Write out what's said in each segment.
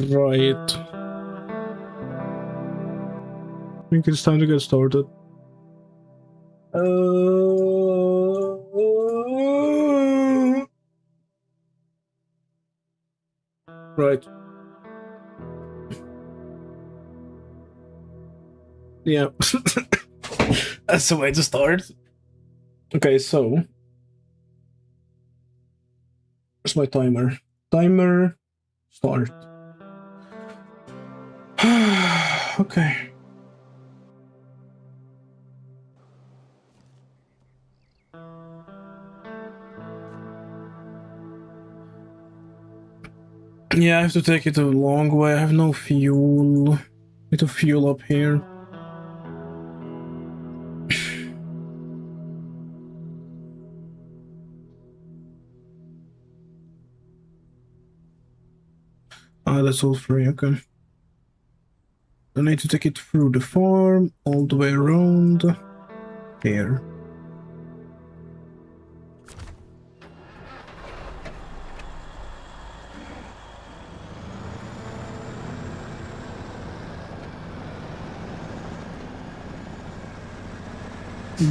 Right. I think it's time to get started. Right. Yeah. That's the way to start. Okay, so where's my timer? Timer start. Okay. Yeah, I have to take it a long way. I have no fuel. Need to fuel up here. Ah, that's all free, okay. I need to take it through the farm, all the way around here.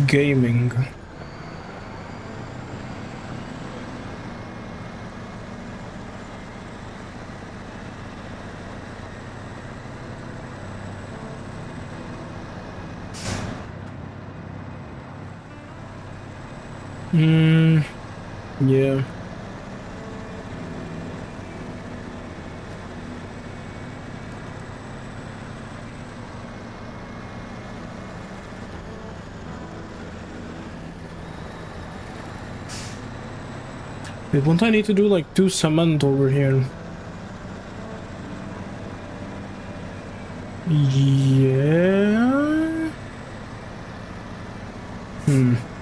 Gaming. Yeah. Wait, won't I need to do like 2 cement over here? Yeah.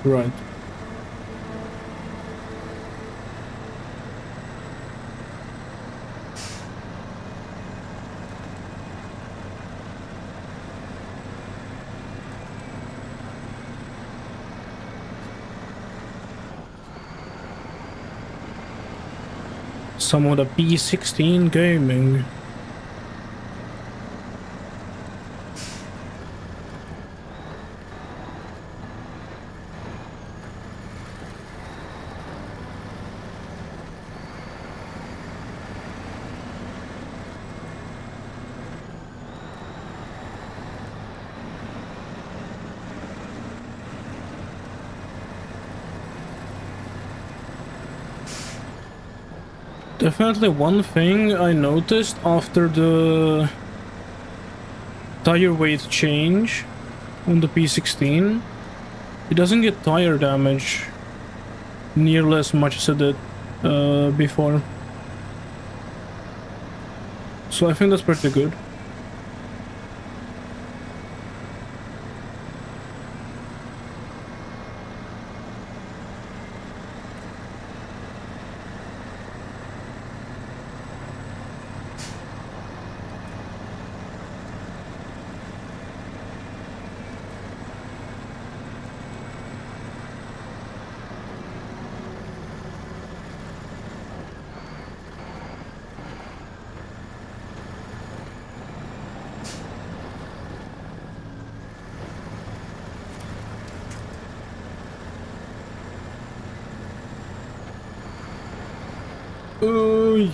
Right. Some of the P16 gaming. Definitely one thing I noticed after the tire weight change on the P16, it doesn't get tire damage nearly as much as it did before. So I think that's pretty good.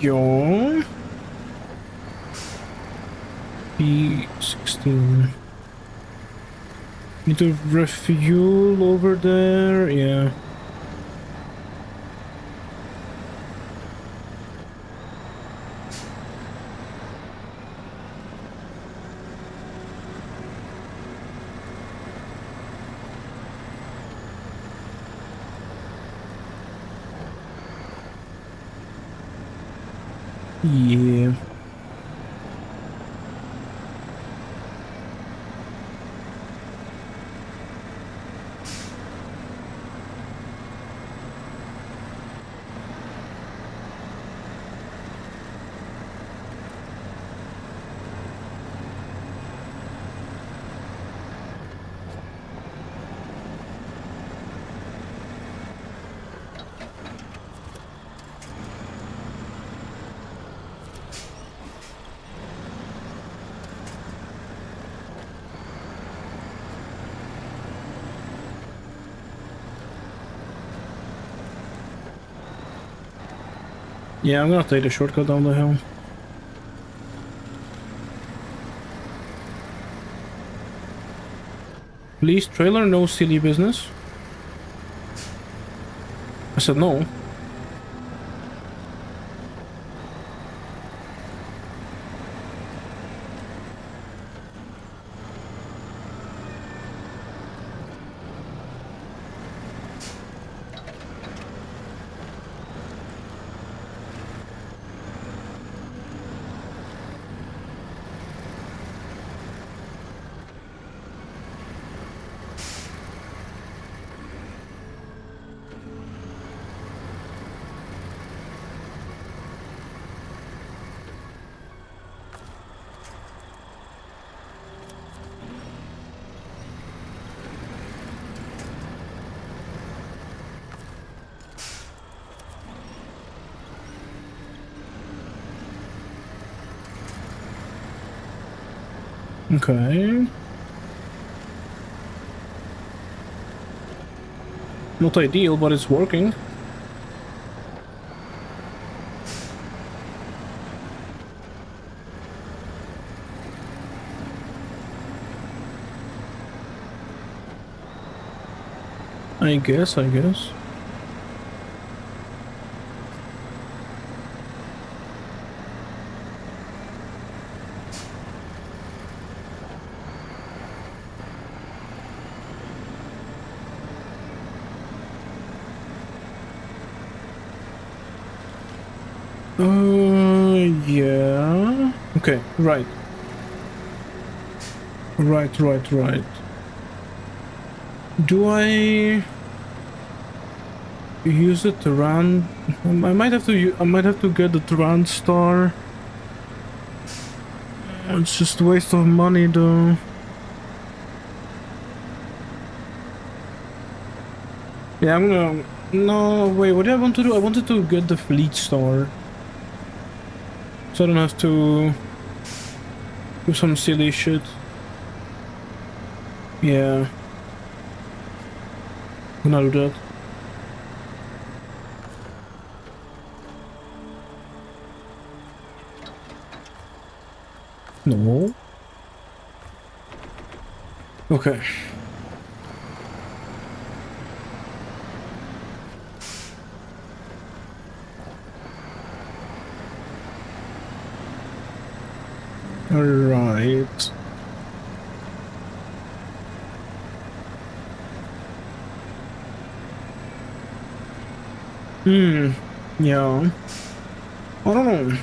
Yeah. P16. P16. Need to refuel over there, yeah. Yeah. Yeah, I'm gonna take the shortcut down the hill. Please, trailer, no silly business. I said no. Okay. Not ideal, but it's working. I guess. Yeah. Okay, right. Right. Do I use it to run? I might have to. I might have to get the Turan star. It's just a waste of money, though. Yeah, I'm gonna. No, wait. What do I want to do? I wanted to get the fleet star, so I don't have to do some silly shit. Yeah. I'm gonna do that. No. Okay. All right. Yeah. I don't know.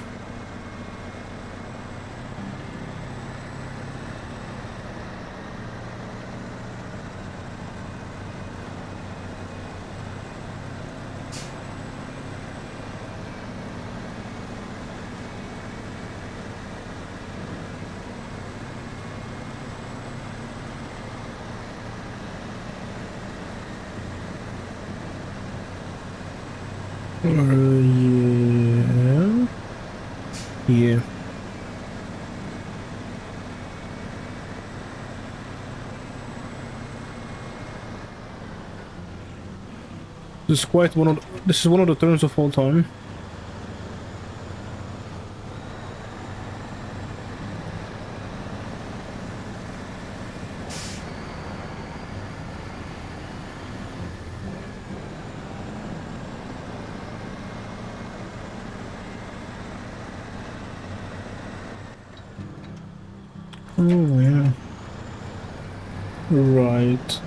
Yeah. Yeah. This is quite one of this is one of the turns of all time. Oh, yeah. Right.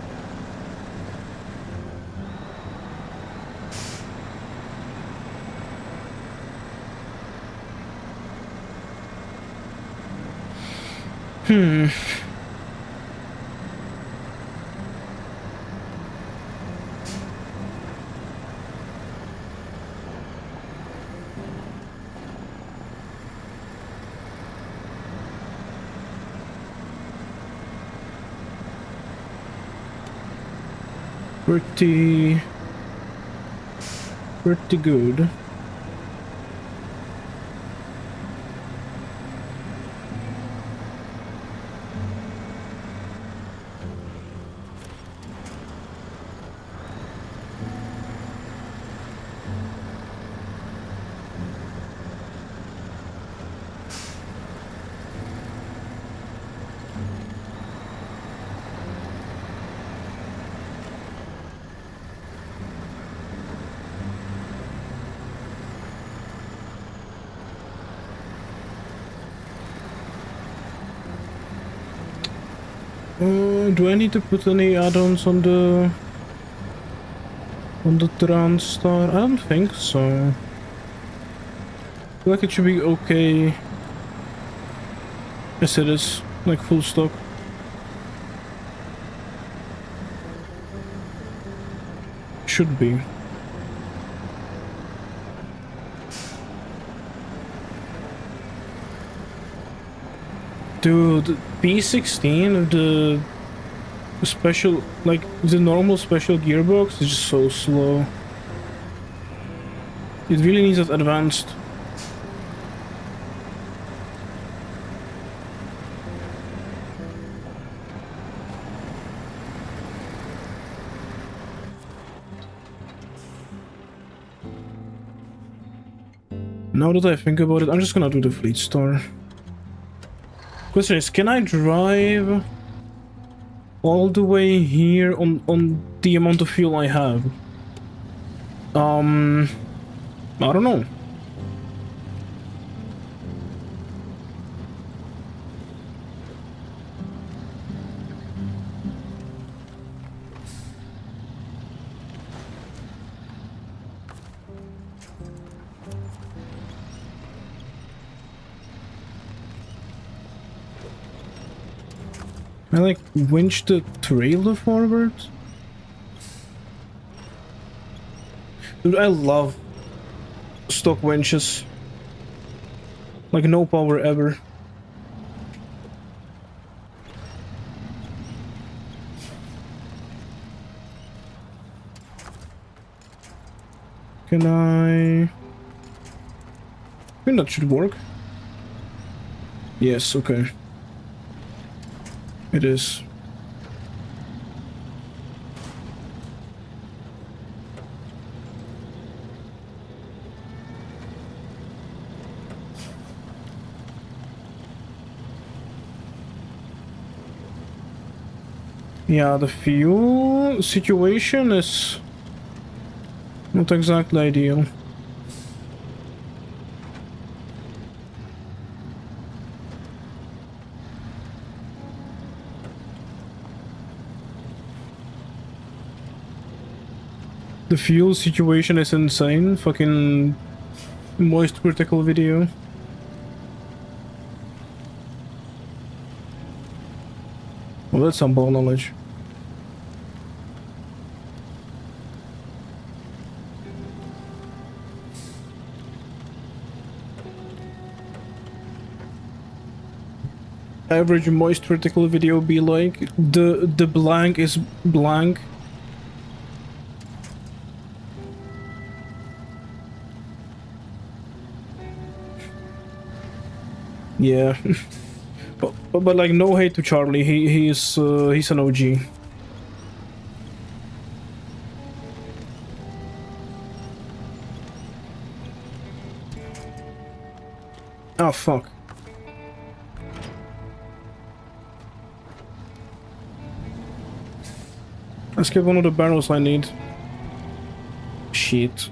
Hmm. Pretty good. Do I need to put any add-ons on the Transstar? I don't think so. I feel like it should be okay as it is, like full stock. Should be. Dude, P16, the special, like the normal special gearbox is just so slow. It really needs that advanced. Now that I think about it, I'm just gonna do the fleet store. Question is, can I drive all the way here on the amount of fuel I have? I don't know. I like winch the trailer forward. Dude, I love stock winches. Like no power ever. Can I think that should work. Yes, okay. It is. Yeah, the fuel situation is not exactly ideal. The fuel situation is insane. Fucking moist critical video. Well, that's some ball knowledge. Average moist vertical video be like the blank is blank. Yeah. but like no hate to Charlie, he's an OG. Oh fuck. Let's get one of the barrels I need. Shit.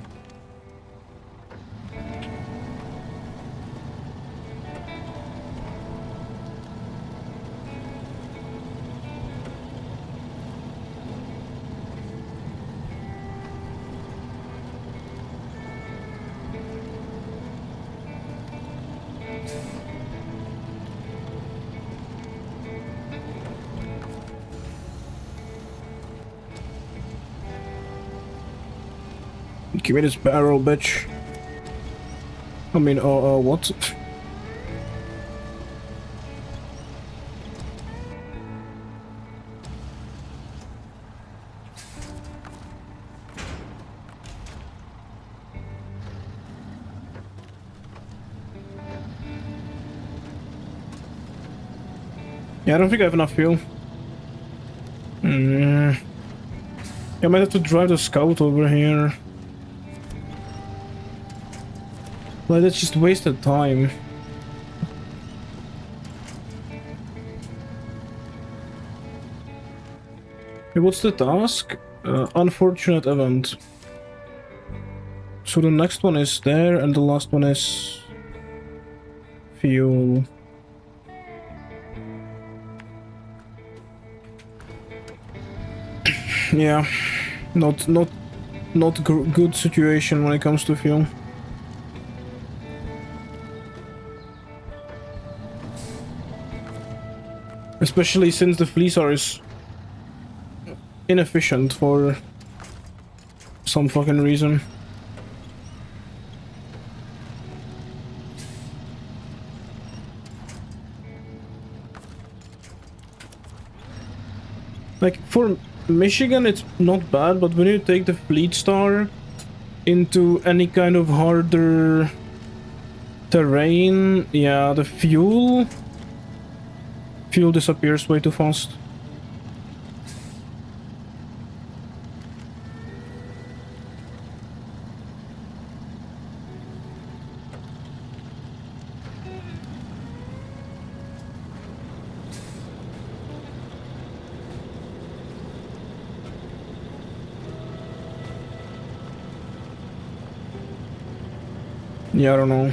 Give me this barrel, bitch. I mean, what? Yeah, I don't think I have enough fuel. Yeah, I might have to drive the scout over here. Like, that's just wasted time. Hey, what's the task? Unfortunate event. So the next one is there, and the last one is... fuel. Yeah, not good situation when it comes to fuel. Especially since the fleecer is inefficient for some fucking reason. Like, for Michigan it's not bad, but when you take the Fleet Star into any kind of harder terrain, yeah, the fuel disappears way too fast. Yeah, I don't know.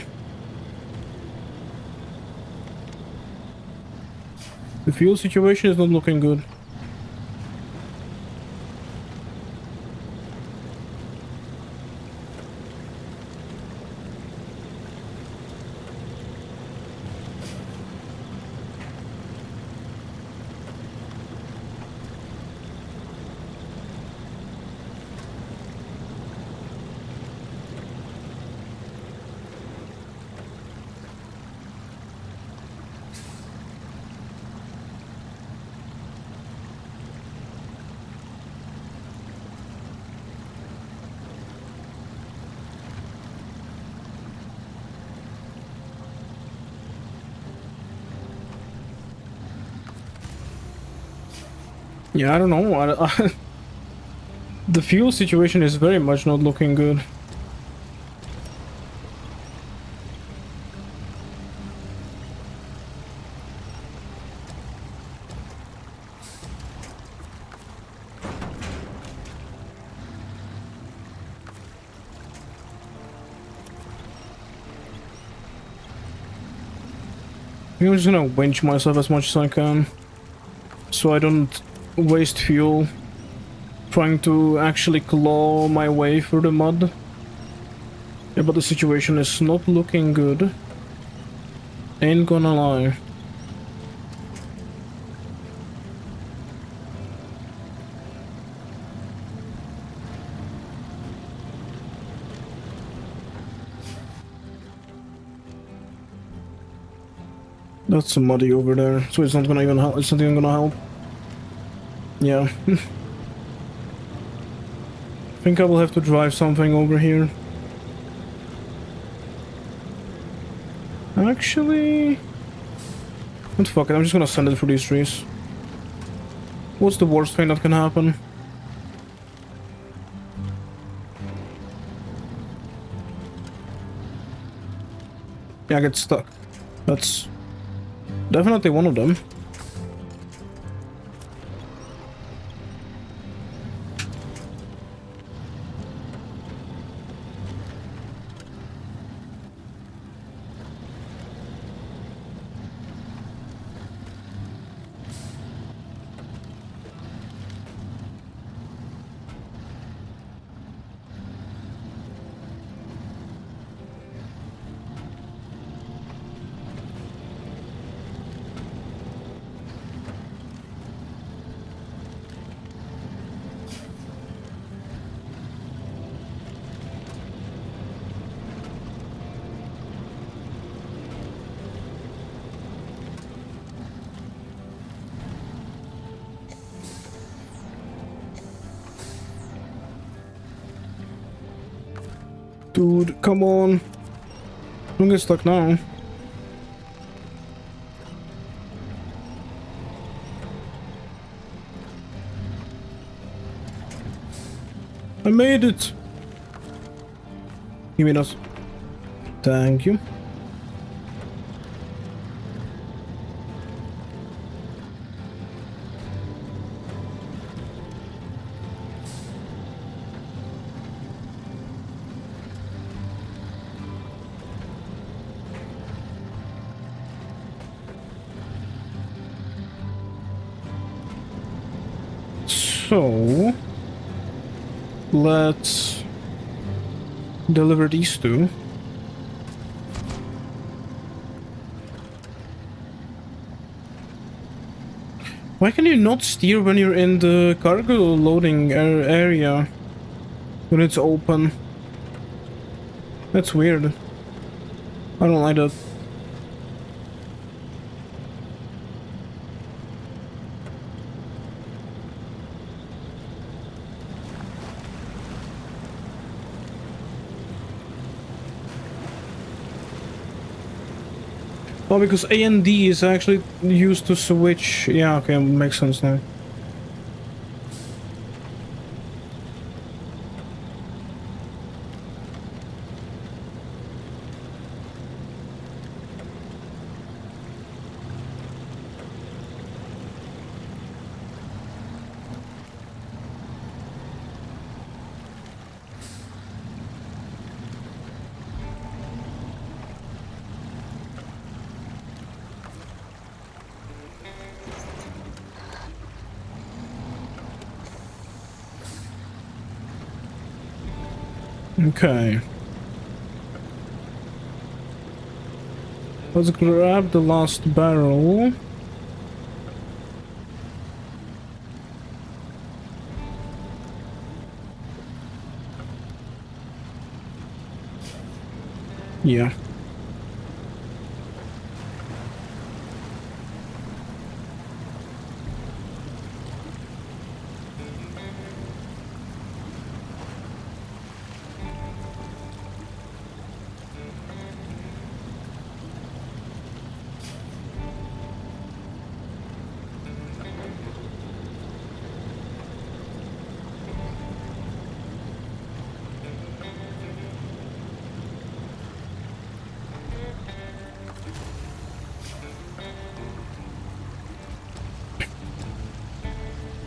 The fuel situation is not looking good. Yeah, I don't know. The fuel situation is very much not looking good. I'm just gonna winch myself as much as I can, so I don't waste fuel trying to actually claw my way through the mud. Yeah, but the situation is not looking good. Ain't gonna lie. That's muddy over there, so it's not gonna even help. It's not even gonna help. Yeah. I think I will have to drive something over here. Actually... But fuck it, I'm just gonna send it through these trees. What's the worst thing that can happen? Yeah, I get stuck. That's definitely one of them. Dude, come on. Don't get stuck now. I made it! Give me that. Thank you. So, let's deliver these two. Why can you not steer when you're in the cargo loading area when it's open? That's weird. I don't like that. Oh, because A and D is actually used to switch. Yeah, okay, makes sense now. Okay. Let's grab the last barrel. Yeah.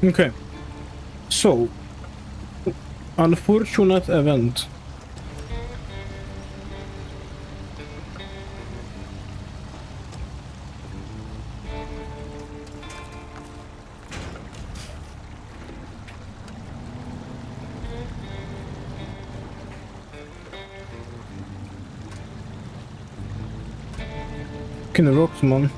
Okay. So, unfortunate event. Fucking rocks, man.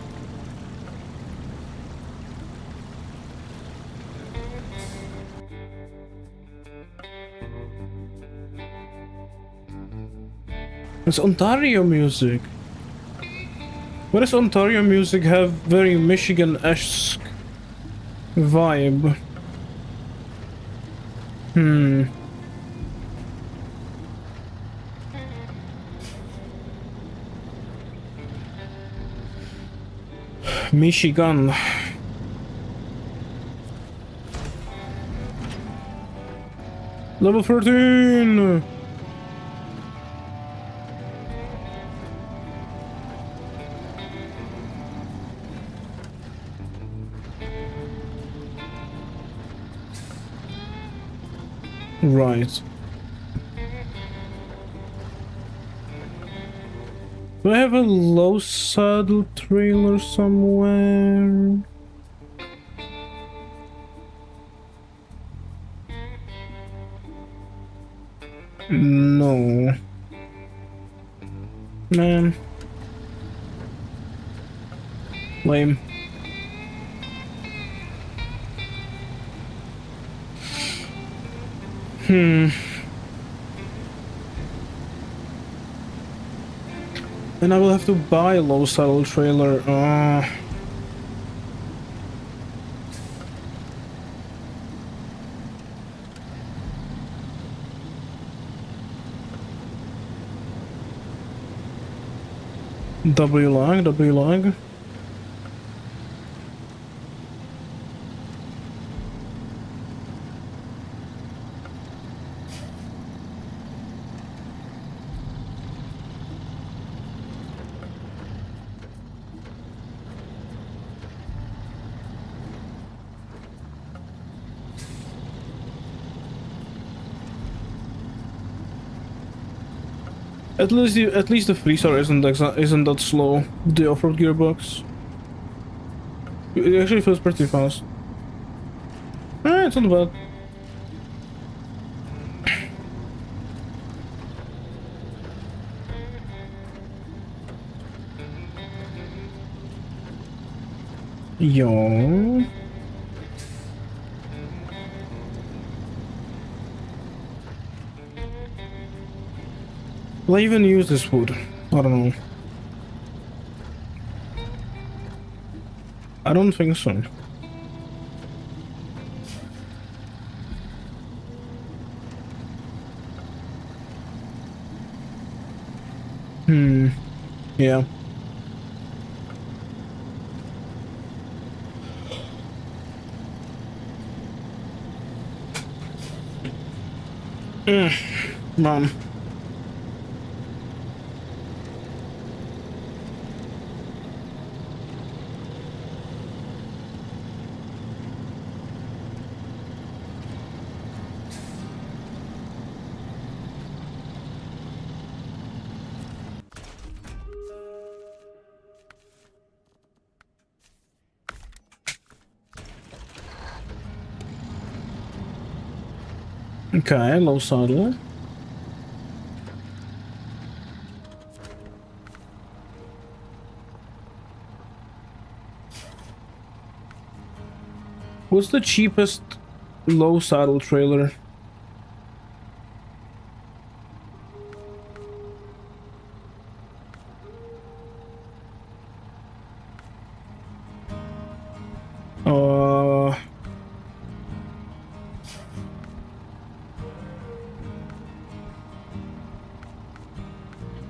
It's Ontario music. Why does Ontario music have very Michigan-esque vibe? Michigan. Level 13! Right. Do I have a low saddle trailer somewhere? No. Man. Lame. Then I will have to buy a low saddle trailer. W log, W log. At least the 3-star isn't that slow. The off-road gearbox. It actually feels pretty fast. It's not bad. Yo. Will I even use this wood? I don't know. I don't think so. Yeah. Mom. Okay, low saddle. What's the cheapest low saddle trailer?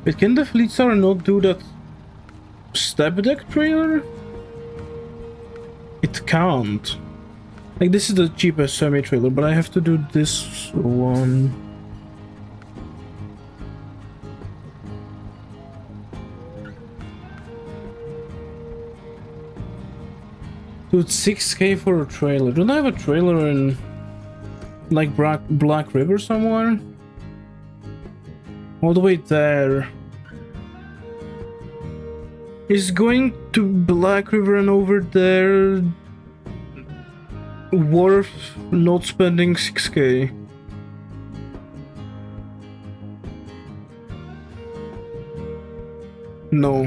But can the Fleet Star not do that step deck trailer? It can't. Like, this is the cheapest semi-trailer, but I have to do this one. Dude, 6K for a trailer. Don't I have a trailer in, like, Black River somewhere? All the way there. Is going to Black River and over there worth not spending 6K? No.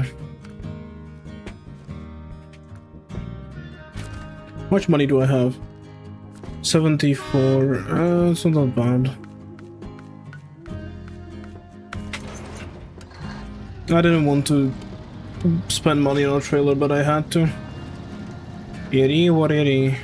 How much money do I have? 74. It's not that bad. I didn't want to spend money on a trailer, but I had to. Itty what itty.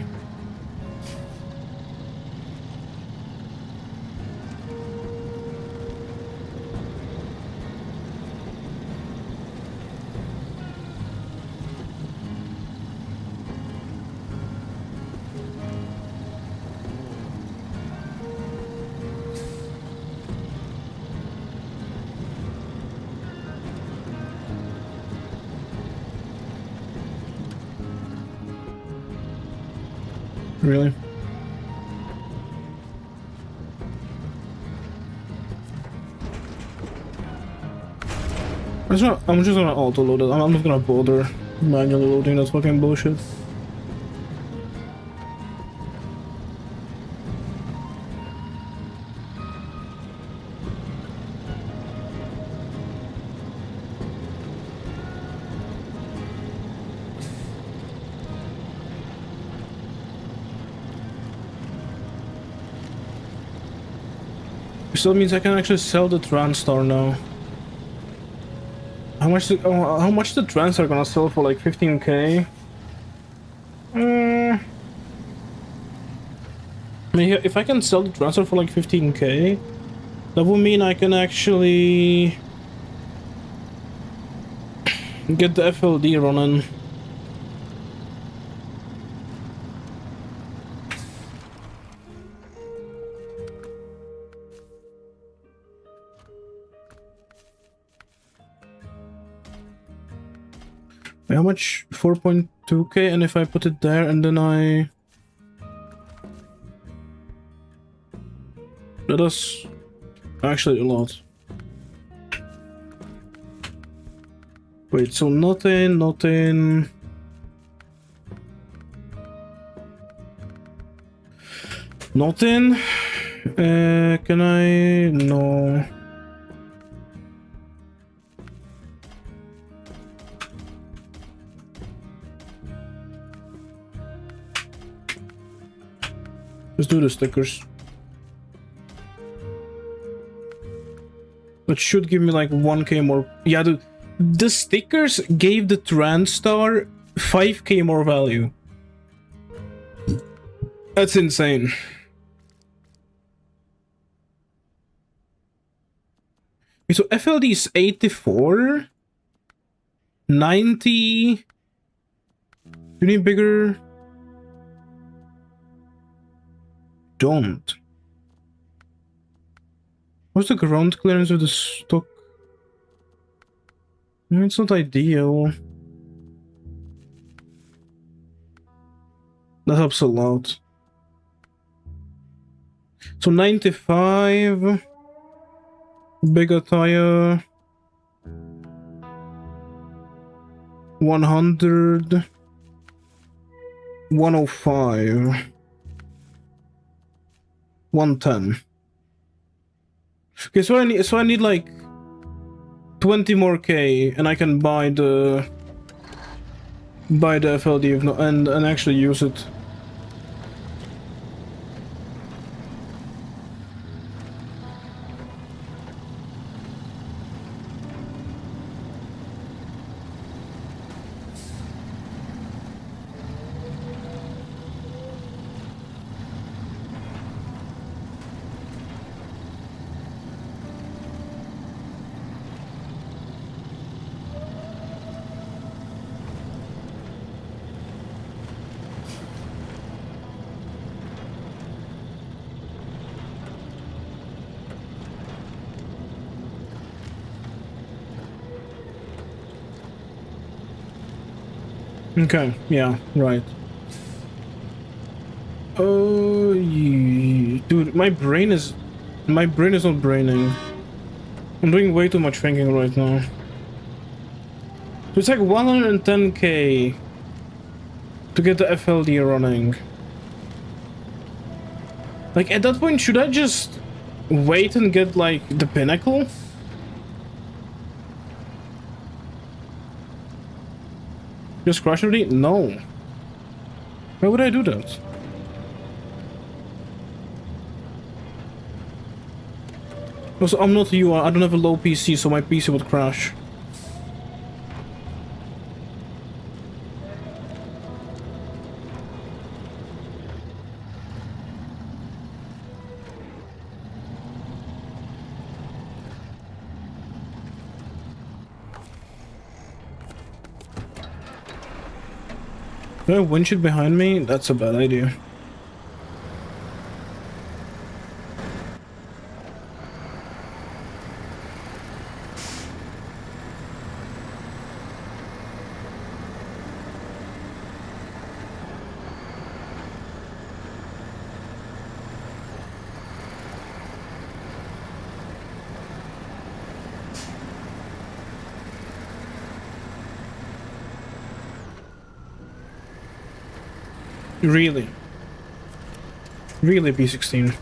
Really? I'm just gonna auto load it. I'm not gonna bother manually loading that fucking bullshit. So that means I can actually sell the Transtar now. How much the Transtar gonna sell for, like 15K? I mean, if I can sell the Transtar for like 15K, that would mean I can actually Get the FLD running. How much? 4.2k, and if I put it there and then that is actually a lot. Wait, so nothing. Nothing? Can I? No. Let's do the stickers. That should give me like 1k more. Yeah, dude. The stickers gave the TransStar 5k more value. That's insane. So FLD is 84, 90. You need bigger? Don't. What's the ground clearance of the stock? It's not ideal. That helps a lot. So 95. Bigger tire. 100. 105. 110. Okay, so I need like 20 more K, and I can buy the FLD and actually use it. Okay, yeah, right. Oh, dude, my brain is not braining. I'm doing way too much thinking right now. So it's like 110k to get the FLD running. Like, at that point, should I just wait and get, like, the pinnacle? Just crash already? No. Why would I do that? Also, I'm not you, I don't have a low PC, so my PC would crash. Do I have windshield behind me? That's a bad idea. Really? Really, P16?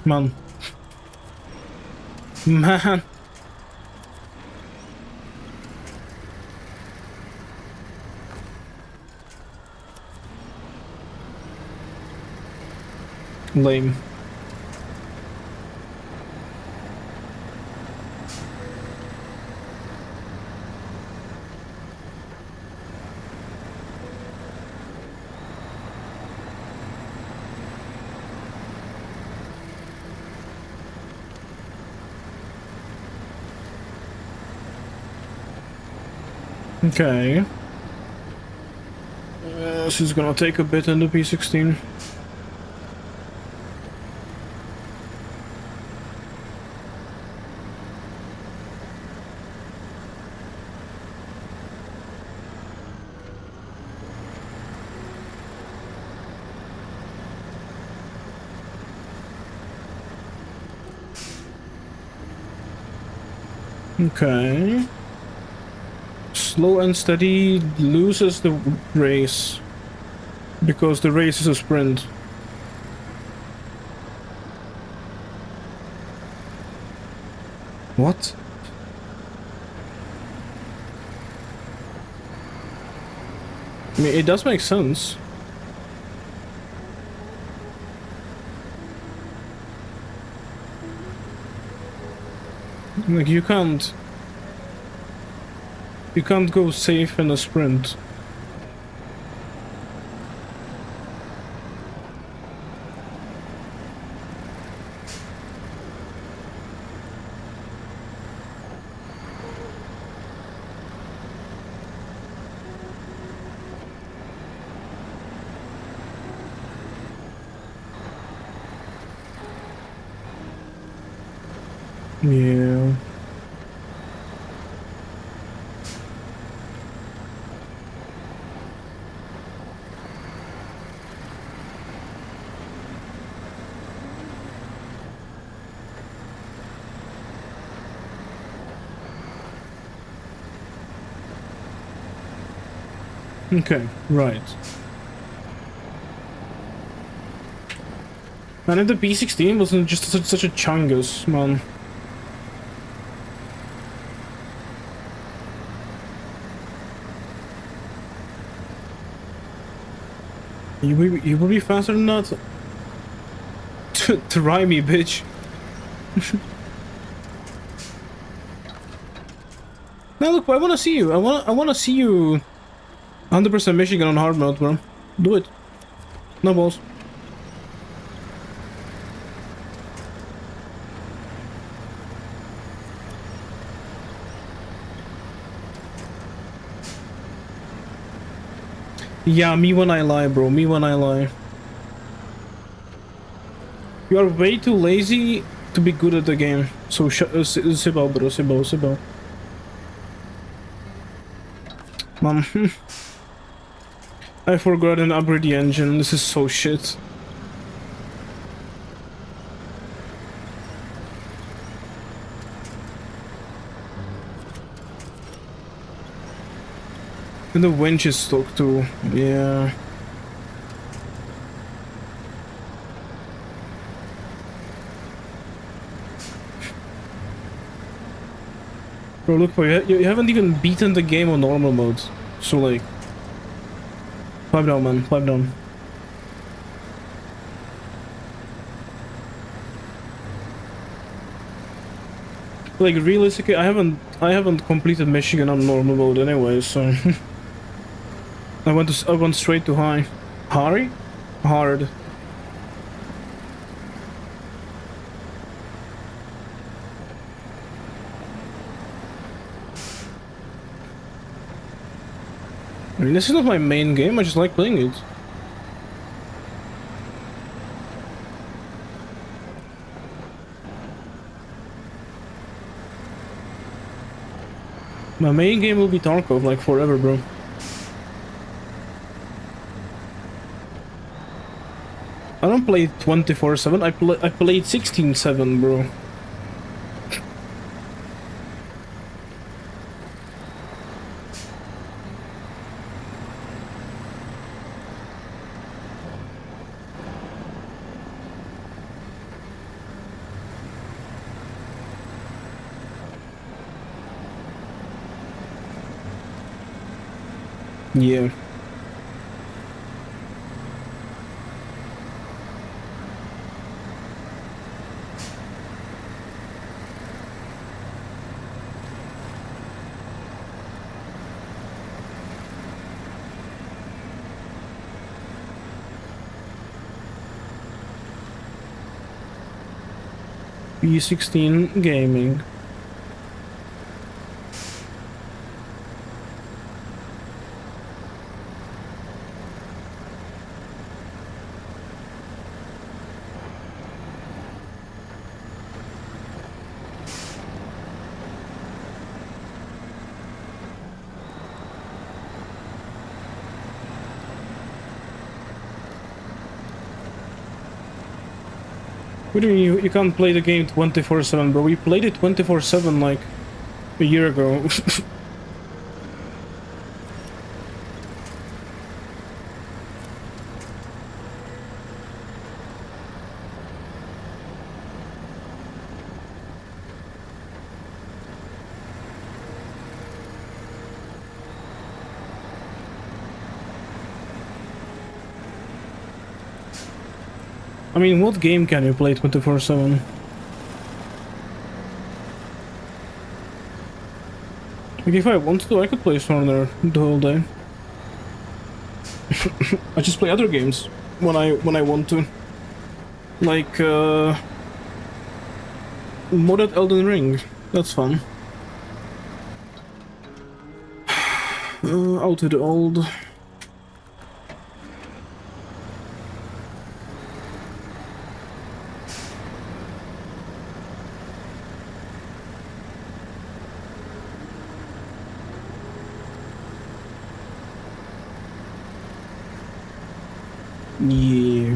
Man. Man. Lame. Okay. This is gonna take a bit in the P16. Okay. Slow and steady loses the race because the race is a sprint. What? I mean, it does make sense. Like, you can't go safe in a sprint. Yeah. Okay, right. Man, if the B16 wasn't just such a chungus, man. You will be faster than that? Try me, bitch. Now look, I wanna see you. I wanna see you 100% Michigan on hard mode, bro. Do it. No balls. Yeah, me when I lie, bro. Me when I lie. You are way too lazy to be good at the game. So sip out, bro. Sip out. Mom. I forgot and upgrade the engine. This is so shit. And the winch is stuck too. Yeah. Bro, look, bro, you haven't even beaten the game on normal mode. So, like... Pipe down, man. Pipe down. Like, realistically, I haven't completed Michigan on normal mode anyway, so... I went straight to high. Hard? Hard. I mean, this is not my main game, I just like playing it. My main game will be Tarkov, like forever, bro. I don't play 24/7, I played 16/7, bro. Yeah. B16 Gaming. What do you can't play the game 24/7, bro? We played it 24/7 like a year ago. I mean, what game can you play 24/7? Like, if I wanted to, I could play Stormer the whole day. I just play other games when I want to. Like, modded Elden Ring. That's fun. Out with the old. Yeah.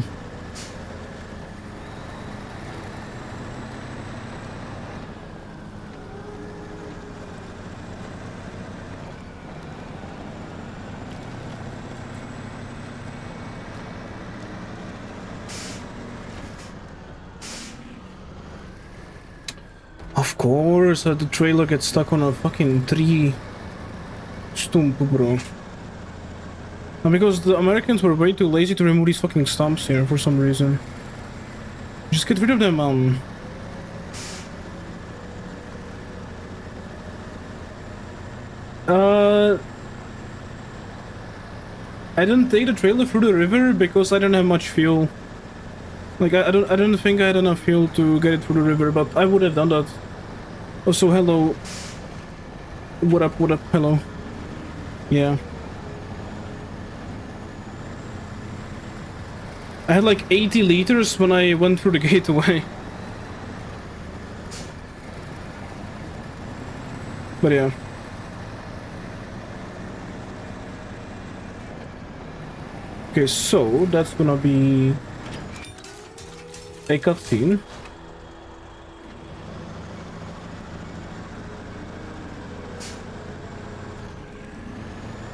Of course, the trailer gets stuck on a fucking tree stump, bro. And because the Americans were way too lazy to remove these fucking stumps here for some reason. Just get rid of them, man. I didn't take the trailer through the river because I didn't have much fuel. Like, I don't think I had enough fuel to get it through the river, but I would have done that. Also, hello. What up, hello. Yeah. I had like 80 liters when I went through the gateway. But yeah. Okay, so that's gonna be a cutscene.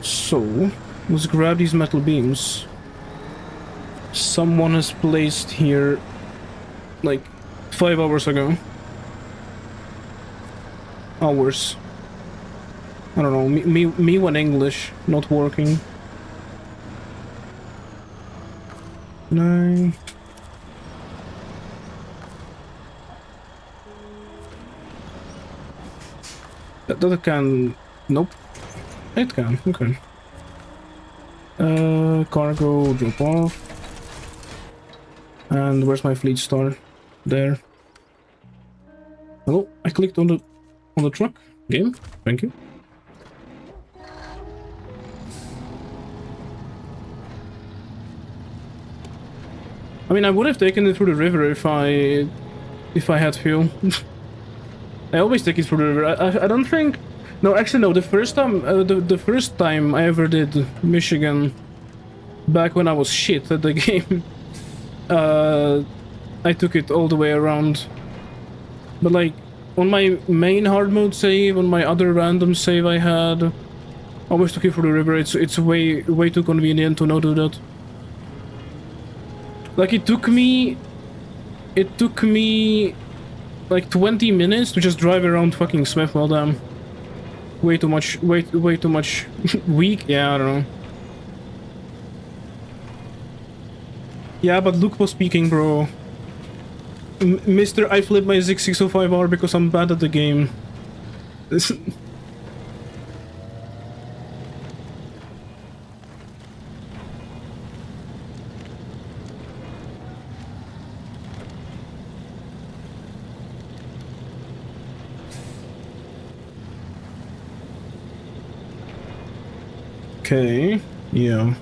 So, let's grab these metal beams. Someone has placed here like 5 hours ago. Hours. I don't know, me when English not working. 9. That can... Nope. It can, okay. Cargo, drop off. And where's my fleet star? There. Hello, I clicked on the truck. Game, thank you. I mean, I would have taken it through the river if I had fuel. I always take it through the river. I don't think... No, actually no, the first time the first time I ever did Michigan, back when I was shit at the game, I took it all the way around. But like, on my main hard mode save, on my other random save I had, I always took it through the river. It's way too convenient to not do that. Like, it took me like 20 minutes to just drive around fucking Smithwell Dam. Way too much weak. Yeah, I don't know. Yeah, but Luke was speaking, bro. Mister, I flipped my Zig 605R because I'm bad at the game. Okay, yeah.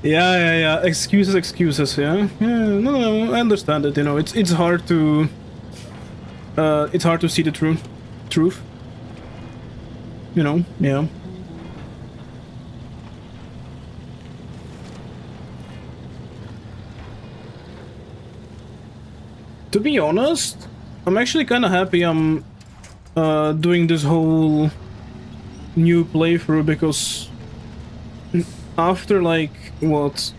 Yeah. Excuses, yeah. Yeah, no, I understand it, you know, it's hard to... it's hard to see the truth. You know, yeah. To be honest, I'm actually kind of happy I'm doing this whole new playthrough, because after, like, what?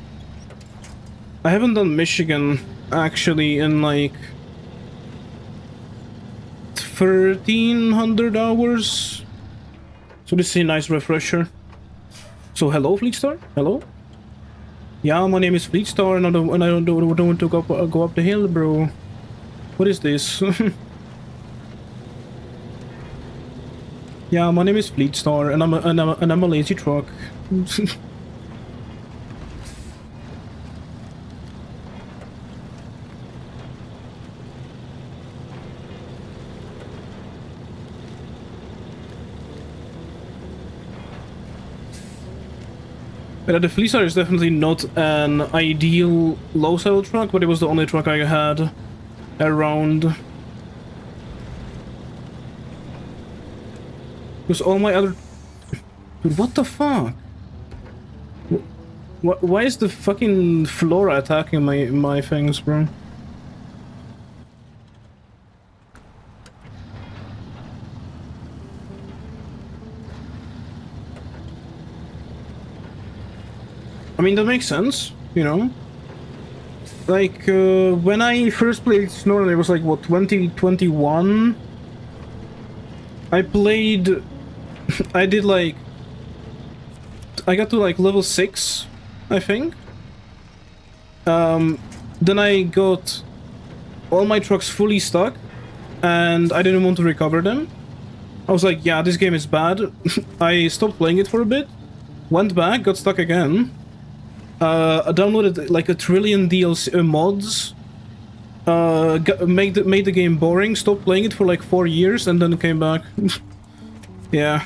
I haven't done Michigan actually in like 1300 hours. So this is a nice refresher. So hello, Fleetstar. Hello. Yeah, my name is Fleetstar, and I don't want to go up the hill, bro. What is this? Yeah, my name is Fleetstar, and I'm a lazy truck. But the Fleetstar is definitely not an ideal low-level truck, but it was the only truck I had around. Because all my other... Dude, what the fuck? Why is the fucking Flora attacking my things, bro? I mean, that makes sense, you know? Like, when I first played Snorlax, it was like, what, 2021? I played... I did, like... I got to, like, level 6, I think. Then I got all my trucks fully stuck, and I didn't want to recover them. I was like, yeah, this game is bad. I stopped playing it for a bit, went back, got stuck again. I downloaded like a trillion DLC mods. Made the game boring. Stopped playing it for like 4 years, and then came back. Yeah.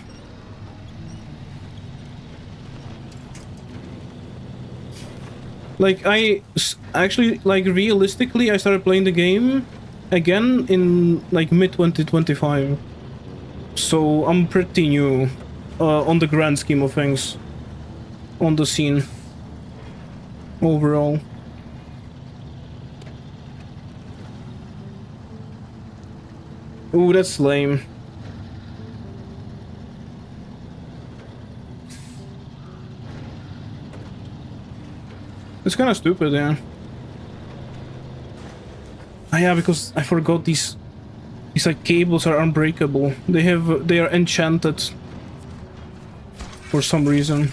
Like actually, like, realistically, I started playing the game again in like mid 2025. So I'm pretty new on the grand scheme of things, on the scene overall. Ooh, that's lame. It's kind of stupid, yeah. Ah, yeah, because I forgot these like cables are unbreakable. They are enchanted for some reason.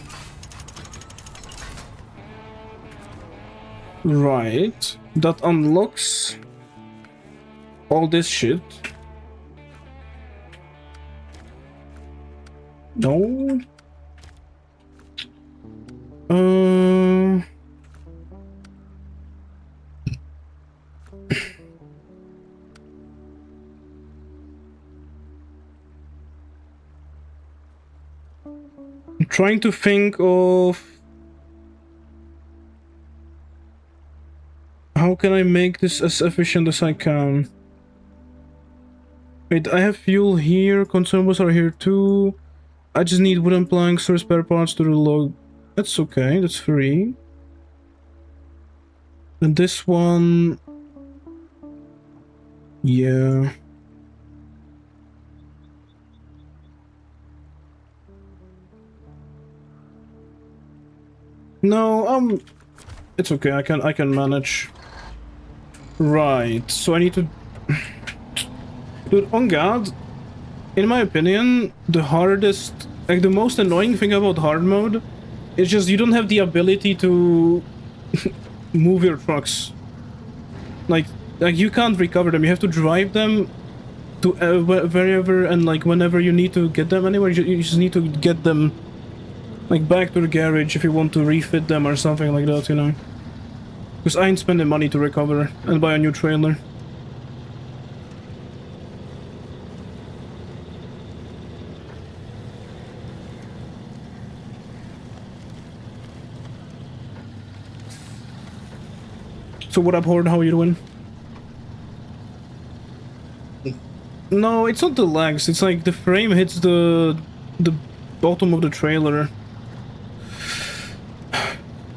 Right, that unlocks all this shit. No. I'm trying to think of how can I make this as efficient as I can. Wait, I have fuel here, consumables are here too. I just need wooden planks or spare parts to reload. That's okay, that's free. And this one... yeah. No, it's okay, I can manage. Right, so I need to... Dude, on God, in my opinion, the hardest, like the most annoying thing about hard mode is just you don't have the ability to move your trucks. Like you can't recover them, you have to drive them to wherever and like whenever you need to get them anywhere, you just need to get them like back to the garage if you want to refit them or something like that, you know. Because I ain't spending money to recover and buy a new trailer. So what up, Horde? How are you doing? No, it's not the legs. It's like the frame hits the bottom of the trailer.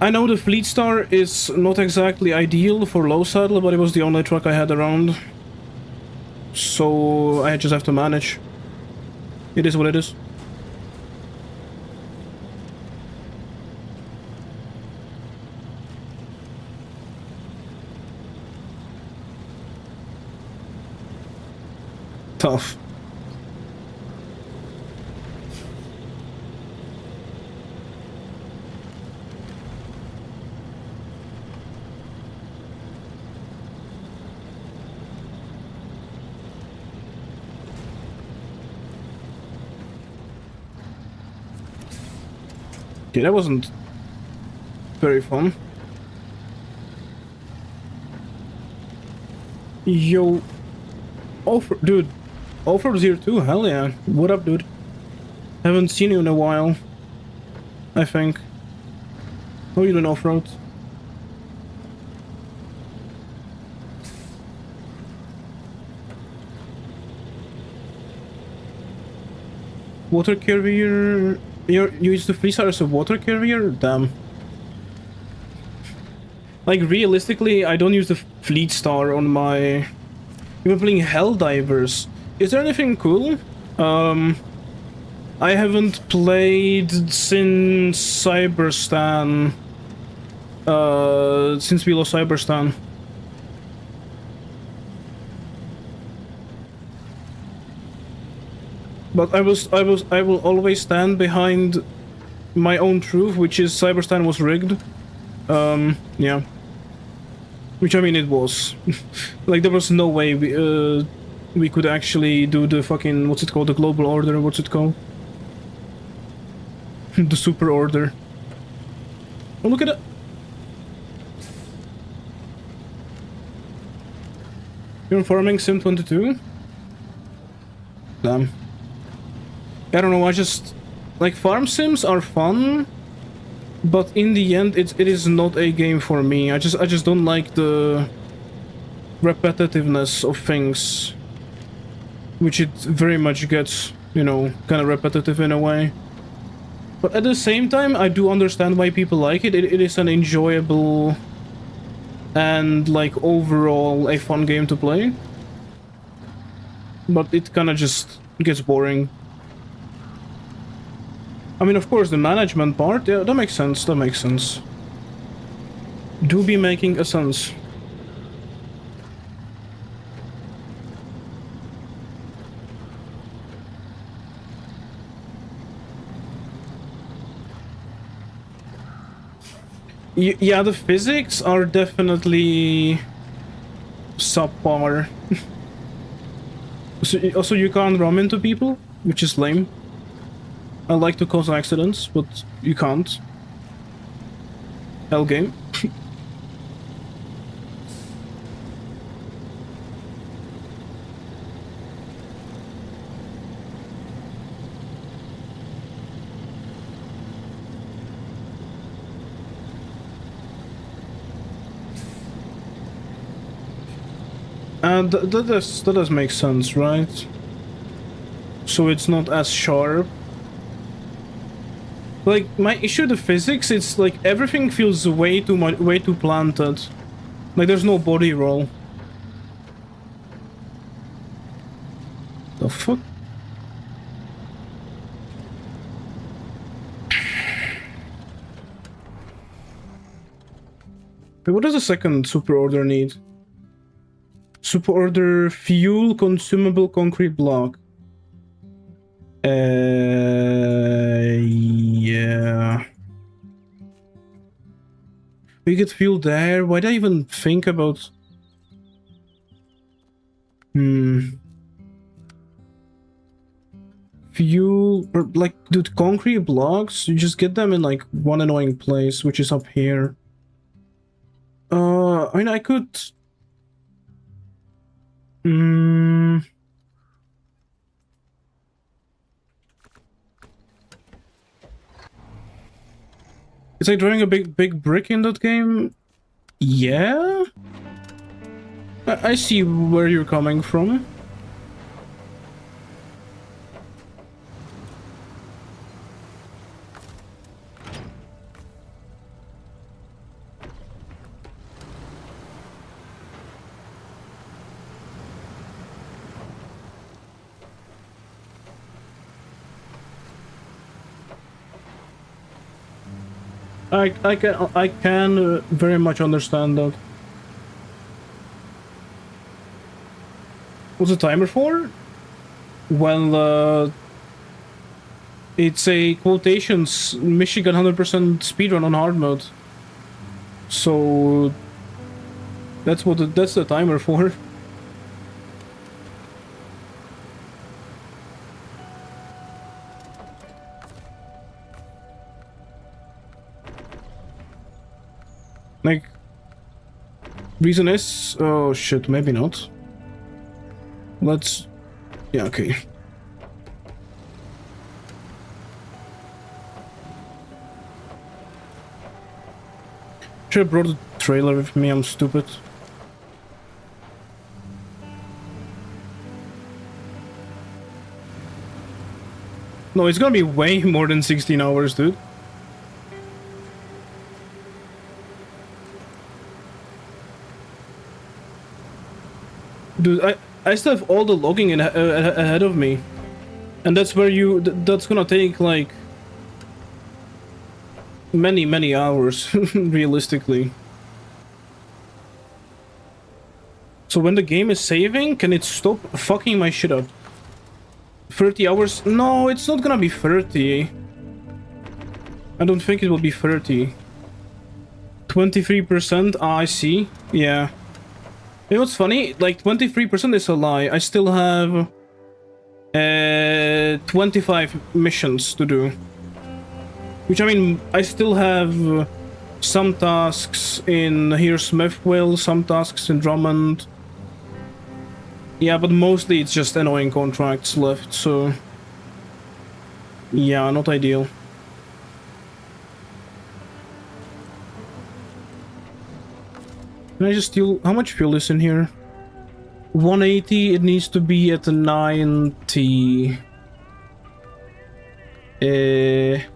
I know the Fleet Star is not exactly ideal for low saddle, but it was the only truck I had around. So I just have to manage. It is what it is. Tough. Okay, that wasn't very fun. Yo, dude, off-road's here too. Hell yeah! What up, dude? Haven't seen you in a while. I think. How are you doing off-road? Water carrier. You use the Fleet Star as a water carrier? Damn. Like, realistically, I don't use the Fleet Star on my... Even playing Helldivers. Is there anything cool? I haven't played since Cyberstan. Since we lost Cyberstan. But I will always stand behind my own truth, which is Cyberstan was rigged. Yeah. Which, I mean, it was. Like, there was no way we could actually do the fucking, what's it called, the global order, what's it called? The super order. Oh, look at it! You're farming Sim 22? Damn. I don't know, I just... Like, farm sims are fun, but in the end, it is not a game for me. I just don't like the repetitiveness of things, which it very much gets, you know, kind of repetitive in a way. But at the same time, I do understand why people like it. It is an enjoyable and, like, overall a fun game to play. But it kind of just gets boring. I mean, of course, the management part, yeah, that makes sense, that makes sense. Do be making a sense. Yeah, the physics are definitely subpar. So, also, you can't ram into people, which is lame. I like to cause accidents, but you can't. Hell game. And that does make sense, right? So it's not as sharp. Like, my issue with the physics, it's like everything feels way too much, way too planted. Like, there's no body roll. The fuck? Wait, what does the second super order need? Super order fuel consumable concrete block. Yeah. We get fuel there. Why did I even think about... Fuel... Or, like, dude, concrete blocks? You just get them in, like, one annoying place, which is up here. I mean, I could... Mm, it's like drawing a big brick in that game. Yeah? I see where you're coming from. I can very much understand that. What's the timer for? Well, it's a quotations Michigan 100% speedrun on hard mode. So that's what that's the timer for. Like, reason is, oh shit, maybe not. Let's, yeah, okay. Should have brought the trailer with me, I'm stupid. No, it's gonna be way more than 16 hours, dude. Dude, I still have all the logging ahead of me. And that's where that's gonna take, like, many hours, realistically. So when the game is saving, can it stop fucking my shit up? 30 hours? No, it's not gonna be 30. I don't think it will be 30. 23%? Ah, I see. Yeah. You know what's funny? Like, 23% is a lie. I still have 25 missions to do. Which, I mean, I still have some tasks in here Smithville, some tasks in Drummond. Yeah, but mostly it's just annoying contracts left, so... yeah, not ideal. Can I just steal... how much fuel is in here? 180, it needs to be at 90. Okay,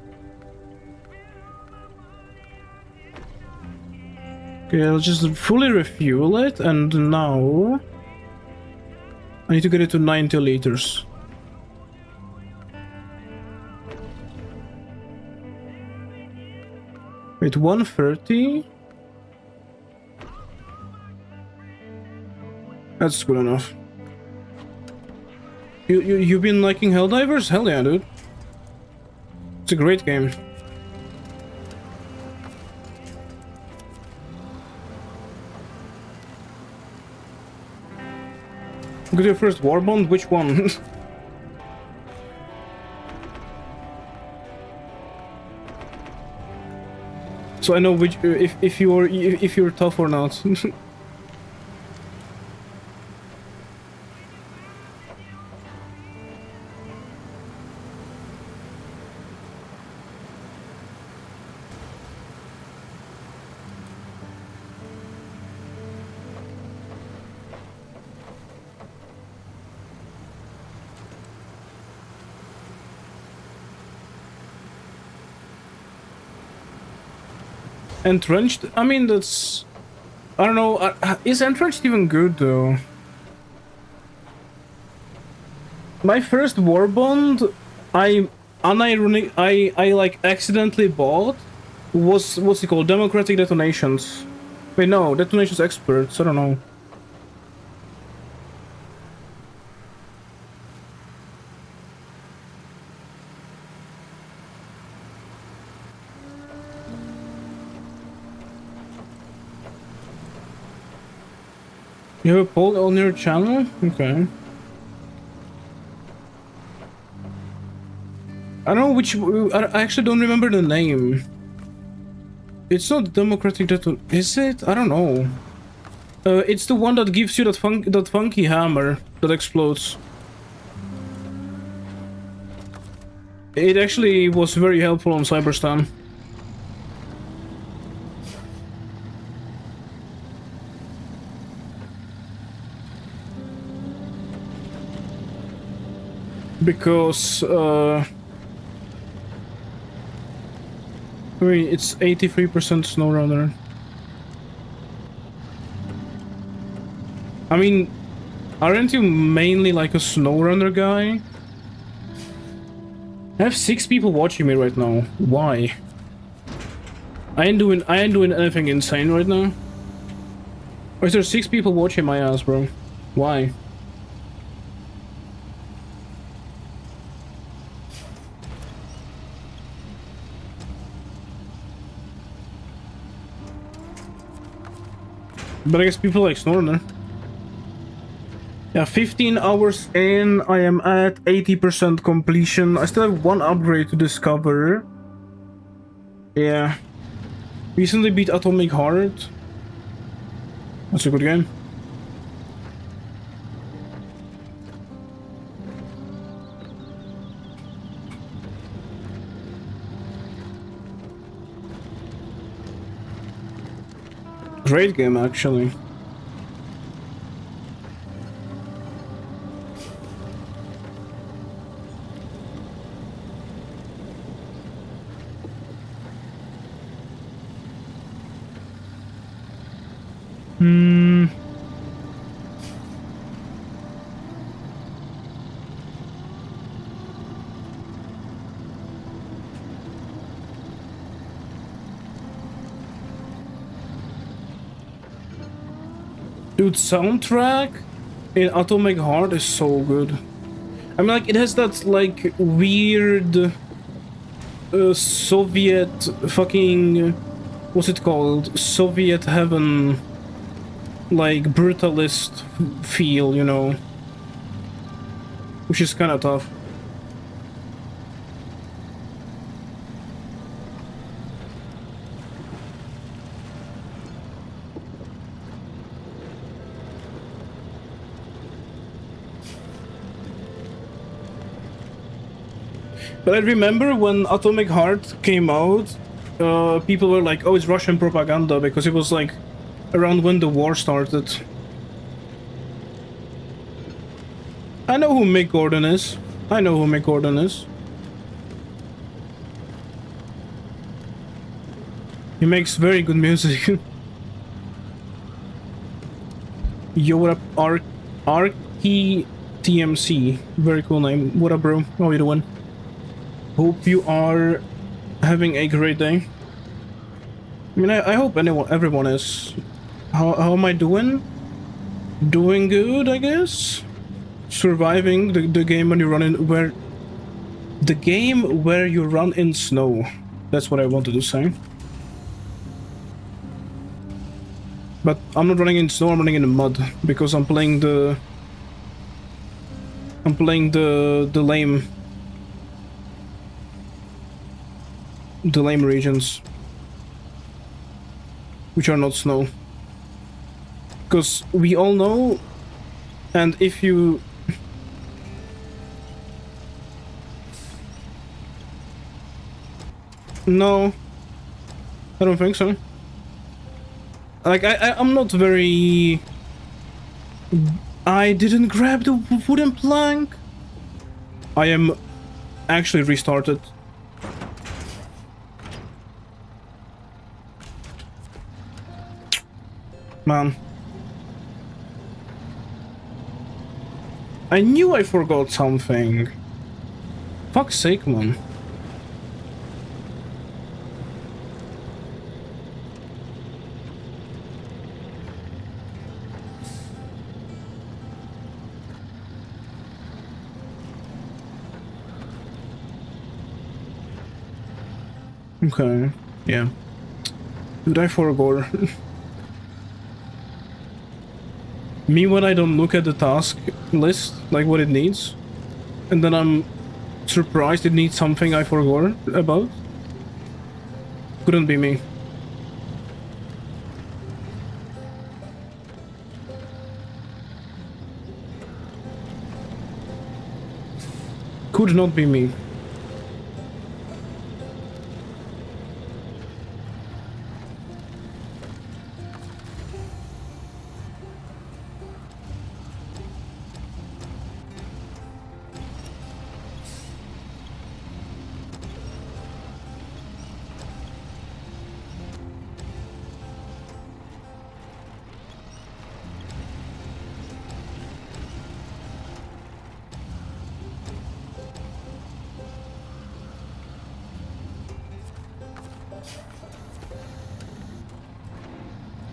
I'll just fully refuel it, and now... I need to get it to 90 liters. Wait, 130? That's good enough. You've been liking Helldivers? Hell yeah, dude. It's a great game. Got your first warbond? Which one? So I know which if you're tough or not. Entrenched? I mean, that's... I don't know. Is Entrenched even good, though? My first warbond, I like accidentally bought was, what's it called? Democratic Detonations. Wait, no, Detonations Experts. I don't know. You have a poll on your channel? Okay. I don't know which... I actually don't remember the name. It's not democratic that is it? I don't know. It's the one that gives you that funky hammer that explodes. It actually was very helpful on Cyberstan. Because I mean, it's 83% SnowRunner. I mean, aren't you mainly like a SnowRunner guy? I have 6 people watching me right now. Why? I ain't doing anything insane right now. Or is there 6 people watching my ass, bro? Why? But I guess people like SnowRunner. Yeah, 15 hours in, I am at 80% completion. I still have 1 upgrade to discover. Yeah. Recently beat Atomic Heart. That's a good game. Great game, actually. Dude, soundtrack in Atomic Heart is so good. I mean, like, it has that, like, weird Soviet fucking... what's it called? Soviet heaven... like, brutalist feel, you know? Which is kinda tough. But I remember when Atomic Heart came out, people were like, oh, it's Russian propaganda, because it was like around when the war started. I know who Mick Gordon is. I know who Mick Gordon is. He makes very good music. Yo, what up, Arky TMC. Very cool name. What up, bro? How you doing? Hope you are having a great day. I mean, I hope everyone is. How am I doing? Doing good, I guess. Surviving the game when you run in the game where you run in snow. That's what I wanted to say. But I'm not running in snow. I'm running in the mud because I'm playing the lame. The lame regions, which are not snow, because we all know, and if you no, I don't think so. Like I'm not very. I didn't grab the wooden plank. I am actually restarted. Man. I knew I forgot something. Fuck's sake, man. Okay, yeah. Did I forgot? Me when I don't look at the task list, like what it needs, and then I'm surprised it needs something I forgot about. Couldn't be me. could not be me.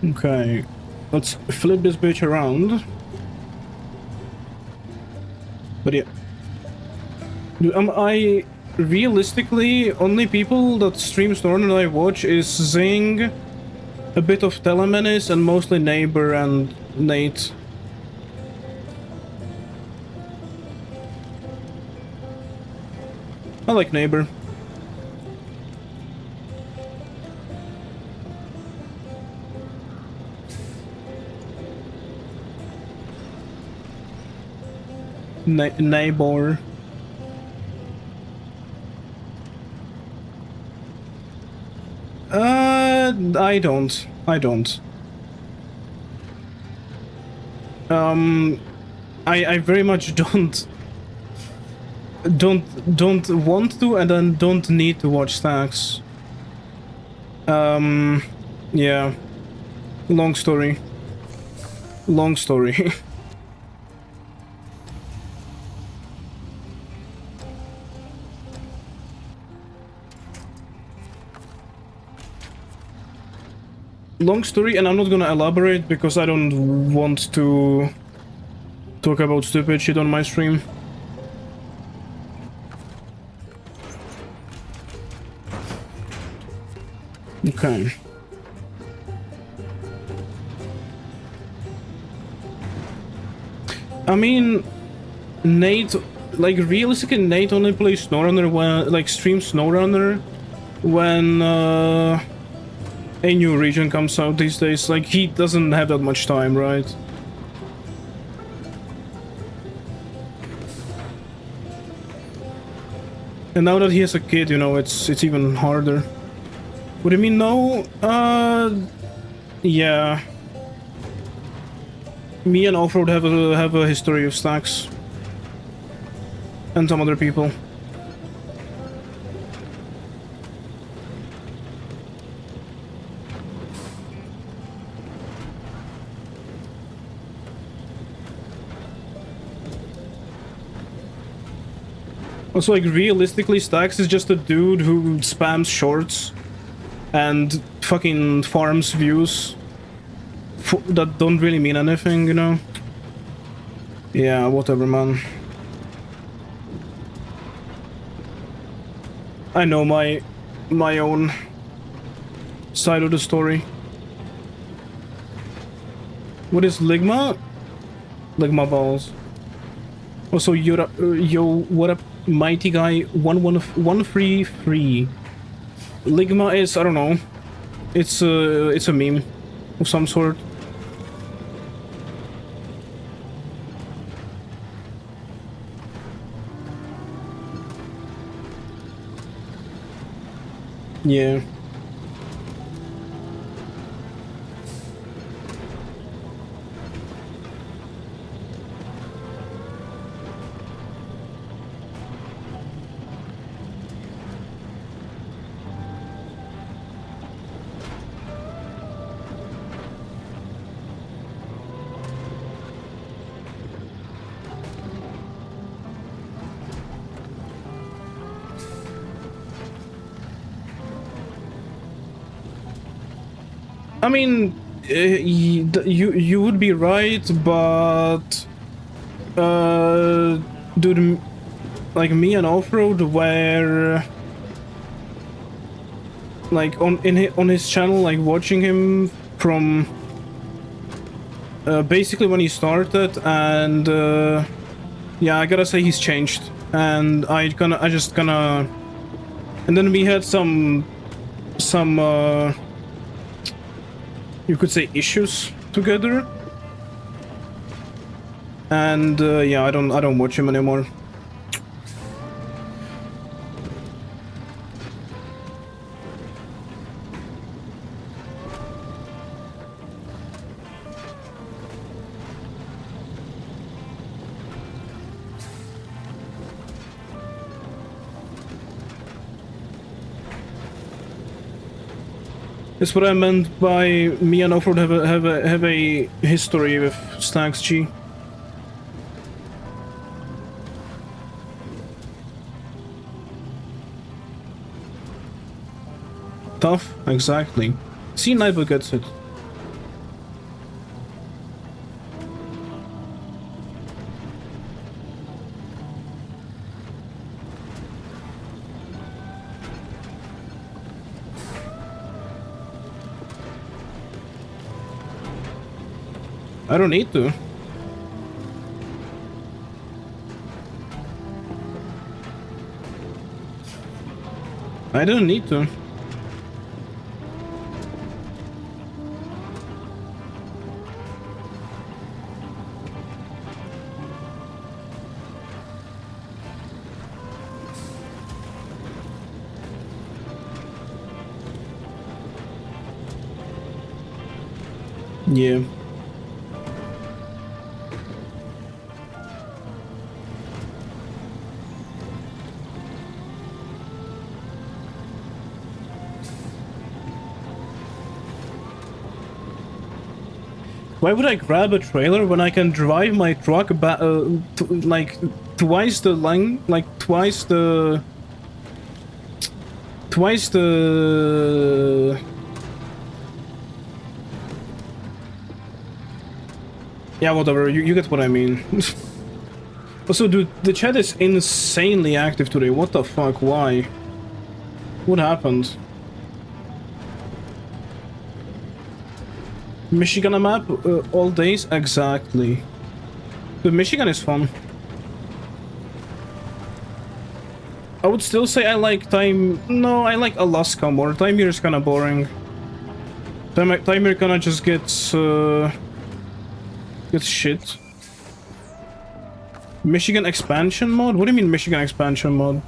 Okay, let's flip this bitch around. But yeah. Dude, I realistically, only people that stream Snorn and I watch is Zing, a bit of Telemenis, and mostly Neighbor and Nate. I like Neighbor. Neighbor. I don't. I very much don't want to, and then don't need to watch stacks. Yeah. Long story. Long story, and I'm not gonna elaborate because I don't want to talk about stupid shit on my stream. Okay. I mean, Nate, like realistically, Nate only plays SnowRunner when, like, streams SnowRunner when a new region comes out these days. Like, he doesn't have that much time, right? And now that he has a kid, you know, it's even harder. What do you mean, no? Yeah. Me and Offroad have a history of stacks. And some other people. Also, like, realistically, Stacks is just a dude who spams shorts and fucking farms views that don't really mean anything, you know? Yeah, whatever, man. I know my own side of the story. What is Ligma? Ligma balls. Also, yo, what up, mighty guy? 133. Ligma is, I don't know. It's a meme of some sort. Yeah. I mean, you would be right, but dude, like me and Offroad were like on his channel, like watching him from basically when he started, and yeah, I gotta say he's changed, and and then we had some you could say issues together, and yeah, I don't watch him anymore. That's what I meant by me and Offroad have a history with Stacks G. Tough, exactly. See, Nightbot gets it. I don't need to. I don't need to. Yeah. Why would I grab a trailer when I can drive my truck like twice the length, like twice the yeah, whatever, you get what I mean. Also, dude, the chat is insanely active today. What the fuck? Why? What happened? Michigan map all days? Exactly. But Michigan is fun. I would still say I like Time... No, I like Alaska more. Time here is kinda boring. Time here kinda just gets shit. Michigan expansion mode? What do you mean Michigan expansion mode?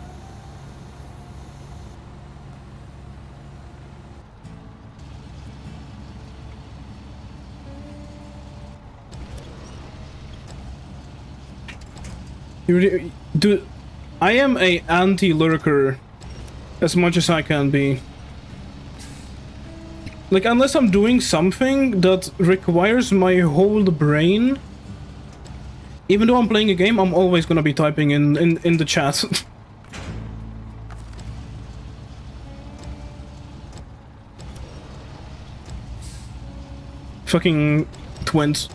Dude, I am a anti-lurker as much as I can be. Like, unless I'm doing something that requires my whole brain, even though I'm playing a game, I'm always gonna be typing in the chat. Fucking twins.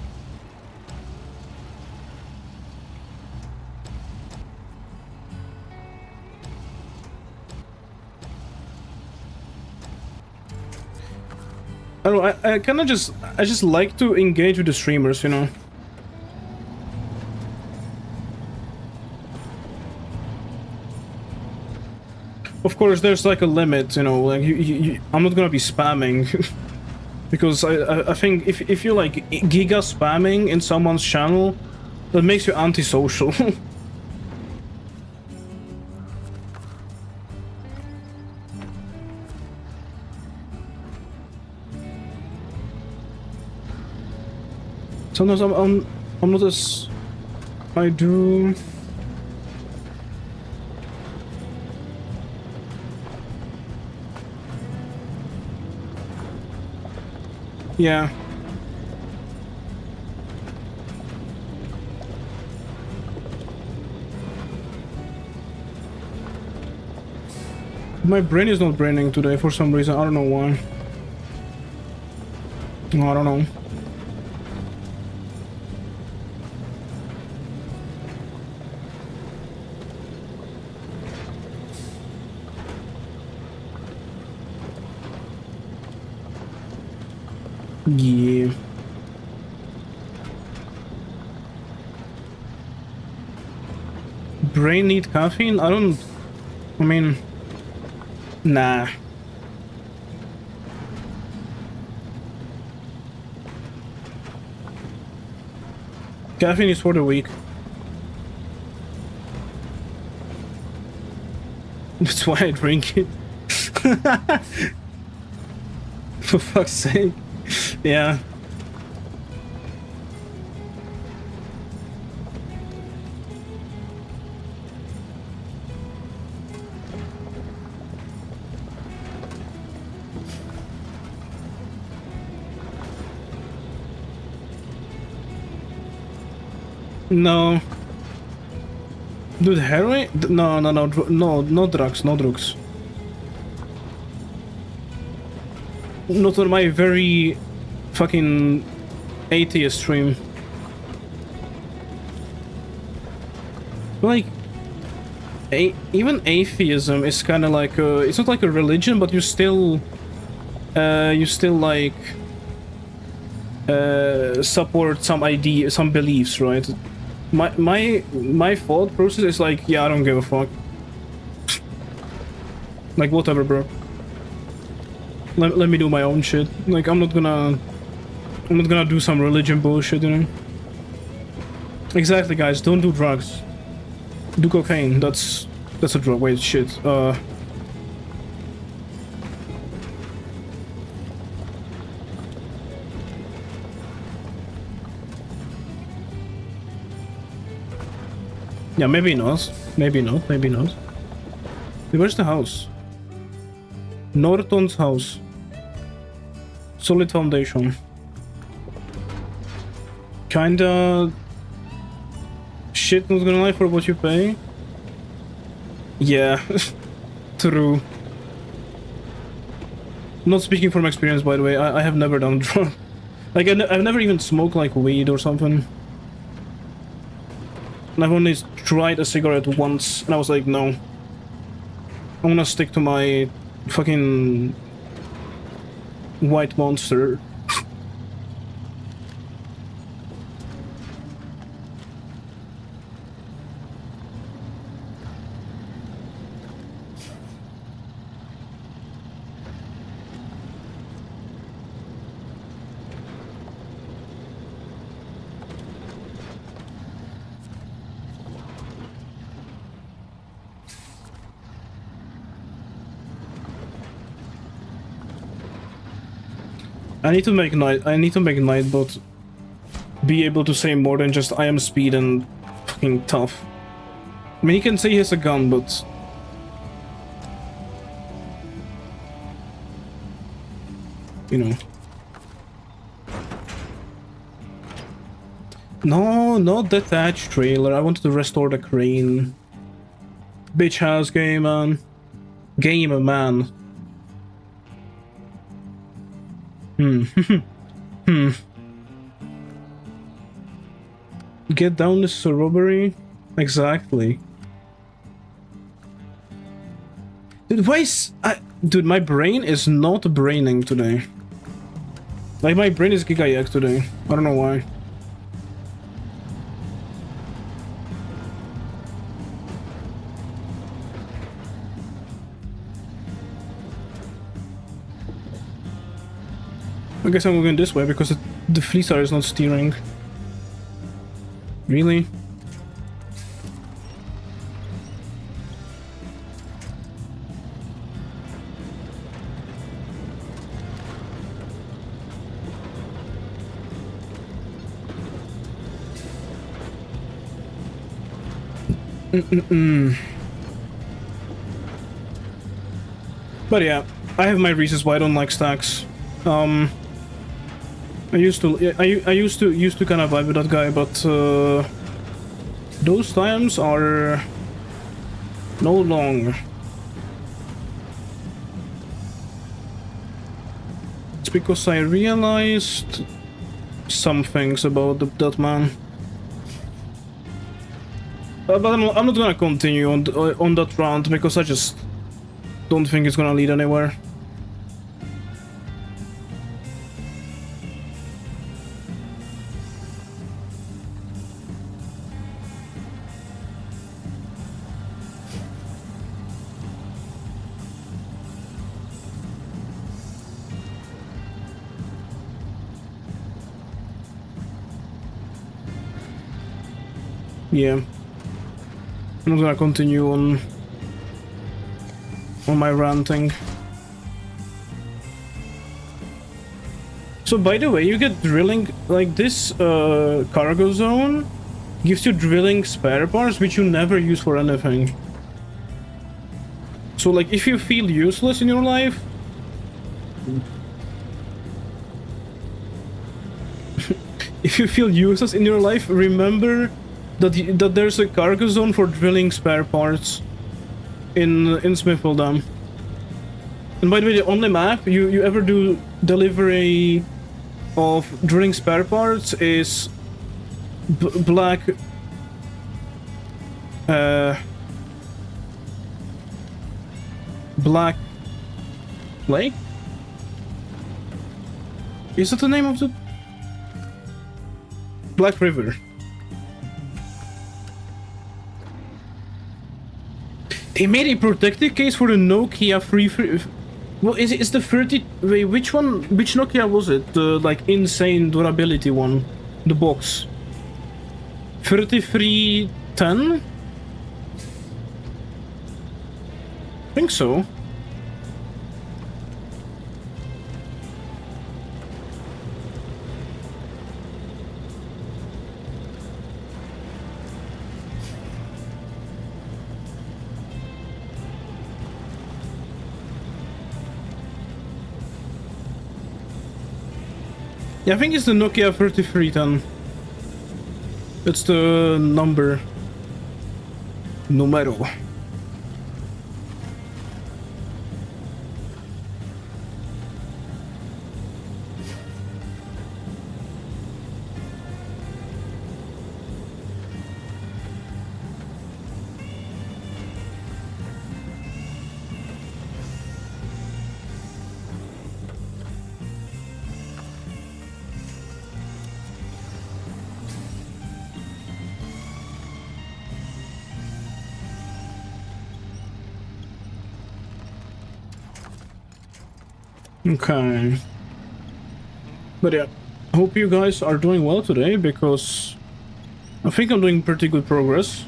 I don't know, I kinda just like to engage with the streamers, you know? Of course, there's like a limit, you know, like I'm not gonna be spamming. Because I think if you're like giga spamming in someone's channel, that makes you antisocial. Sometimes I'm not as I do. Yeah. My brain is not braining today for some reason. I don't know why. No, I don't know. Yeah. Brain need caffeine? I mean, nah. Caffeine is for the weak. That's why I drink it. For fuck's sake. Yeah. No. Dude, heroin? No, no, no, no, no drugs, no drugs. Not on my very fucking atheist stream. Like, even atheism is kind of like it's not like a religion, but you still like support some idea, some beliefs, right? My thought process is like, yeah, I don't give a fuck. Like, whatever, bro. Let me do my own shit. Like, I'm not gonna do some religion bullshit, you know? Exactly, guys. Don't do drugs. Do cocaine. That's a drug. Wait, shit. Yeah, maybe not. Maybe not. Maybe not. Where's the house? Norton's house. Solid foundation. Kinda... shit, not gonna lie, for what you pay. Yeah. True. Not speaking from experience, by the way. I have never done drugs. Like, I've never even smoked, like, weed or something. And I've only tried a cigarette once, and I was like, no. I'm gonna stick to my fucking white monster. I need to make night, but be able to say more than just I am speed and fucking tough. I mean, he can say he has a gun, but you know. No, not detached trailer. I wanted to restore the crane. Bitch house game, man. Game, man. Get down this is a robbery? Exactly. Dude, why is... dude, my brain is not braining today. Like, my brain is giga-yak today. I don't know why. I guess I'm going this way because the Fleetar is not steering. Really? But yeah, I have my reasons why I don't like stacks. I used to kind of vibe with that guy, but those times are no longer. It's because I realized some things about that man. But I'm not gonna continue on that rant because I just don't think it's gonna lead anywhere. Yeah, I'm not gonna continue on my ranting. So by the way, you get drilling, like this cargo zone gives you drilling spare parts which you never use for anything. So like if you feel useless in your life, if you feel useless in your life, remember that there's a cargo zone for drilling spare parts in Smithville Dam. And by the way, the only map you ever do delivery of drilling spare parts is Black Black Lake? Is that the name of the Black River? They made a protective case for the Nokia 3. Well, is the 30? Wait, which one? Which Nokia was it? The like insane durability one, the box. 3310. I think so. Yeah, I think it's the Nokia 3310. It's the number. Numero. Okay. But yeah, I hope you guys are doing well today, because I think I'm doing pretty good progress.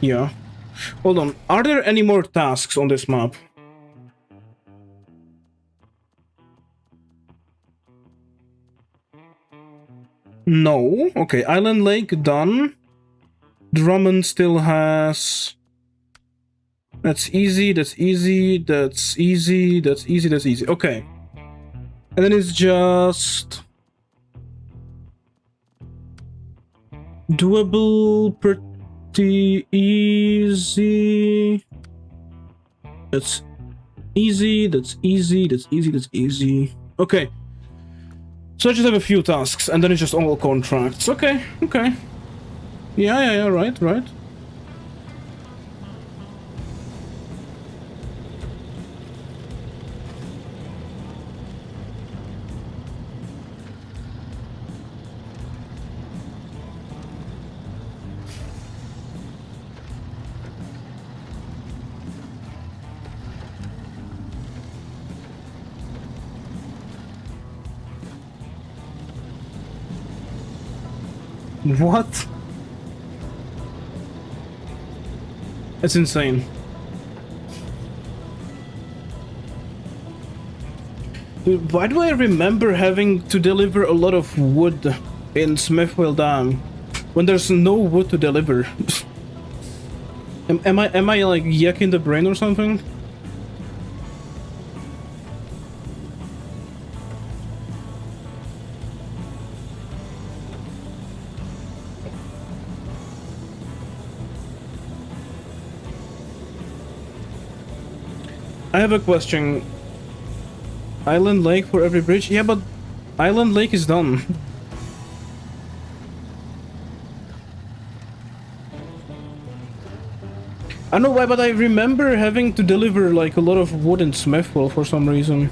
Yeah. Hold on, are there any more tasks on this map? No. Okay, Island Lake done. Drummond still has... That's easy, that's easy, that's easy, that's easy, that's easy. Okay. And then it's just... doable, pretty easy. That's easy, that's easy, that's easy, that's easy. Okay. So I just have a few tasks, and then it's just all contracts. Okay, okay. Yeah, right, right. What? It's insane. Dude, why do I remember having to deliver a lot of wood in Smithville Dam when there's no wood to deliver? am I like yucking the brain or something? I have a question. Island Lake for every bridge? Yeah, but Island Lake is done. I don't know why, but I remember having to deliver like a lot of wood in Smithville for some reason.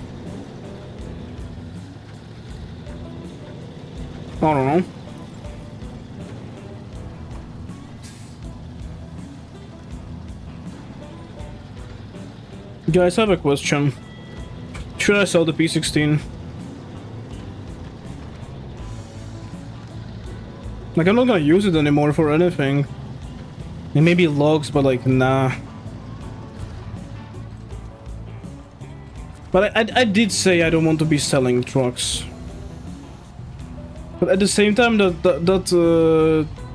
I don't know. Guys, I have a question. Should I sell the P16? Like, I'm not gonna use it anymore for anything. It may be logs, but like, nah. But I did say I don't want to be selling trucks. But at the same time, that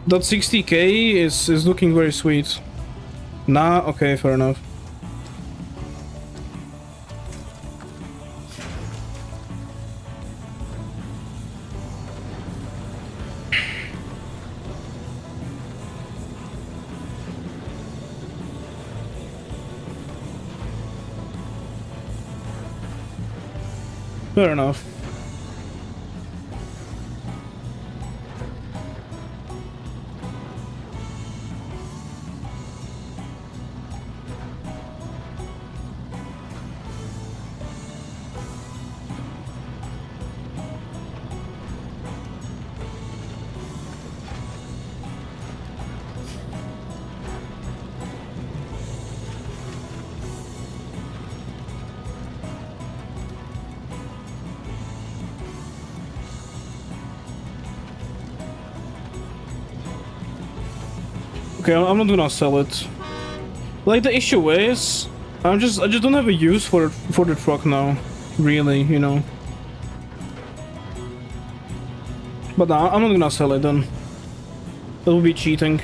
60k is looking very sweet. Nah, okay, fair enough. Fair enough. Okay, I'm not gonna sell it. Like, the issue is, I just don't have a use for the truck now, really, you know. But nah, I'm not gonna sell it then. That would be cheating.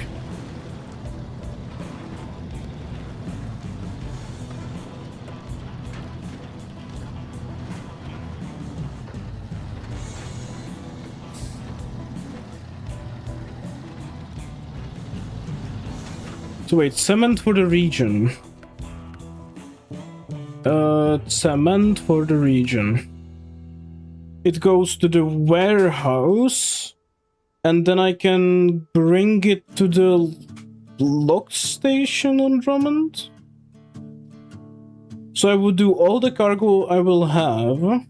So wait, cement for the region. Cement for the region. It goes to the warehouse, and then I can bring it to the log station on Drummond. So I would do all the cargo I will have.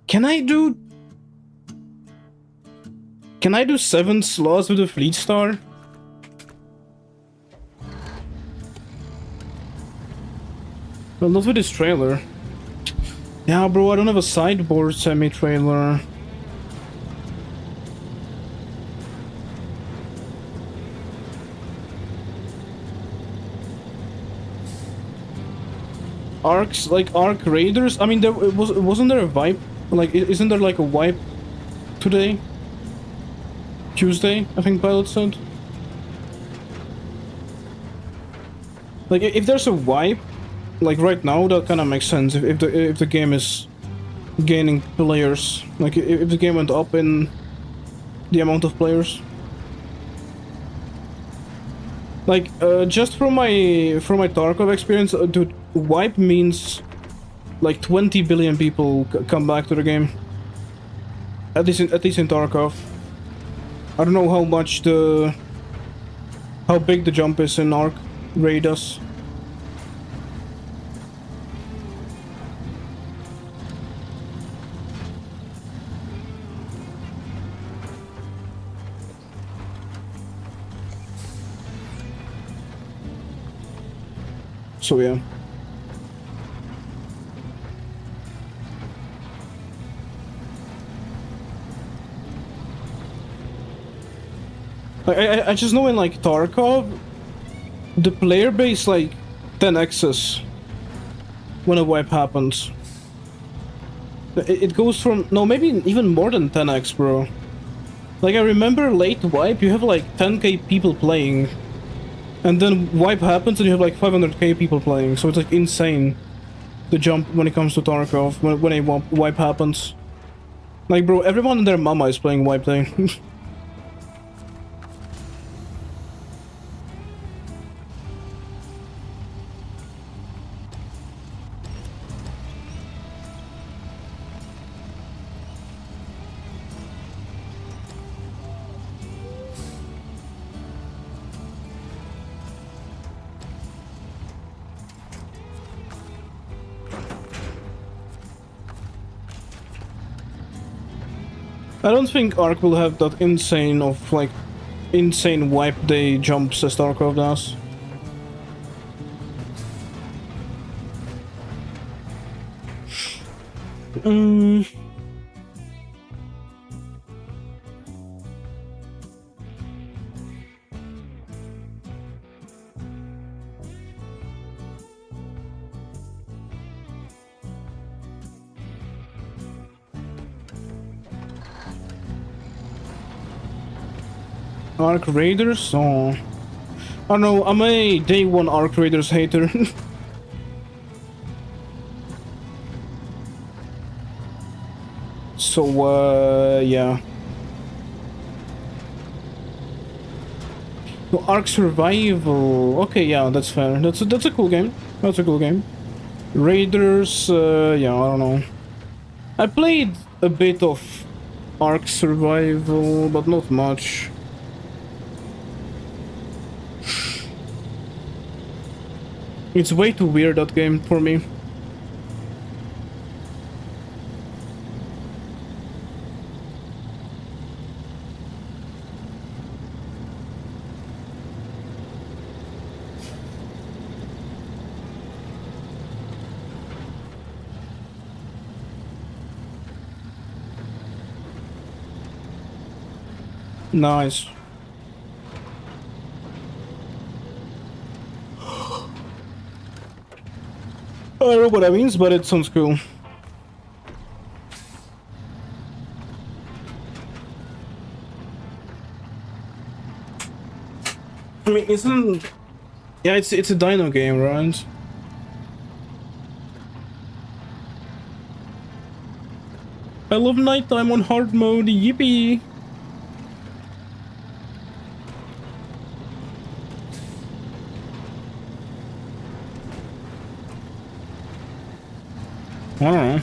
Can I do 7 slots with a fleet star? Well, not with this trailer. Yeah, bro, I don't have a sideboard semi-trailer. Arcs, like Arc Raiders? I mean, wasn't there a wipe? Like, isn't there like a wipe today? Tuesday, I think Pilot said. Like, if there's a wipe, like right now, that kind of makes sense. If the game is gaining players, like if the game went up in the amount of players. Like just from my Tarkov experience, dude, wipe means like 20 billion people come back to the game. At least in Tarkov. I don't know how big the jump is in Arc Raiders. So yeah. I just know in like Tarkov, the player base like 10x's when a wipe happens. It goes from, no, maybe even more than 10x, bro. Like I remember late wipe, you have like 10k people playing. And then wipe happens and you have like 500k people playing, so it's like insane, the jump when it comes to Tarkov, when a wipe happens. Like bro, everyone and their mama is playing wipe day. I don't think Ark will have that insane wipe day jumps as Tarkov does. Arc Raiders? Oh. I don't know, I'm a day one Arc Raiders hater. So, yeah. So, Ark Survival. Okay, yeah, that's fair. That's a cool game. That's a cool game. Raiders, yeah, I don't know. I played a bit of Ark Survival, but not much. It's way too weird, that game, for me. Nice. I don't know what that means, but it sounds cool. I mean, isn't... Yeah, it's a dino game, right? I love nighttime on hard mode, yippee! I don't know.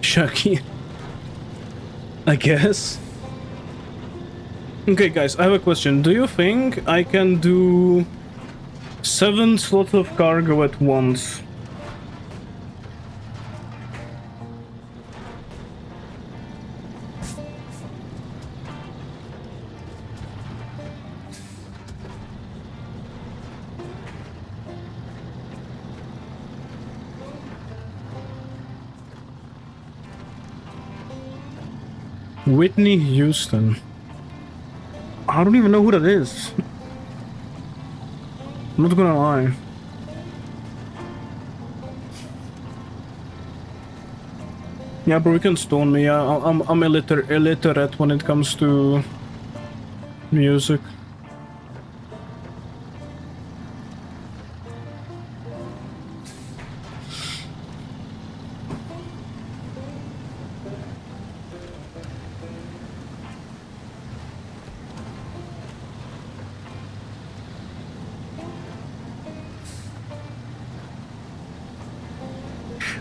Chucky. I guess. Okay, guys, I have a question. Do you think I can do 7 slots of cargo at once? Whitney Houston. I don't even know who that is. I'm not gonna lie. Yeah, bro, you can stone me. I'm illiterate when it comes to music.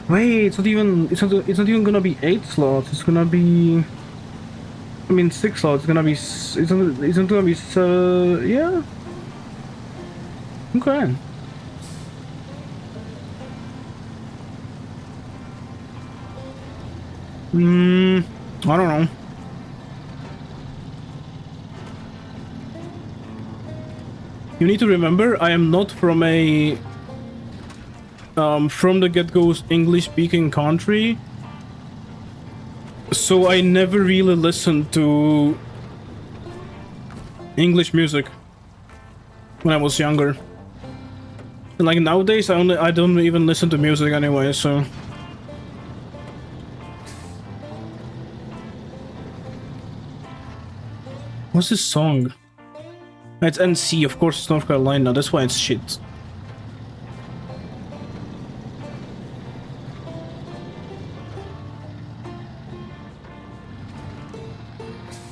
Wait, it's not even gonna be 8 slots. It's gonna be, I mean, 6 slots. It's gonna be, it's not gonna be, yeah. Okay. I don't know. You need to remember, I am not from a from the get-go English-speaking country, so I never really listened to English music when I was younger. And like nowadays, I don't even listen to music anyway. So what's this song? It's NC, of course. It's North Carolina. That's why it's shit.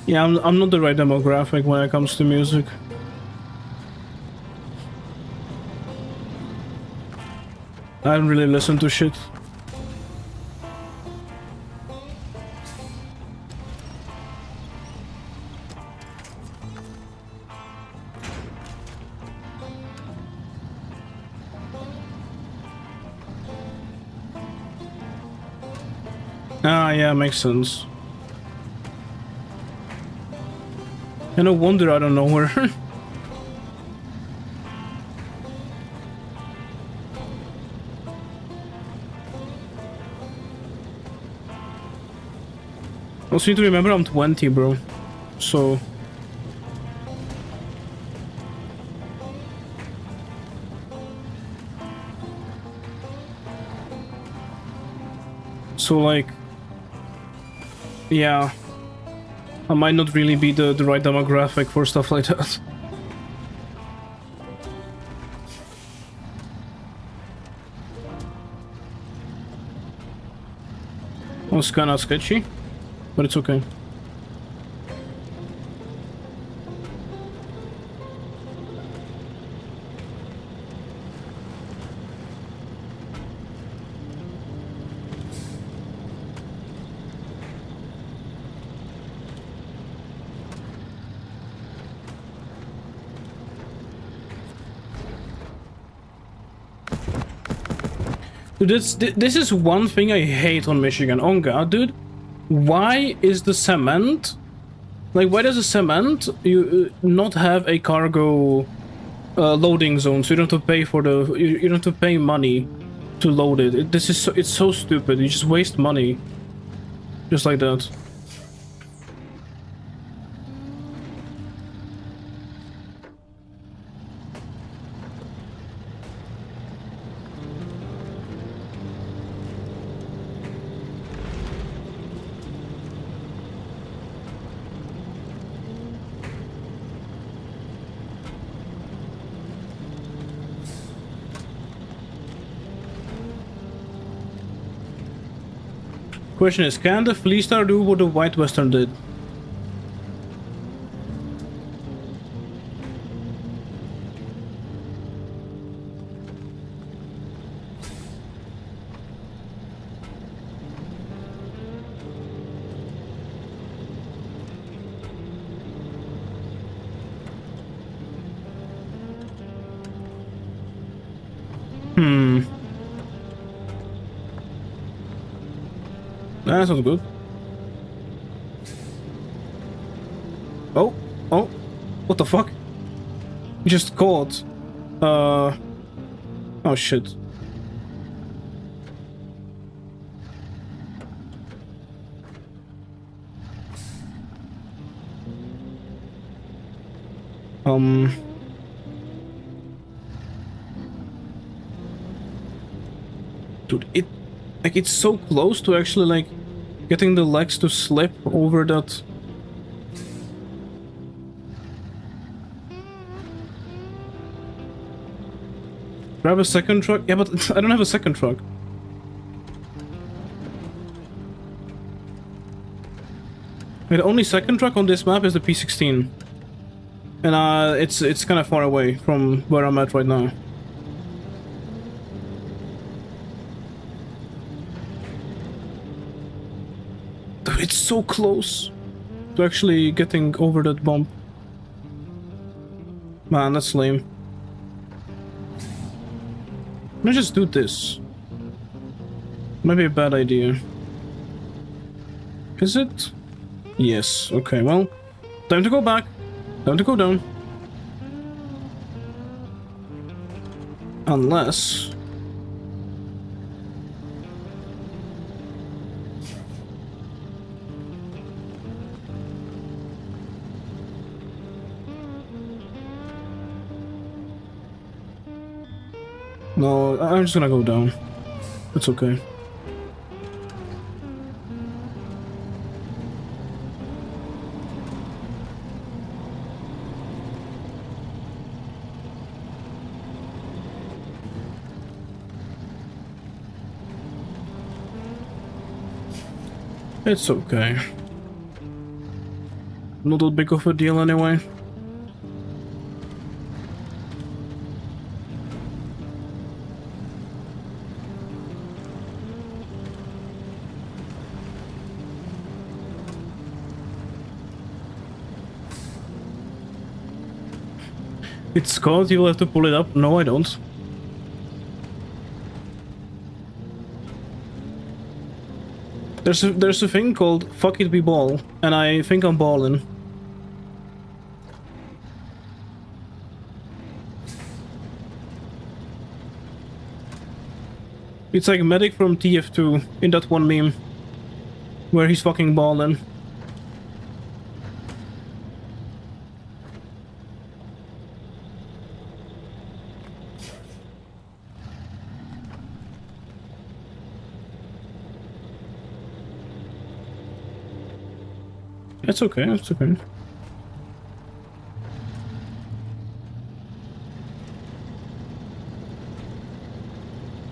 Yeah, I'm not the right demographic when it comes to music. I don't really listen to shit. Ah, yeah, makes sense. And no wonder I don't know her. Also need to remember I'm 20, bro. So... So like... Yeah. I might not really be the right demographic for stuff like that. Was kinda sketchy, but it's okay. Dude, this is one thing I hate on Michigan. Oh god, dude. Why is the cement... Like, why does the cement not have a cargo loading zone? So you don't have to pay for the... You don't have to pay money to load it. This is so... It's so stupid. You just waste money. Just like that. Question is, can the Flea Star do what the White Western did? That sounds good. Oh, oh, what the fuck? You just caught. Oh shit. Dude, it's so close to actually, like, getting the legs to slip over that. Grab a second truck? Yeah, but I don't have a second truck. The only second truck on this map is the P16. And it's kind of far away from where I'm at right now. It's so close to actually getting over that bump. Man, that's lame. Let me just do this. Might be a bad idea. Is it? Yes. Okay, well, time to go back. Time to go down. Unless... No, I'm just gonna go down. It's okay. It's okay. Not that big of a deal anyway. It's called, you will have to pull it up. No, I don't. There's a thing called fuck it we ball, and I think I'm balling. It's like Medic from TF2 in that one meme where he's fucking balling. It's okay, it's okay.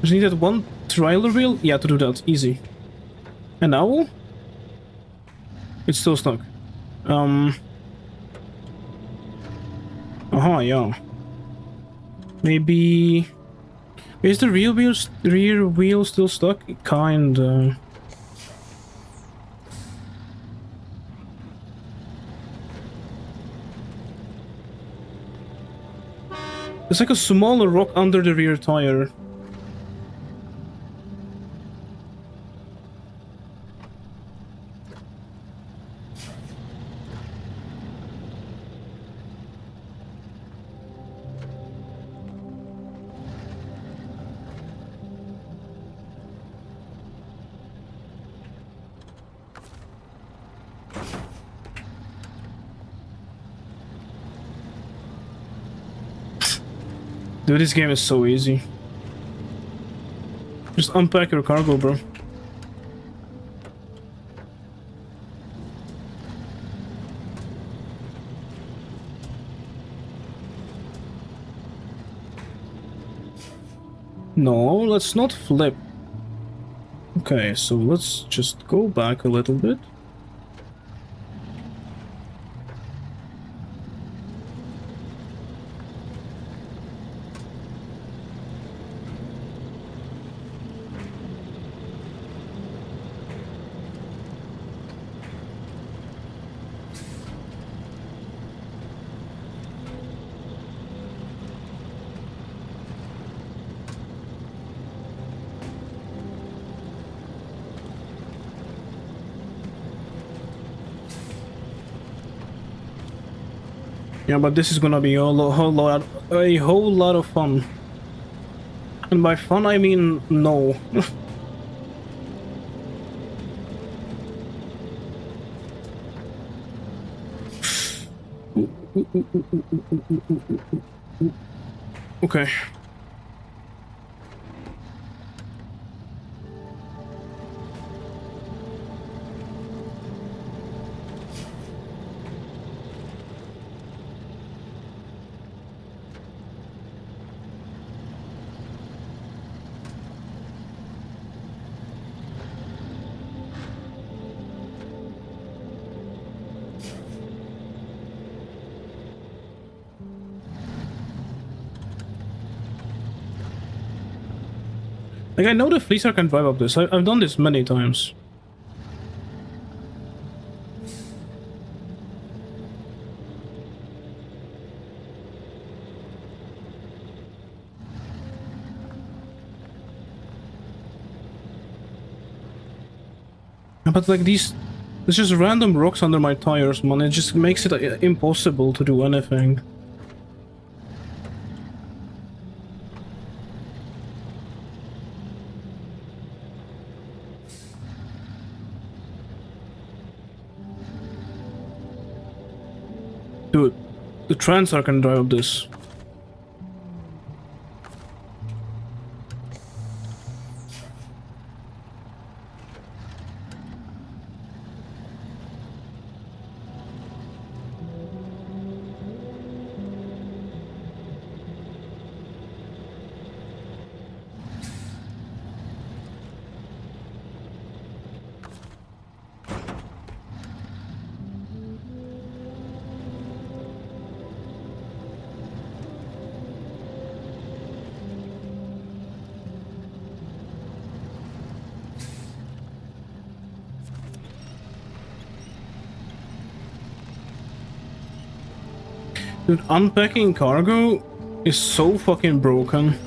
Just need that one trailer wheel? Yeah, to do that. Easy. And now? It's still stuck. Yeah. Maybe... Is the rear wheel still stuck? Kinda. There's like a smaller rock under the rear tire. Dude, this game is so easy. Just unpack your cargo, bro. No, let's not flip. Okay, so let's just go back a little bit. Yeah, but this is gonna be a whole lot of fun. And by fun, I mean no. Okay. Like, I know the Fleecer can drive up this. I've done this many times. But like there's just random rocks under my tires, man. It just makes it impossible to do anything. Dude, the Transar can drive up this. Dude, unpacking cargo is so fucking broken.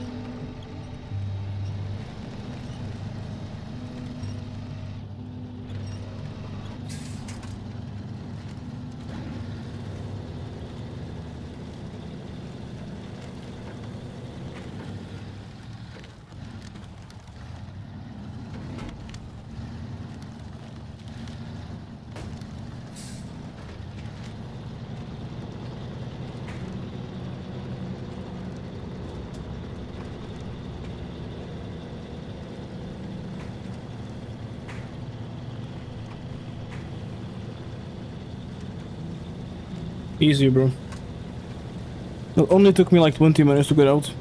Easy, bro. It only took me like 20 minutes to get out.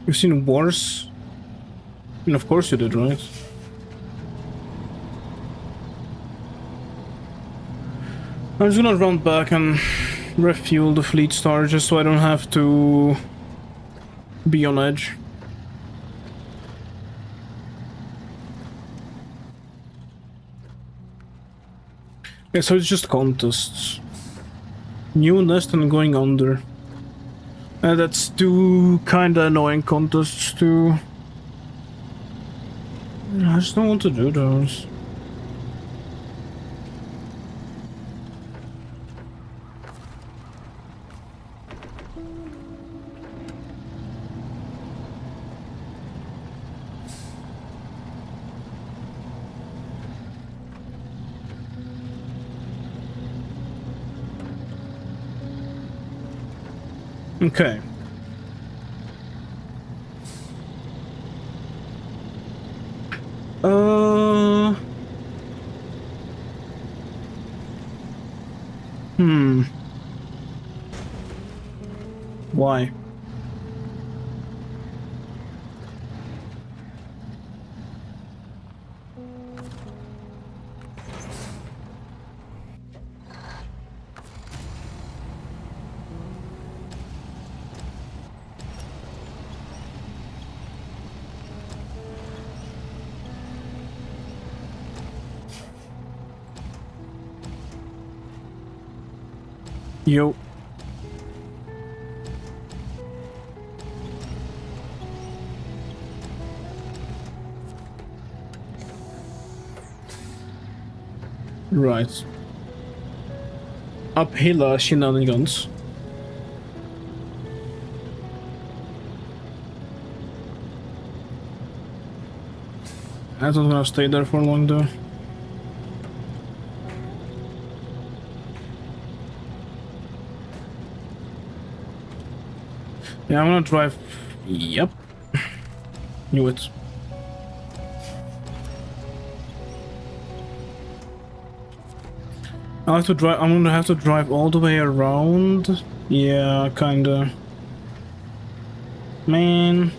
You've seen wars? I mean, of course you did, right? I'm just gonna run back and refuel the fleet star just so I don't have to be on edge. Yeah, so it's just contests. New nest and going under. That's two kinda annoying contests too. I just don't want to do those. Okay. Why? Yo. Right. Uphill shenanigans. I'm not gonna stay there for long though. Yeah, I'm gonna drive. Yep. Knew it. I have to drive. I'm gonna have to drive all the way around. Yeah, kinda. Man.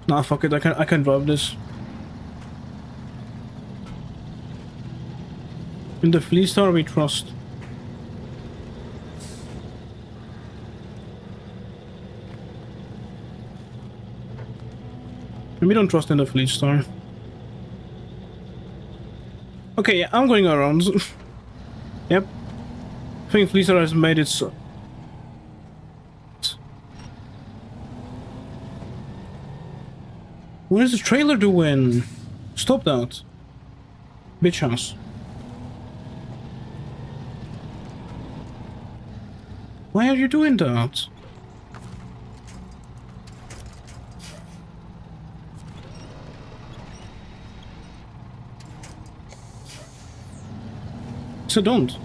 Nah, fuck it. I can drive this. In the Fleet Star we trust. We don't trust in the Fleet Star. Okay, yeah, I'm going around. Yep. I think Fleet Star has made it so. What is the trailer doing? Stop that. Bitch house. Why are you doing that? So don't.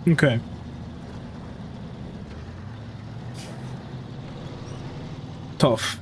Okay. Tough.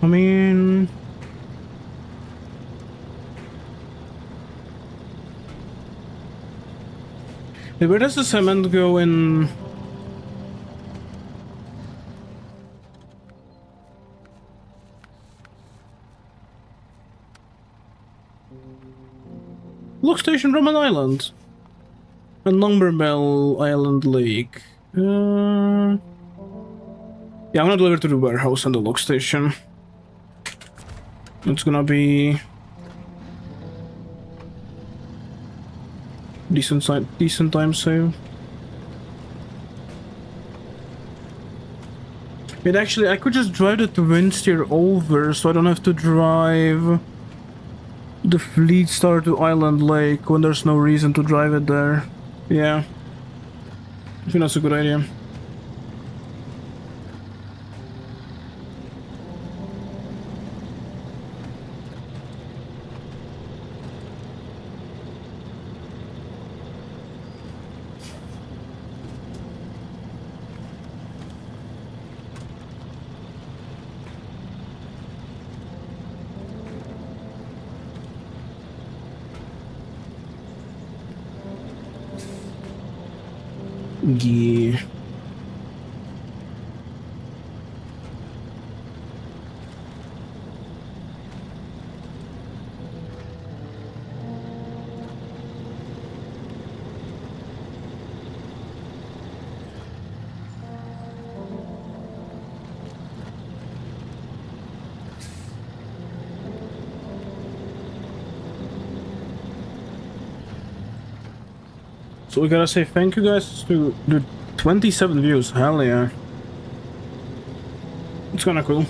I mean... Where does the cement go in Log Station Roman Island. And Lumberbell Island Lake. Yeah, I'm gonna deliver to the warehouse and the log station. It's gonna be decent time save. But actually, I could just drive the twin steer over, so I don't have to drive the Fleet Star to Island Lake when there's no reason to drive it there. Yeah, I think that's a good idea. Yeah. So we gotta say thank you guys to the 27 views. Hell yeah. It's kinda cool.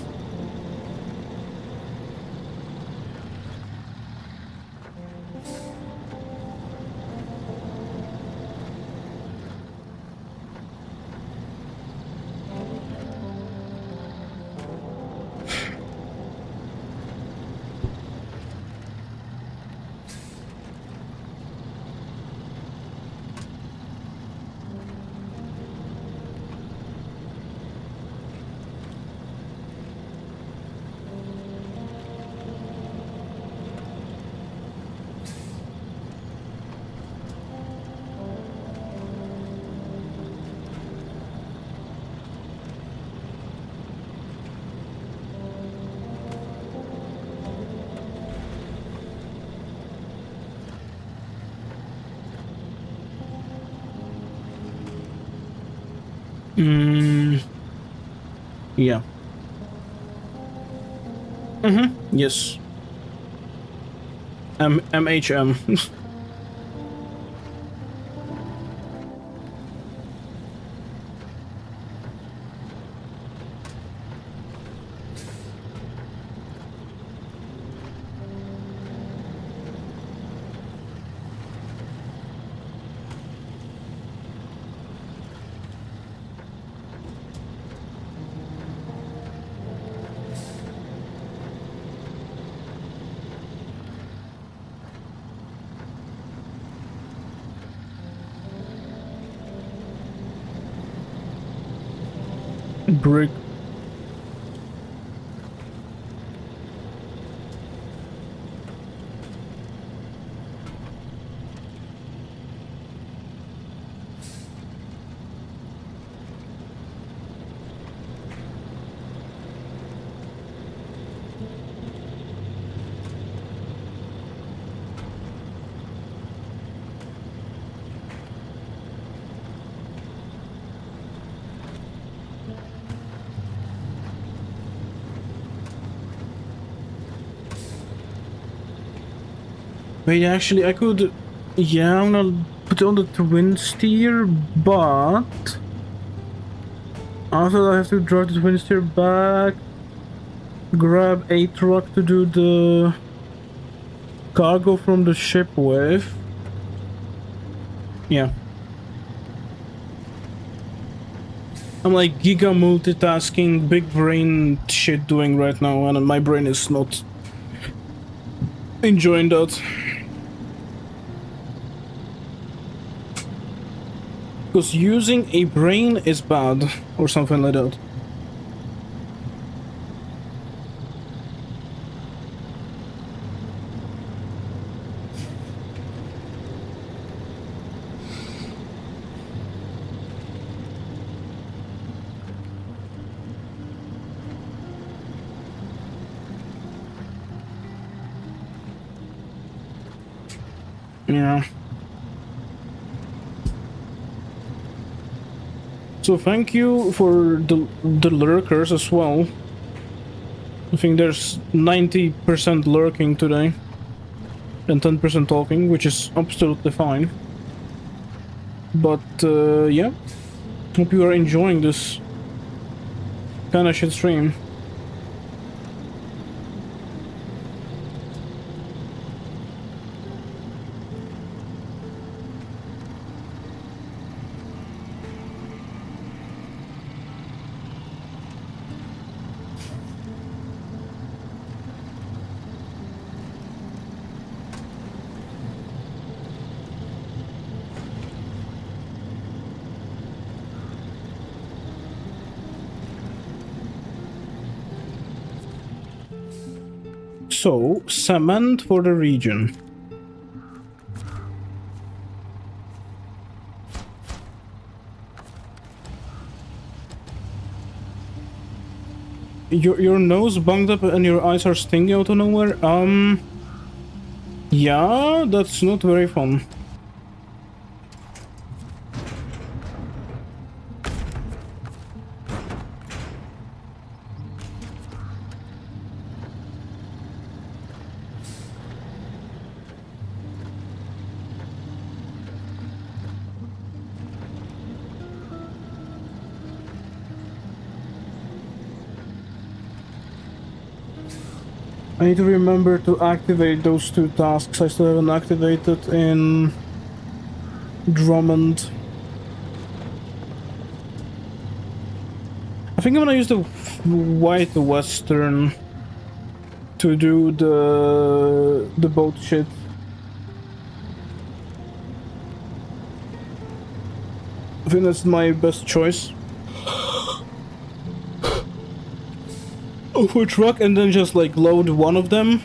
Yeah. Yes. MHM. Brick. Wait, actually, I could... Yeah, I'm gonna put it on the twin steer, but... After I have to drive the twin steer back, grab a truck to do the cargo from the ship with. Yeah. I'm like giga multitasking, big brain shit doing right now, and my brain is not enjoying that. Because using a brain is bad, or something like that. Yeah. So thank you for the lurkers as well. I think there's 90% lurking today. And 10% talking, which is absolutely fine. But, yeah. Hope you are enjoying this kind of shit stream. So, cement for the region. Your nose bunged up and your eyes are stinging out of nowhere? Yeah, that's not very fun. I need to remember to activate those two tasks. I still haven't activated in Drummond. I think I'm gonna use the White Western to do the boat shit. I think that's my best choice. For a truck, and then just like load one of them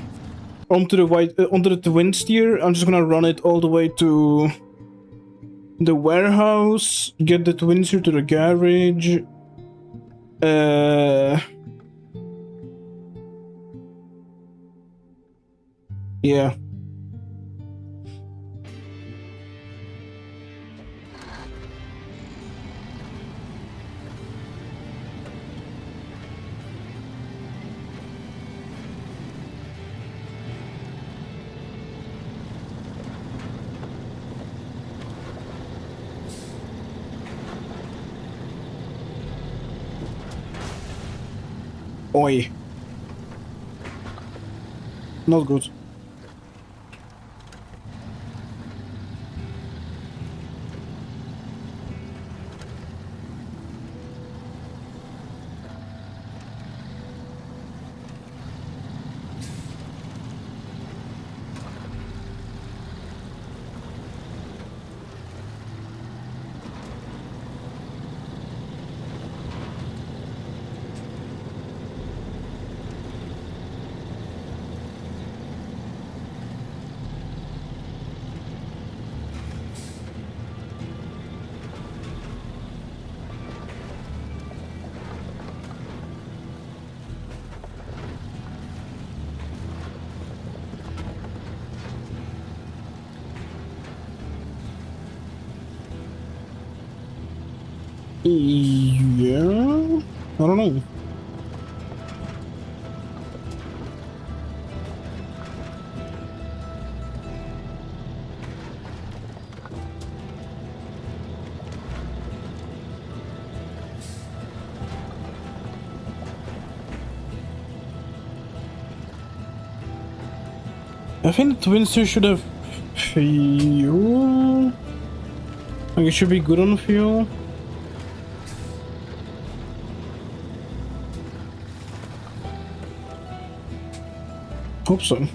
onto the twin steer. I'm just gonna run it all the way to the warehouse, get the twin steer to the garage. Yeah. Oi. Not good. Yeah, I don't know. I think the Twinster should have fuel. Like it should be good on fuel. Hope so.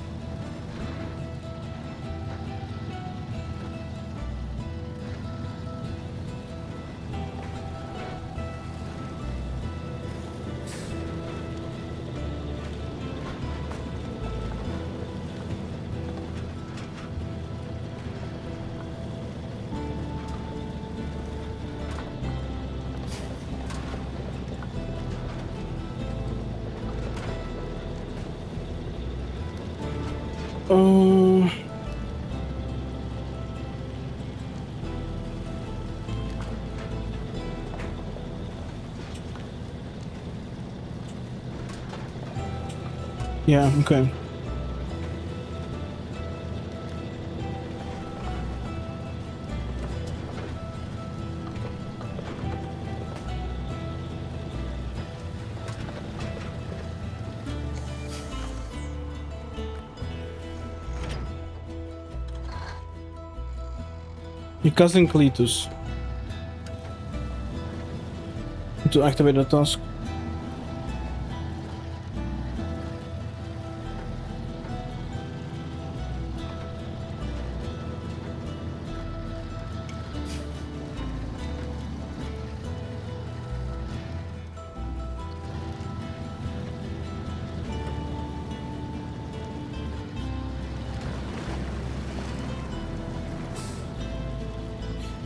Yeah, okay. Your cousin Cletus. To activate the task.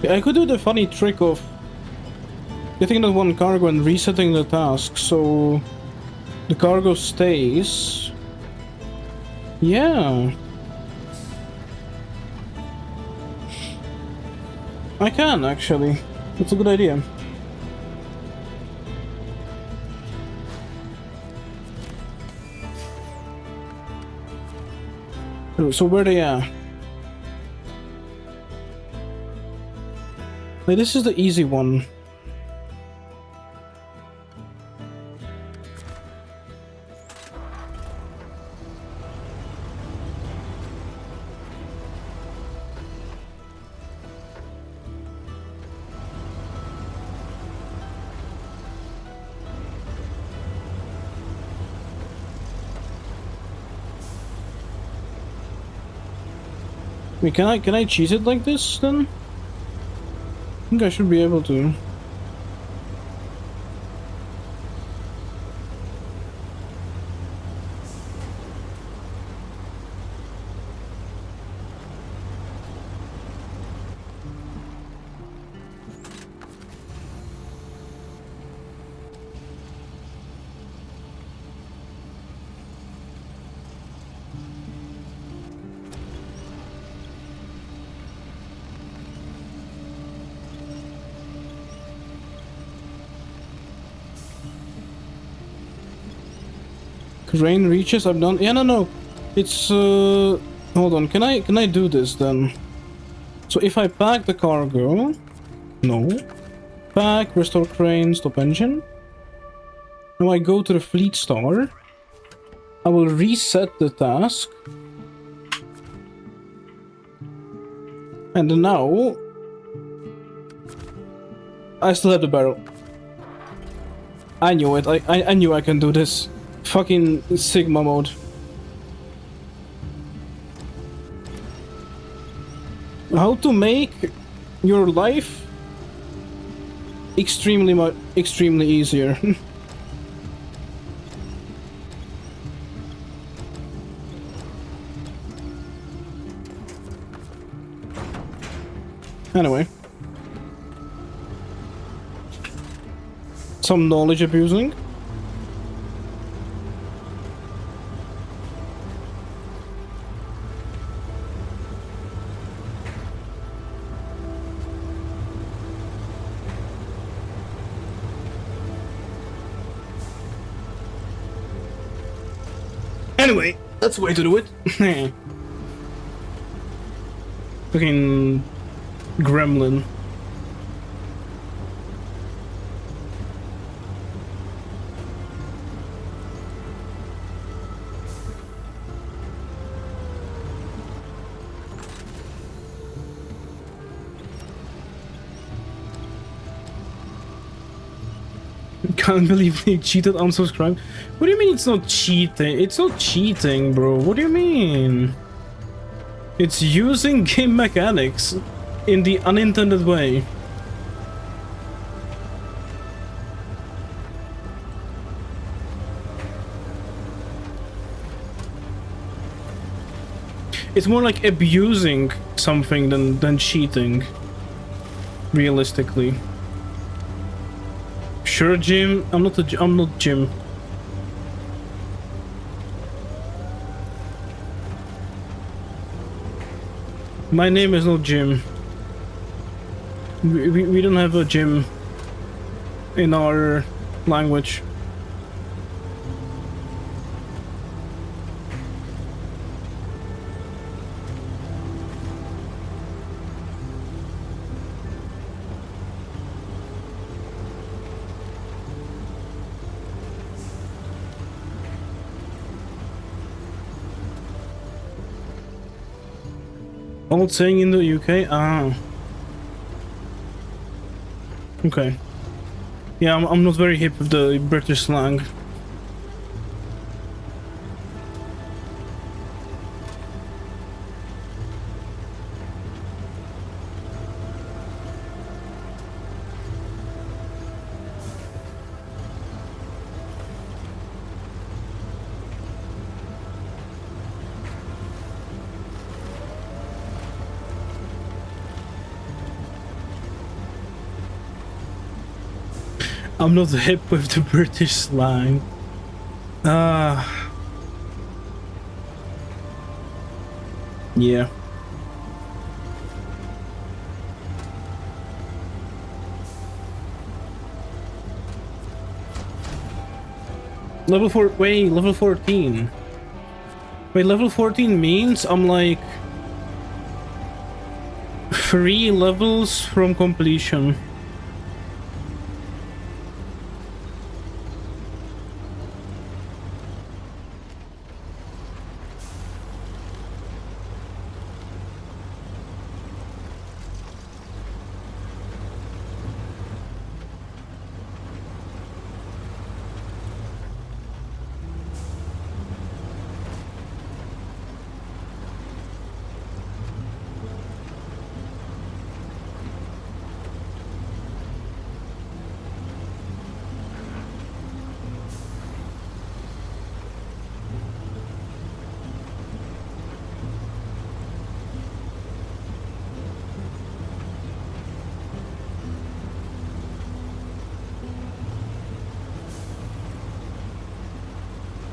Yeah, I could do the funny trick of getting that one cargo and resetting the task so the cargo stays. Yeah. I can actually. It's a good idea. So where they are? Like, this is the easy one. Wait, can I cheese it like this then? I think I should be able to. Crane reaches, I've done. Yeah, no. It's hold on, can I do this then? So if I pack the cargo, no. Pack, restore crane, stop engine. Now I go to the fleet star. I will reset the task. And now I still have the barrel. I knew it. I knew I can do this. Fucking Sigma mode. How to make your life extremely easier. Anyway. Some knowledge abusing. Anyway, that's the way to do it. Fucking gremlin. Can't believe they cheated, unsubscribe. What do you mean it's not cheating? It's not cheating, bro. What do you mean? It's using game mechanics in the unintended way. It's more like abusing something than cheating. Realistically. Sure, Jim. I'm not Jim. My name is not Jim. We don't have a Jim in our language. Old saying in the UK? Ah. Okay. Yeah, I'm not very hip with the British slang. I'm not hip with the British slang. Yeah. Level 4, wait, level 14. Wait, level 14 means I'm like 3 levels from completion.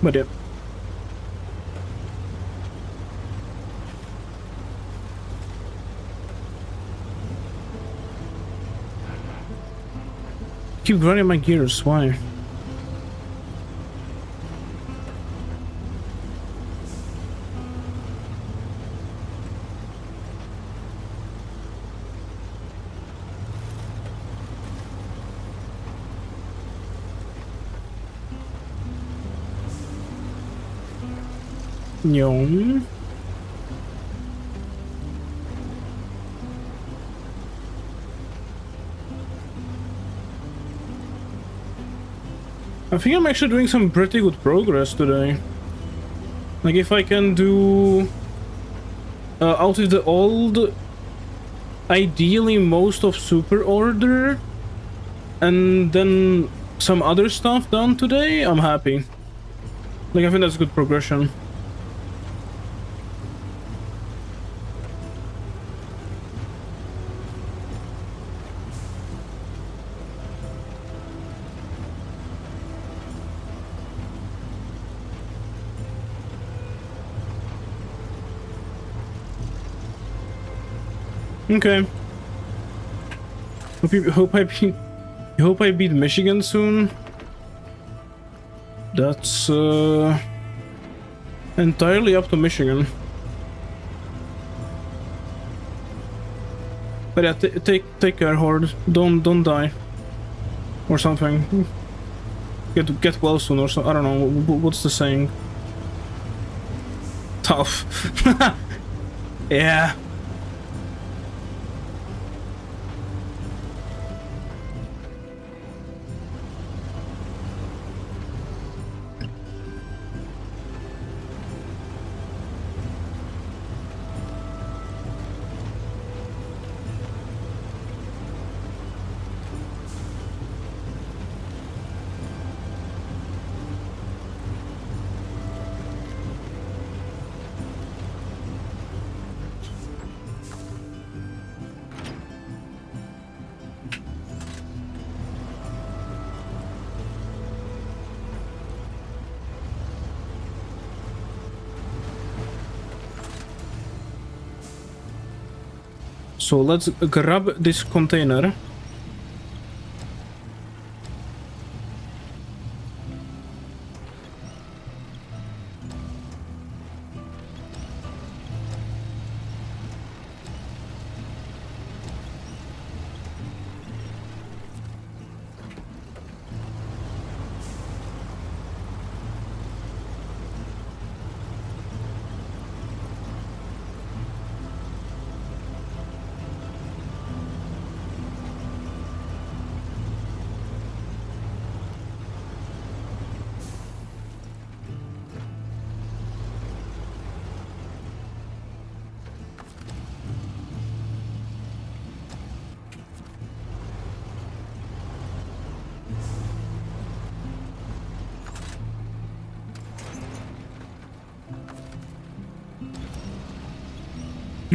But yeah. Keep running my gears, why? No. I think I'm actually doing some pretty good progress today. Like if I can do out of the old, ideally most of super order and then some other stuff done today, I'm happy. Like I think that's good progression. Okay. Hope I beat Michigan soon. That's entirely up to Michigan. But yeah, take care, Horde. Don't die, or something. Get well soon, or so. I don't know. What's the saying? Tough. Yeah. So let's grab this container.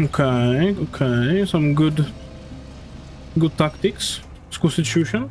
Okay, okay, some good tactics. Constitution.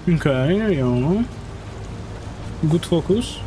Okay, yeah. Good focus.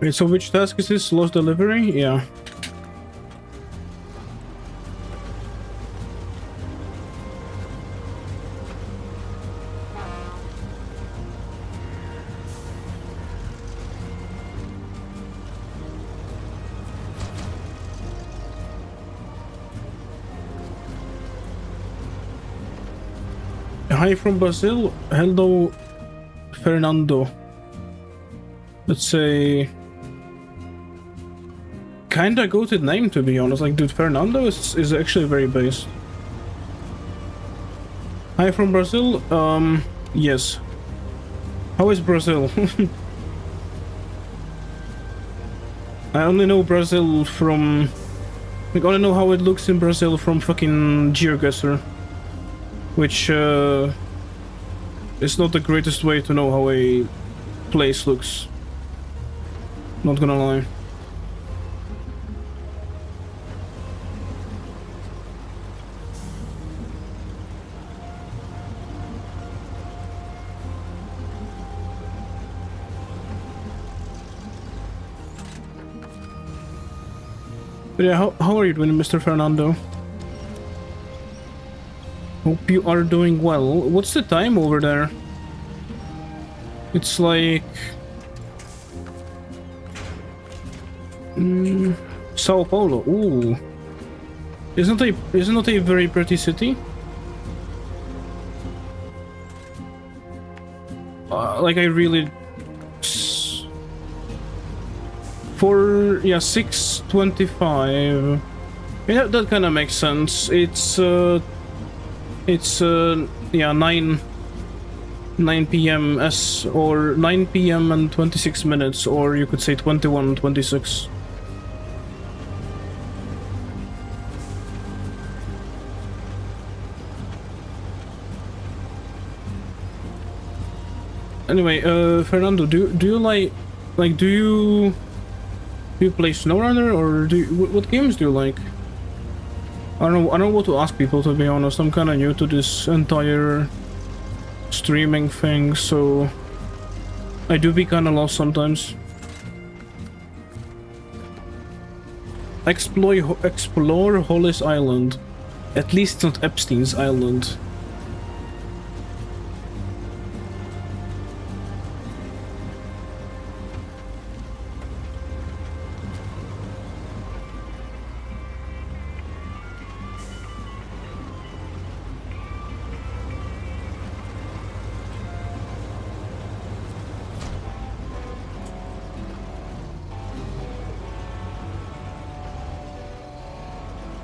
Wait, so which task is this? Lost delivery? Yeah. Hi from Brazil. Hello, Fernando. Let's say... Kinda goated name, to be honest. Like, dude, Fernando is actually very based. Hi from Brazil. Yes. How is Brazil? I only know Brazil from... Like, I only know how it looks in Brazil from fucking GeoGuessr. Which, is not the greatest way to know how a place looks. Not gonna lie. But yeah, how are you doing, Mr. Fernando? Hope you are doing well. What's the time over there? It's like... Sao Paulo. Ooh. Isn't it a very pretty city? Like I really... For... yeah, 6:25. Yeah, that kind of makes sense. It's yeah, 9 p.m. or 9 p.m. and 26 minutes, or you could say 21 and 26. Anyway, Fernando, do you like do you play SnowRunner, or what games do you like? I don't know what to ask people, to be honest. I'm kind of new to this entire streaming thing, so I do be kind of lost sometimes. Explore Hollis Island. At least not Epstein's Island.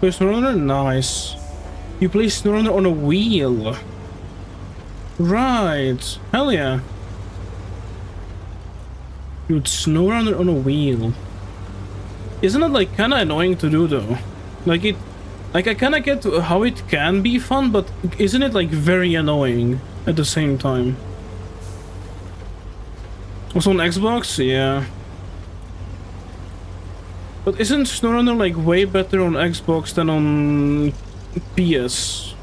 Play SnowRunner? Nice. You play SnowRunner on a wheel. Right. Hell yeah. Dude, SnowRunner on a wheel. Isn't it like kinda annoying to do though? Like I kinda get how it can be fun, but isn't it like very annoying at the same time? Also on Xbox? Yeah. But isn't SnowRunner like way better on Xbox than on PS?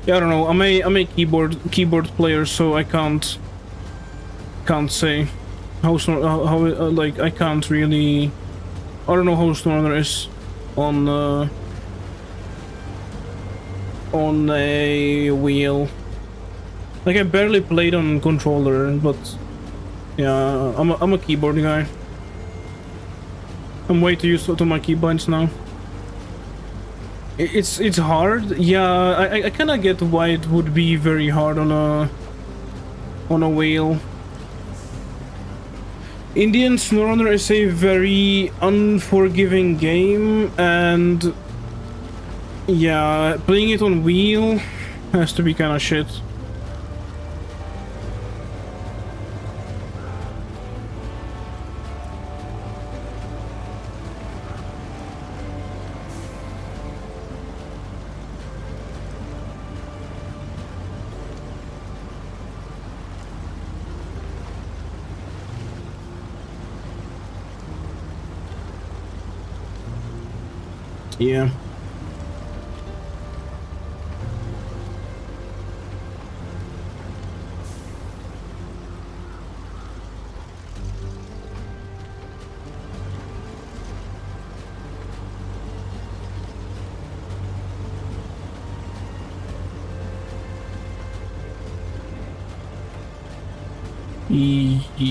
Yeah, I don't know. I'm a keyboard player, so I can't say how like I can't really. I don't know how SnowRunner is on a wheel. Like I barely played on controller, but yeah, I'm a keyboard guy. I'm way too used to my keybinds now. It's hard. Yeah, I kind of get why it would be very hard on a wheel. Indian SnowRunner is a very unforgiving game, and yeah, playing it on wheel has to be kind of shit. Yeah.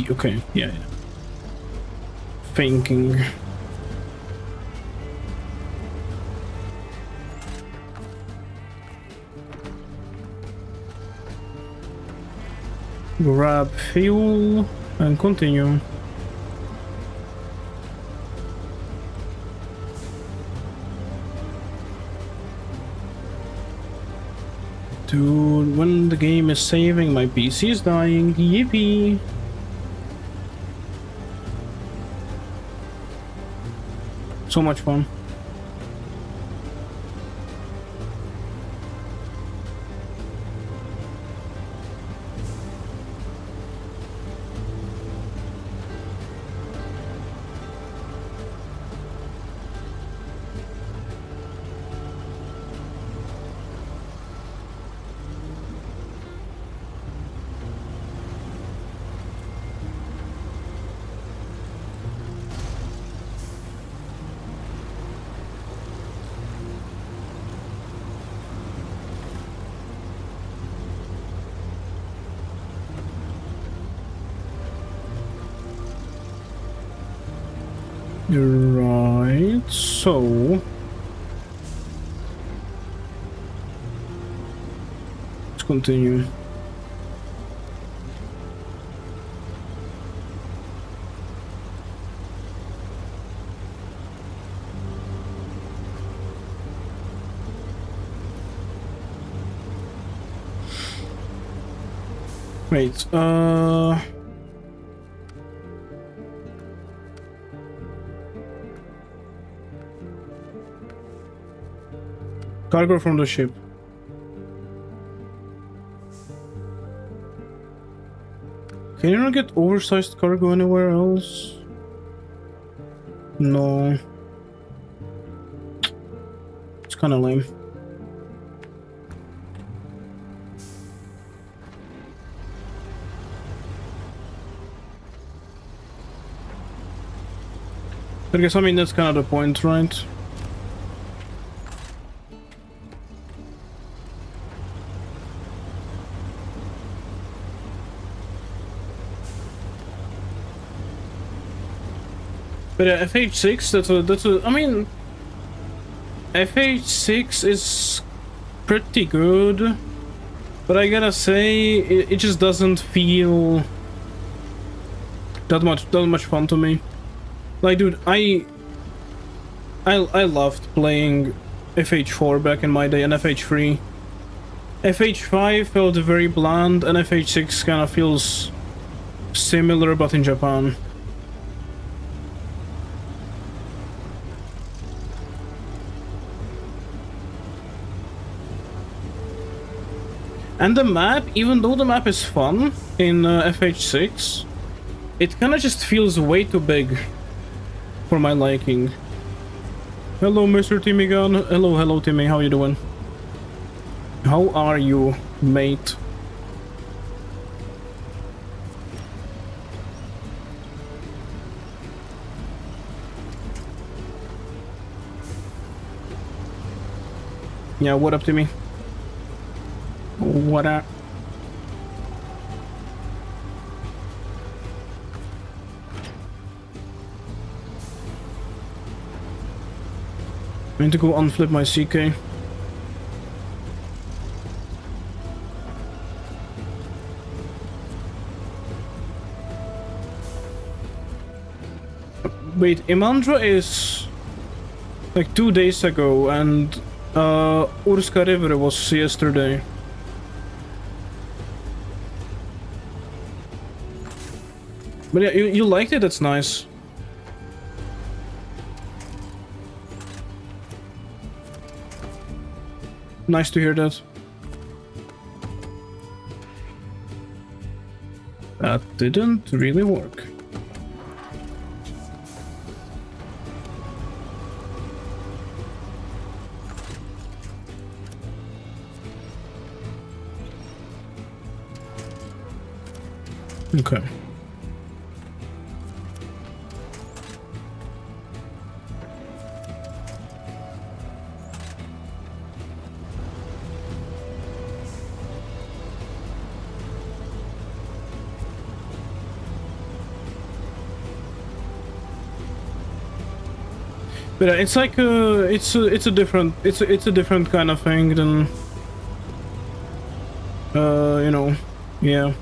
Okay, yeah. Thinking. Grab fuel and continue. Dude, when the game is saving, my PC is dying. Yippee! So much fun. Right, so let's continue. Wait, cargo from the ship. Can you not get oversized cargo anywhere else? No. It's kind of lame. I guess, I mean, that's kind of the point, right? But yeah, FH6, that's a, I mean, FH6 is pretty good. But I gotta say, it just doesn't feel that much fun to me. Like, dude, I loved playing FH4 back in my day and FH3. FH5 felt very bland, and FH6 kind of feels similar, but in Japan. And the map, even though the map is fun in FH6, it kind of just feels way too big for my liking. Hello, Mr. Timmy Gun. Hello, Timmy. How you doing? How are you, mate? Yeah, what up, Timmy? What up? I need to go unflip my CK. Wait, Imandra is like 2 days ago, and Urska River was yesterday. But yeah, you liked it, that's nice. Nice to hear that. That didn't really work. Okay. But it's like it's a different kind of thing than you know, yeah.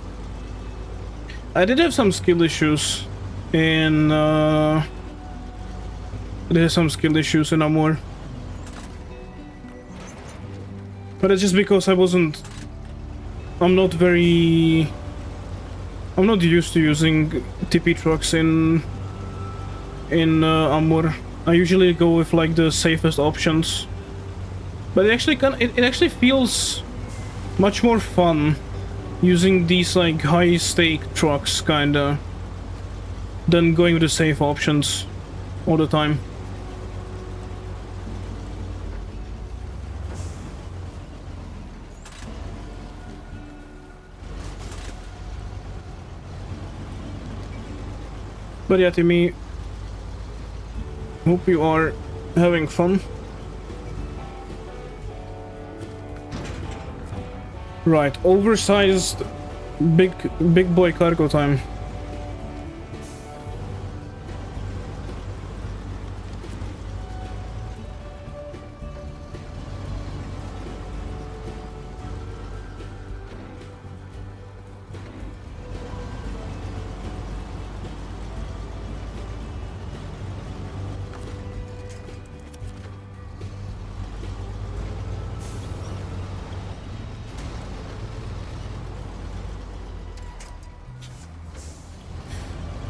I did have some skill issues in Amor. But it's just because I'm not used to using TP trucks in Amor. I usually go with like the safest options. But it actually feels much more fun using these like high stake trucks kinda than going with the safe options all the time. But yeah, Timmy, hope you are having fun. Right, oversized big boy cargo time.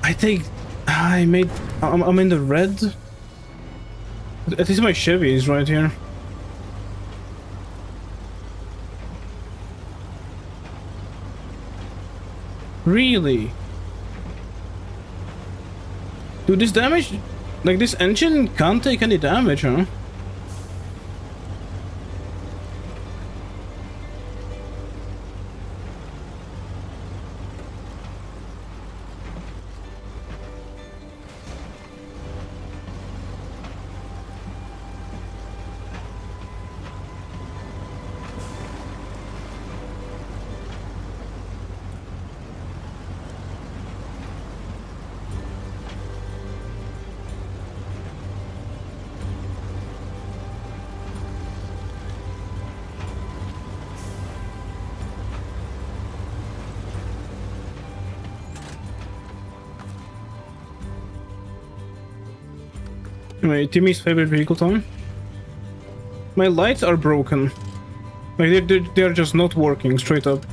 I think I'm in the red. At least my Chevy is right here. Really? Dude, this damage, like this engine can't take any damage, huh? Anyway, Timmy's favorite vehicle time. My lights are broken. Like, they're just not working, straight up.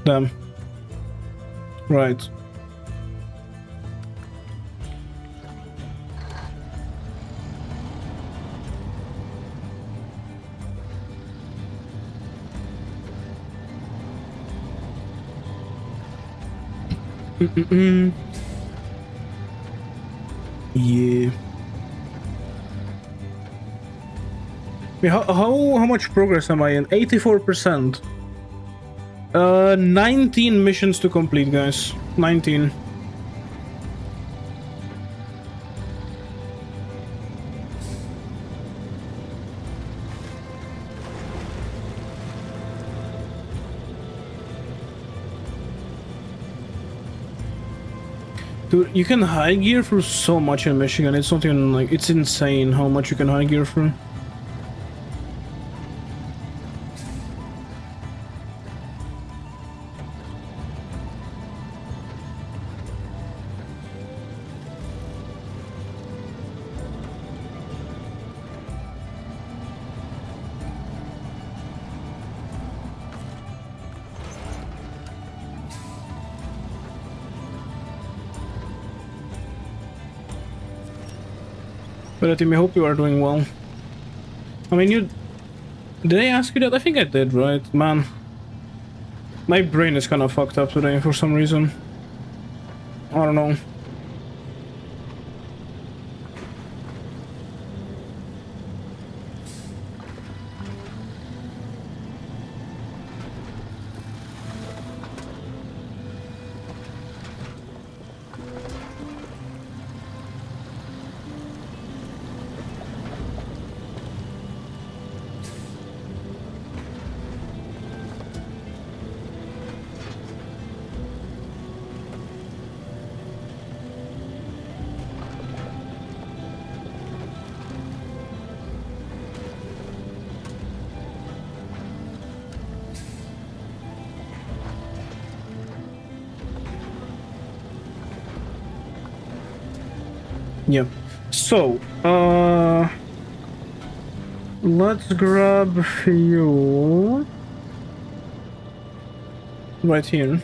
Damn. Right. Yeah. Wait, how much progress am I in? 84%. 19 missions to complete, guys. 19. Dude, you can high gear through so much in Michigan. It's not even like, it's insane how much you can high gear through. But I hope you are doing well. I mean, did I ask you that? I think I did, right? Man. My brain is kind of fucked up today for some reason. I don't know. Yep. So, let's grab fuel right here.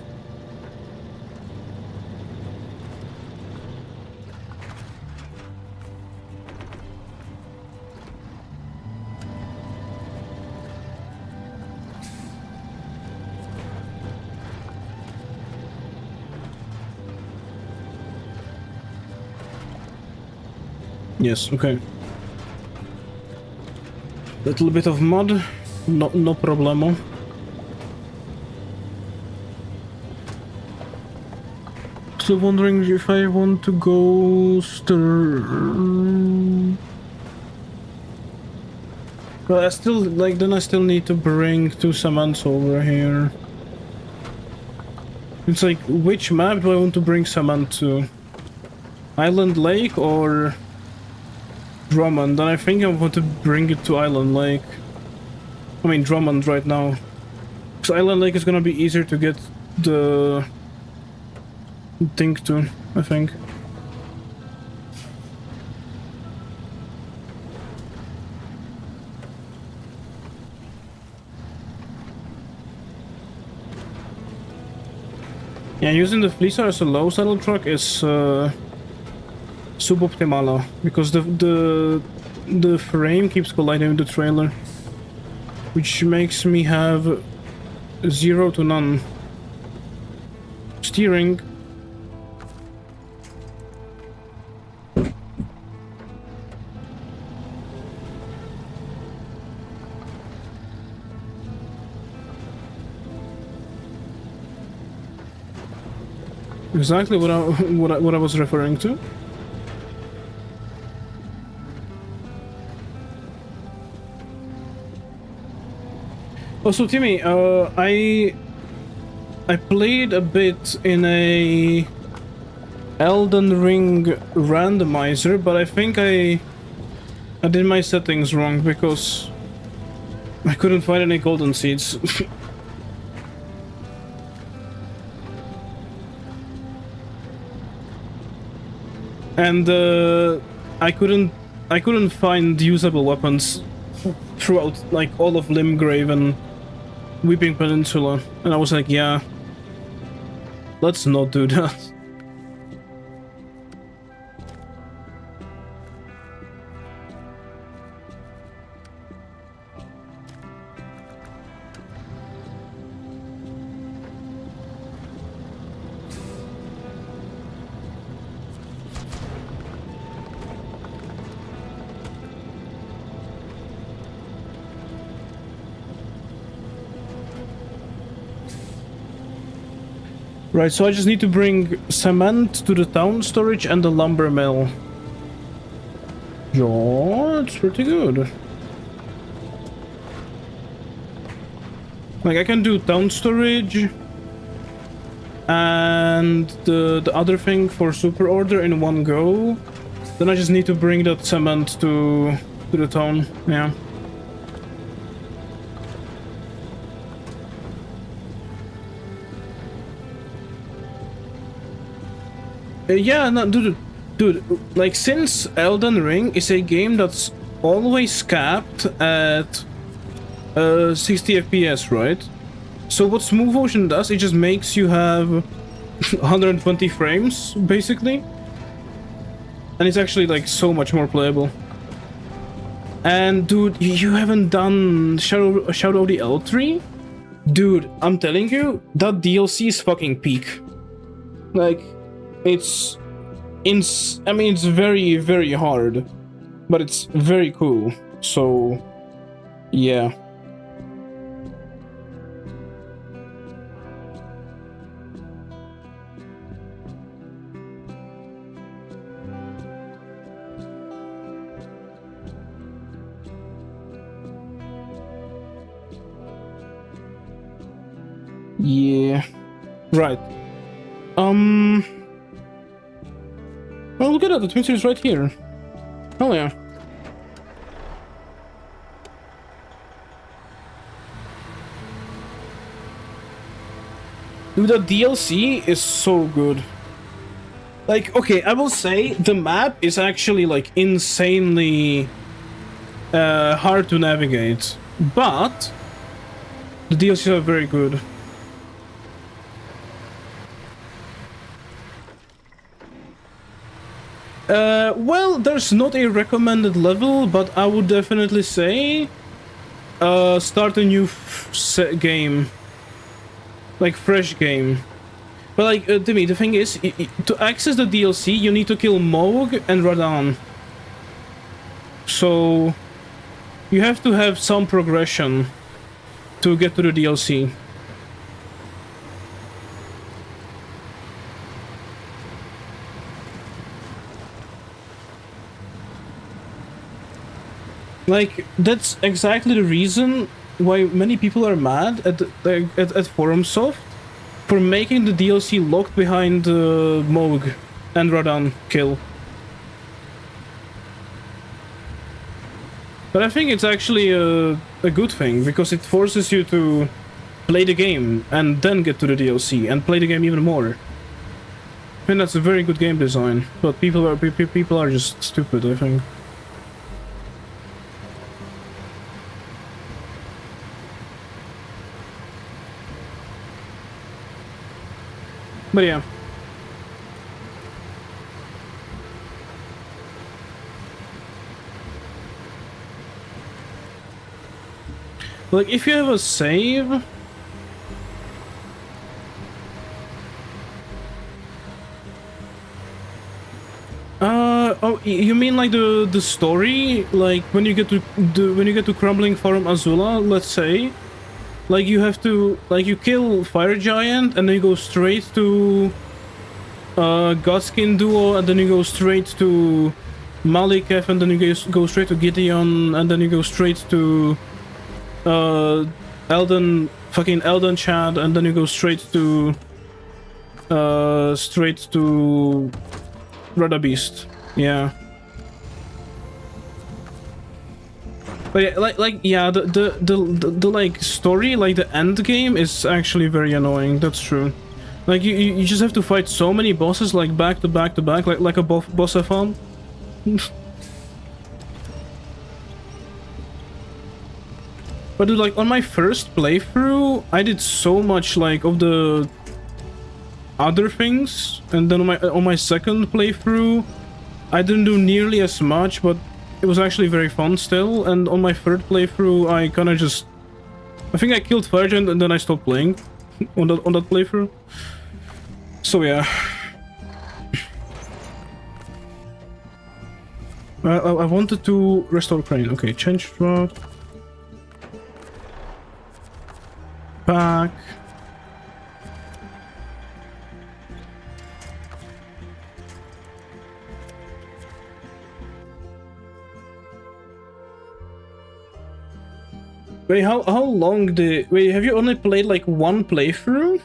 Yes, okay. Little bit of mud, no problemo. Still wondering if I want to go But I still, like, then I still need to bring 2 cements over here. It's like, which map do I want to bring cement to? Island Lake or Drummond? And I think I want to bring it to Island Lake. I mean Drummond right now. Because Island Lake is gonna be easier to get the thing to, I think. Yeah, using the Fleecer as a low saddle truck is suboptimal because the frame keeps colliding with the trailer, which makes me have 0 to none steering. Exactly what I was referring to. Also, Timmy, I played a bit in a Elden Ring randomizer, but I think I did my settings wrong because I couldn't find any golden seeds. And I couldn't find usable weapons throughout like all of Limgrave and Weeping Peninsula, and I was like, yeah, let's not do that. Right, so I just need to bring cement to the town storage and the lumber mill. Yeah, it's pretty good. Like, I can do town storage and the other thing for super order in one go. Then I just need to bring that cement to the town, yeah. Yeah, no, dude, like, since Elden Ring is a game that's always capped at 60 FPS, right? So what Smooth Motion does, it just makes you have 120 frames, basically. And it's actually, like, so much more playable. And, dude, you haven't done Shadow of the L3? Dude, I'm telling you, that DLC is fucking peak. Like, it's very, very hard, but it's very cool, so yeah. Yeah, right. Oh, look at that, the Twin Cities right here. Oh yeah. Dude, the DLC is so good. Like, okay, I will say the map is actually, like, insanely hard to navigate, but the DLCs are very good. Well, there's not a recommended level, but I would definitely say start a new game. Like, fresh game. But, like, Timmy, the thing is, to access the DLC, you need to kill Moog and Radahn. So, you have to have some progression to get to the DLC. Like, that's exactly the reason why many people are mad at ForumSoft for making the DLC locked behind Moog and Radahn kill. But I think it's actually a good thing, because it forces you to play the game and then get to the DLC and play the game even more. I think that's a very good game design, but people are just stupid, I think. But yeah. Like, if you have a save... Oh, you mean like the story? Like, when you get to Crumbling Farm Azula, let's say? Like, you have to, like, you kill Fire Giant, and then you go straight to Godskin Duo, and then you go straight to Maliketh, and then you go straight to Gideon, and then you go straight to fucking Elden chat, and then you go straight to Rada Beast. Yeah. But yeah, yeah, the like story, like the end game is actually very annoying. That's true. Like you just have to fight so many bosses like back to back to back, like a boss F1. But dude, like on my first playthrough, I did so much like of the other things, and then on my second playthrough, I didn't do nearly as much, but it was actually very fun still. And on my third playthrough, I kind of just, I think I killed Firegiant and then I stopped playing on that playthrough. So yeah. I wanted to restore crane. Okay, change truck. Back. Wait, how long wait, have you only played like one playthrough?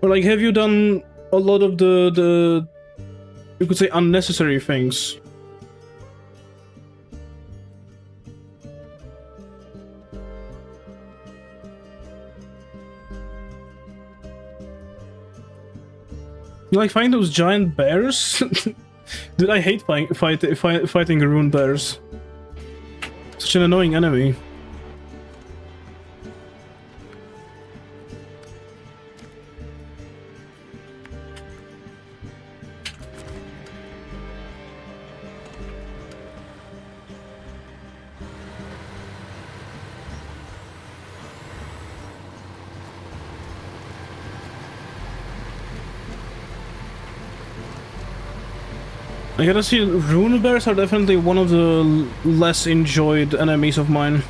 Or like have you done a lot of the you could say unnecessary things? You like find those giant bears? Dude, I hate fighting rune bears. Such an annoying enemy. I gotta see, rune bears are definitely one of the less enjoyed enemies of mine.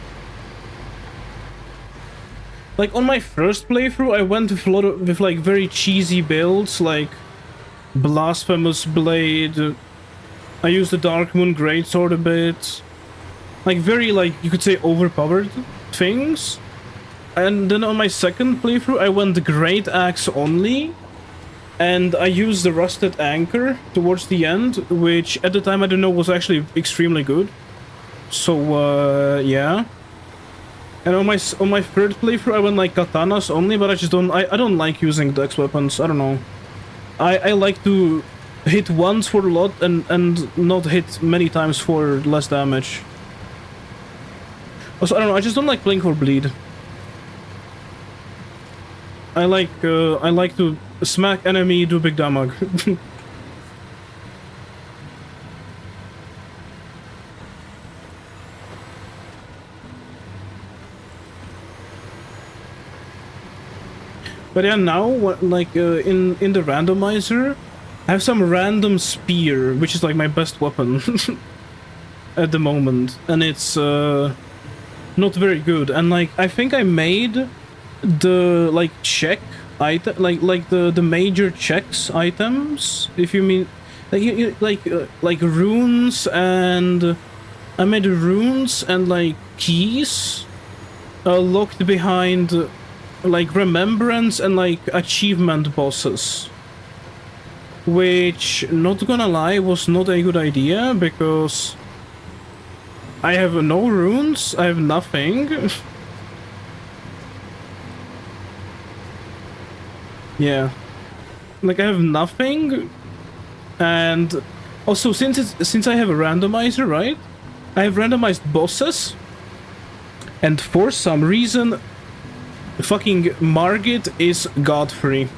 Like on my first playthrough, I went with a lot of like very cheesy builds, like Blasphemous Blade. I used the Dark Moon Greatsword a bit, like very like you could say overpowered things. And then on my second playthrough, I went Great Axe only. And I used the Rusted Anchor towards the end, which at the time I didn't know was actually extremely good. So, yeah. And on my third playthrough, I went like Katanas only, but I just don't... I don't like using dex weapons, I don't know. I like to hit once for a lot and not hit many times for less damage. Also, I don't know, I just don't like playing for bleed. I like to smack enemy, do big damage. But yeah, now like in the randomizer, I have some random spear, which is like my best weapon at the moment, and it's not very good. And like I think I made the like check item, like the major checks items, if you mean like runes, and I made runes and like keys locked behind like remembrance and like achievement bosses, which, not gonna lie, was not a good idea because I have no runes, I have nothing. Yeah, like I have nothing, and also since I have a randomizer, right? I have randomized bosses, and for some reason, fucking Margit is Godfrey,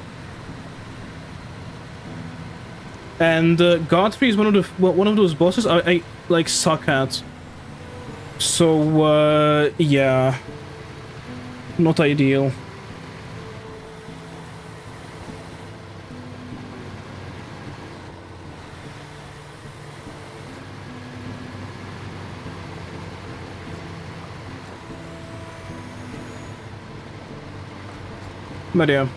and Godfrey is one of those bosses I like suck at. So yeah, not ideal. But yeah.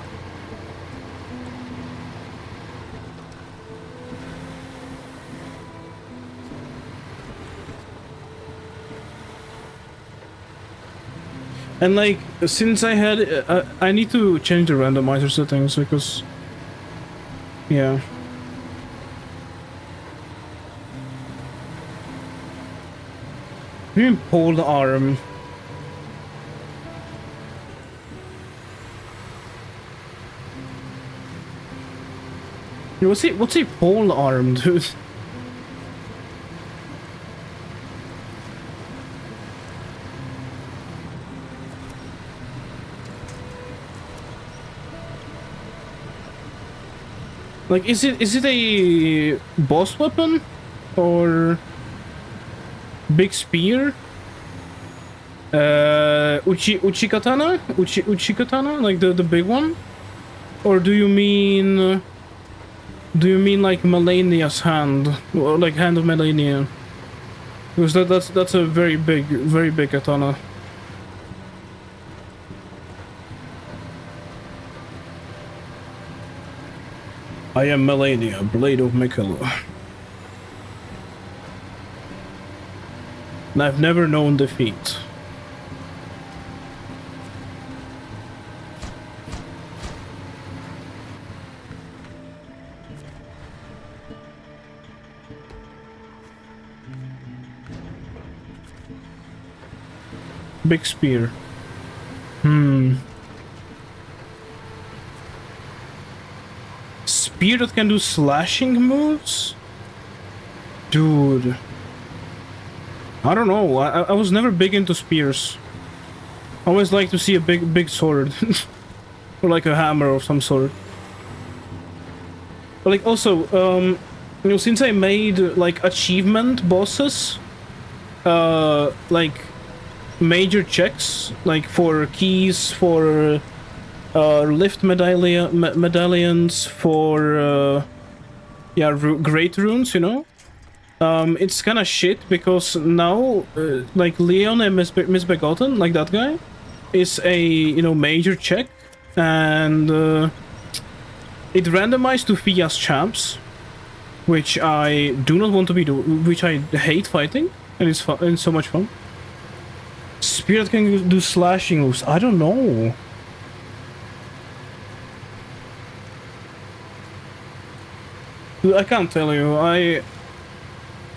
And like, since I had, I need to change the randomizer settings because, yeah. You mean pole arm? What's a pole arm, dude? Like, is it a boss weapon? Or big spear? Uchi katana? Uchi katana? Like the big one? Or do you mean like Melania's hand? Or like hand of Melania? Because that's a very big katana. I am Melania, Blade of Mikela. And I've never known defeat. Big spear. Spear that can do slashing moves? Dude. I don't know. I was never big into spears. I always like to see a big sword. Or like a hammer of some sort. But like also, you know, since I made like achievement bosses, like major checks, like for keys, for lift medallions, for yeah, great runes, you know. It's kind of shit because now, like Leon and Misbegotten, like that guy, is a, you know, major check, and it randomized to Fia's champs, which I do not want to be which I hate fighting, and it's fun, and it's so much fun. Spirit can do slashing moves. I don't know. I can't tell you. I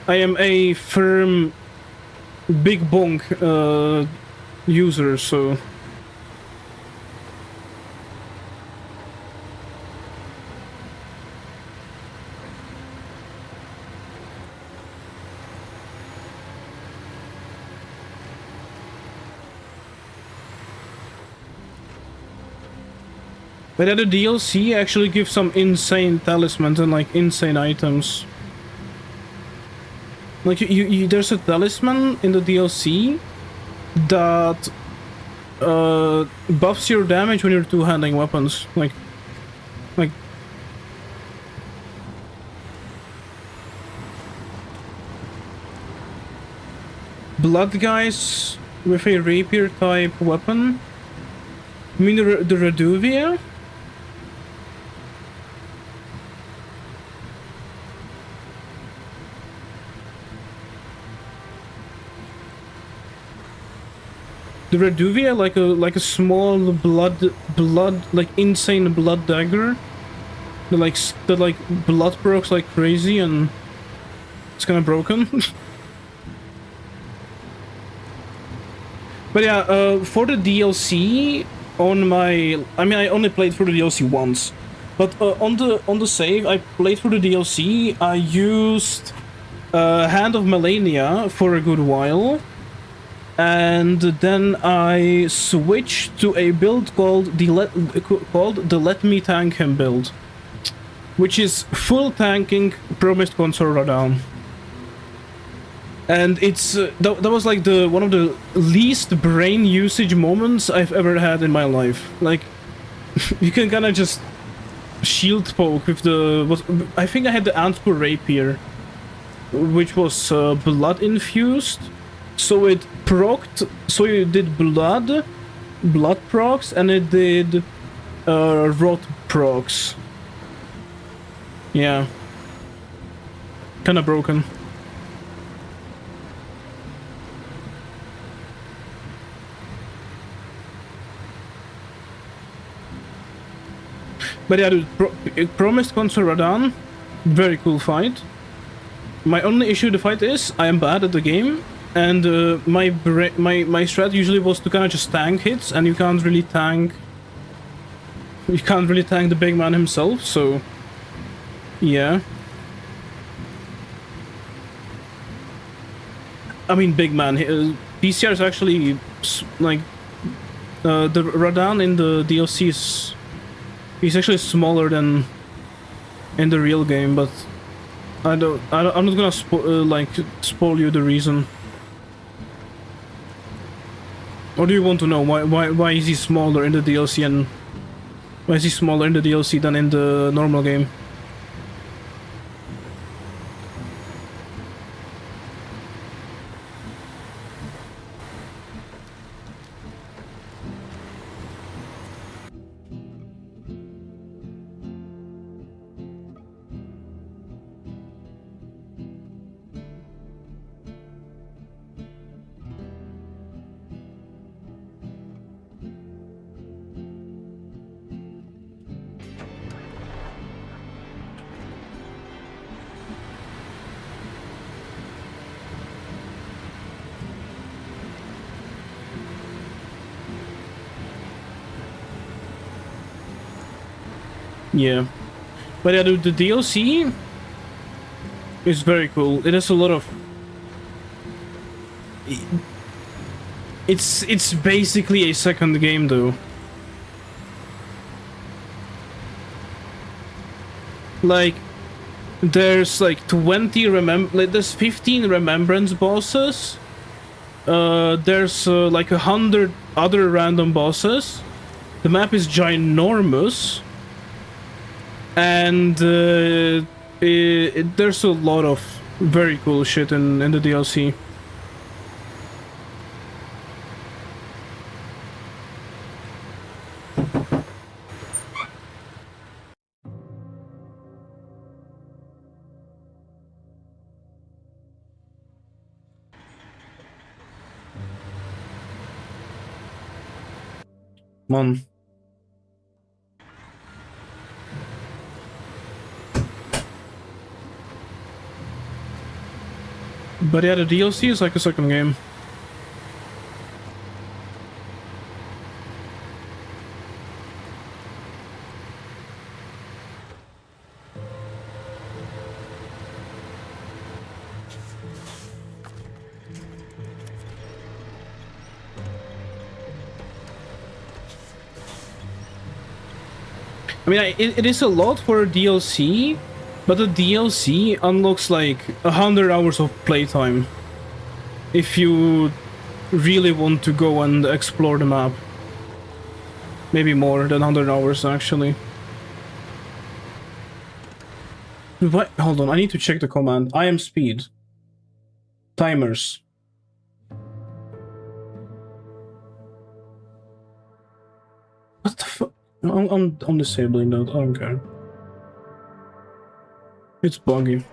am a firm big bonk user, so. But the DLC actually gives some insane talismans and like insane items. Like there's a talisman in the DLC that buffs your damage when you're two-handing weapons. Like blood guys with a rapier type weapon. You mean the Reduvia? The Reduvia, like a small blood like insane blood dagger. That like blood procs like crazy and it's kind of broken. But yeah, for the DLC on my, I mean I only played through the DLC once, but on the save I played through the DLC. I used Hand of Melania for a good while. And then I switched to a build called the Let Me Tank Him build, which is full tanking Promised Consort down. And it's that was like one of the least brain usage moments I've ever had in my life. Like you can kind of just shield poke with I think I had the Antspur Rapier, which was blood infused. So it procced, so it did blood procs, and it did rot procs. Yeah. Kinda broken. But yeah, dude, promised console Radan, very cool fight. My only issue with the fight is I am bad at the game, and my strat usually was to kind of just tank hits, and you can't really tank. You can't really tank the big man himself, so yeah. I mean, big man. PCR is actually like the Radan in the DLC is. He's actually smaller than in the real game, but I'm not gonna spoil you the reason. Or do you want to know why is he smaller in the DLC and why is he smaller in the DLC than in the normal game? Yeah, but yeah, the DLC is very cool. It has a lot of. It's basically a second game though. Like, there's like 20 there's 15 remembrance bosses. There's like 100 other random bosses. The map is ginormous. And there's a lot of very cool shit in the DLC. Man. But yeah, the DLC is like a second game. I mean, it is a lot for a DLC, but the DLC unlocks like 100 hours of playtime if you really want to go and explore the map. Maybe more than 100 hours, actually. What? Hold on, I need to check the command. I am speed. Timers. What the fuck? I'm disabling that, I don't care. It's buggy.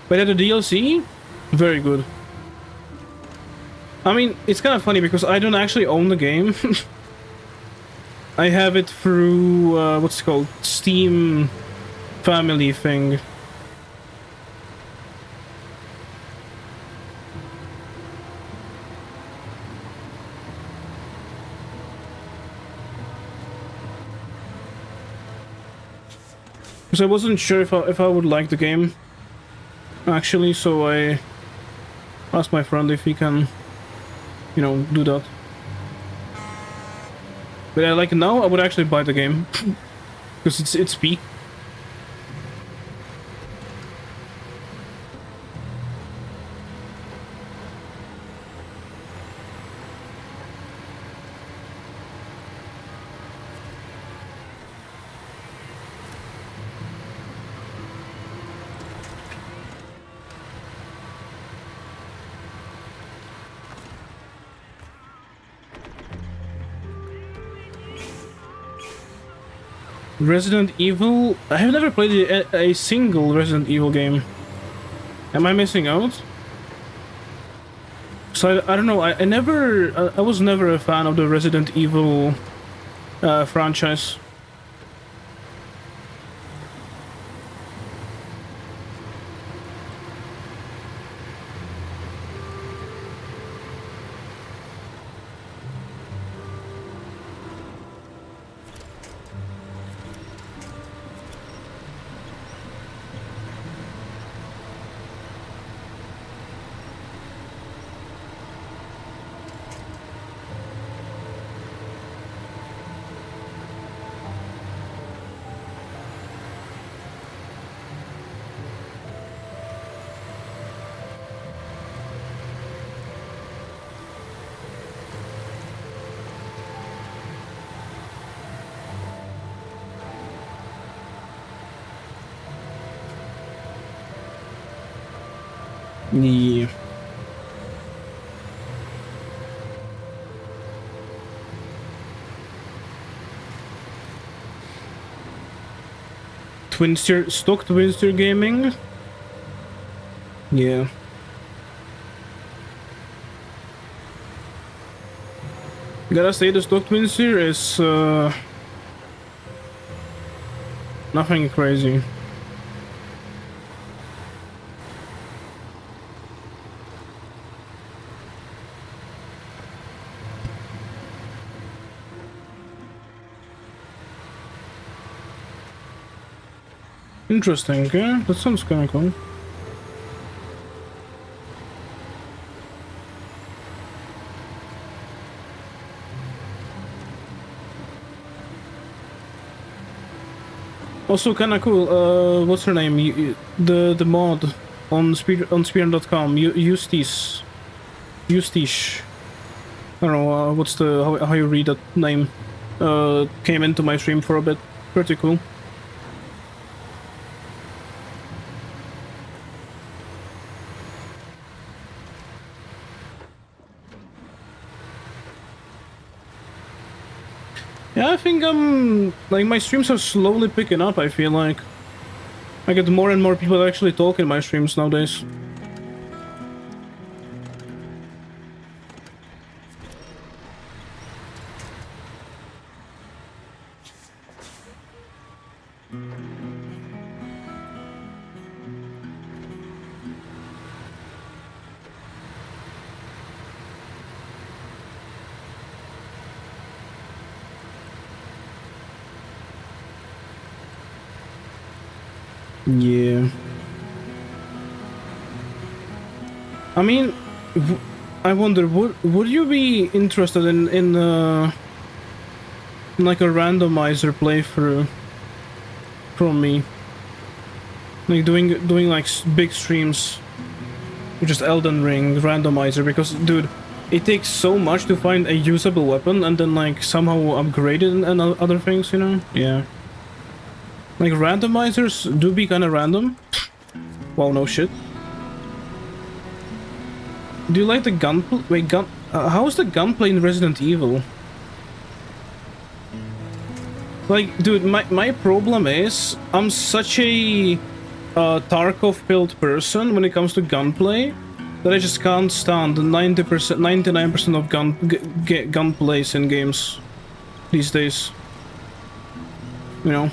But yeah, the DLC, very good. I mean, it's kind of funny because I don't actually own the game. I have it through, what's it called? Steam family thing. Because I wasn't sure if I would like the game, actually, so I asked my friend if he can, you know, do that. But yeah, like now I would actually buy the game because it's peak. Resident Evil? I have never played a single Resident Evil game. Am I missing out? So I don't know. I was never a fan of the Resident Evil franchise. Yeah. Stock Twinster Gaming? Yeah. Gotta say the Stock Twinster is nothing crazy. Interesting, yeah, that sounds kinda cool. Also kinda cool, what's her name? The mod on speedrun.com, Eustace. I don't know, what's the, how you read that name? Came into my stream for a bit. Pretty cool. Yeah, I think like my streams are slowly picking up, I feel like. I get more and more people that actually talk in my streams nowadays. Yeah. I mean, I wonder, would you be interested in like a randomizer playthrough from me? Like doing like big streams with just Elden Ring randomizer, because dude, it takes so much to find a usable weapon and then like somehow upgrade it and other things, you know? Yeah. Like randomizers do be kind of random. Wow, no shit. Do you like the gunplay? Wait, how's the gunplay in Resident Evil? Like, dude, my problem is I'm such a Tarkov-built person when it comes to gunplay that I just can't stand 90%, 99% of gunplays in games these days. You know?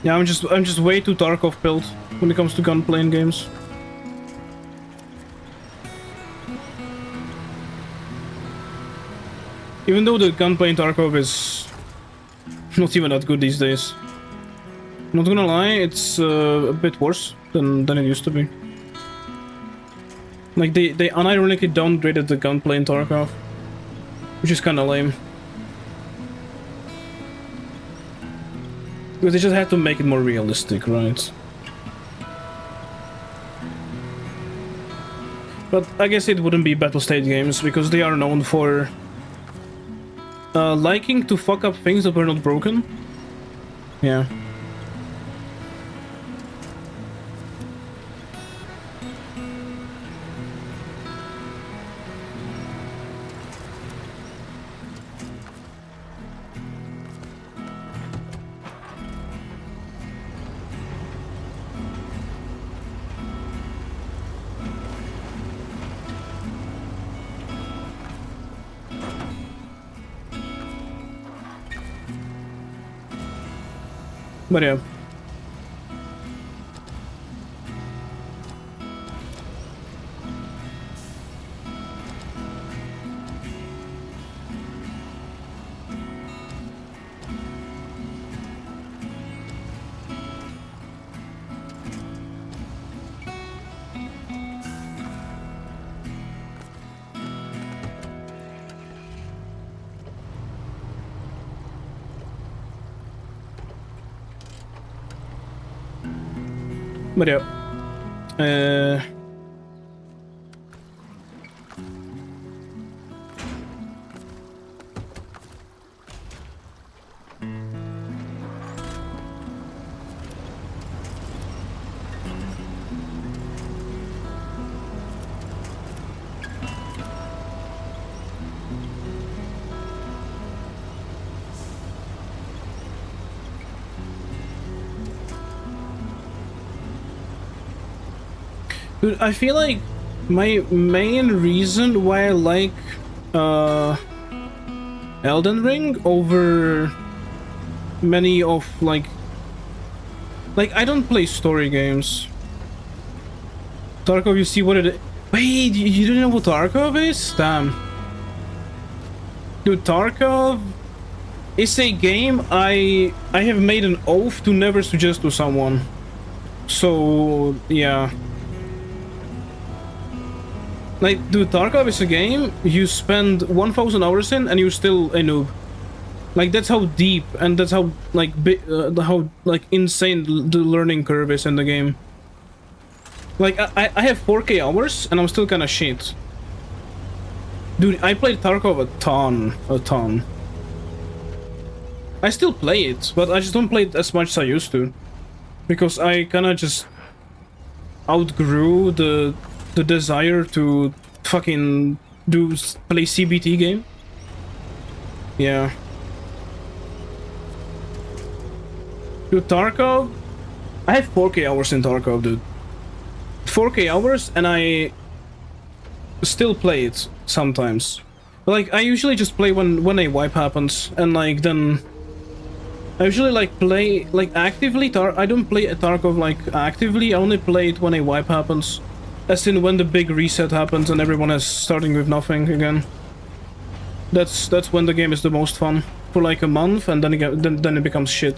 Yeah, I'm just way too Tarkov built when it comes to gunplay in games. Even though the gunplay in Tarkov is not even that good these days. Not gonna lie, it's a bit worse than it used to be. Like they unironically downgraded the gunplay in Tarkov, which is kinda lame. Because they just had to make it more realistic, right? But I guess it wouldn't be Battlestate games, because they are known for liking to fuck up things that were not broken. Yeah. But yeah. But yeah. Dude, I feel like my main reason why I like Elden Ring over many of like I don't play story games. Tarkov, you see what it is? Wait, you don't know what Tarkov is? Damn. Dude, Tarkov is a game I have made an oath to never suggest to someone. So, yeah. Like, dude, Tarkov is a game you spend 1,000 hours in and you're still a noob. Like, that's how deep and that's how, like, insane the learning curve is in the game. Like, I have 4K hours and I'm still kinda shit. Dude, I played Tarkov a ton. I still play it, but I just don't play it as much as I used to. Because I kinda just outgrew the desire to fucking play CBT game. Yeah. Dude, Tarkov, I have 4K hours in Tarkov, dude. 4K hours, and I still play it sometimes. Like, I usually just play when a wipe happens, and like then I usually like play like actively. I don't play Tarkov like actively. I only play it when a wipe happens. As in when the big reset happens and everyone is starting with nothing again. That's when the game is the most fun. For like a month, and then it becomes shit.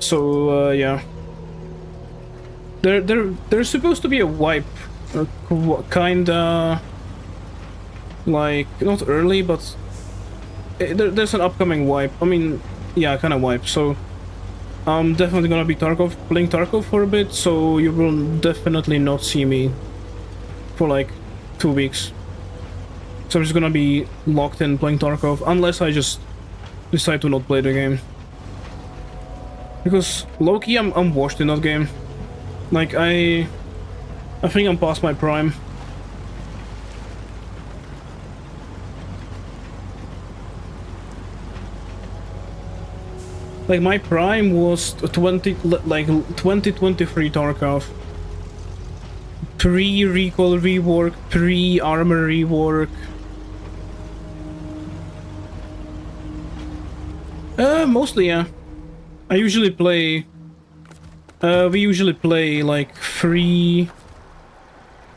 So yeah. There's supposed to be a wipe, kinda like not early, but there's an upcoming wipe. I mean, yeah, kind of wipe. So I'm definitely gonna be playing Tarkov for a bit. So you will definitely not see me for like 2 weeks. So I'm just gonna be locked in playing Tarkov, unless I just decide to not play the game. Because low-key, I'm washed in that game. Like I think I'm past my prime. Like my prime was 2023 Tarkov. Pre-recall rework, pre-armor rework. Mostly, yeah. I usually play... we usually play, like,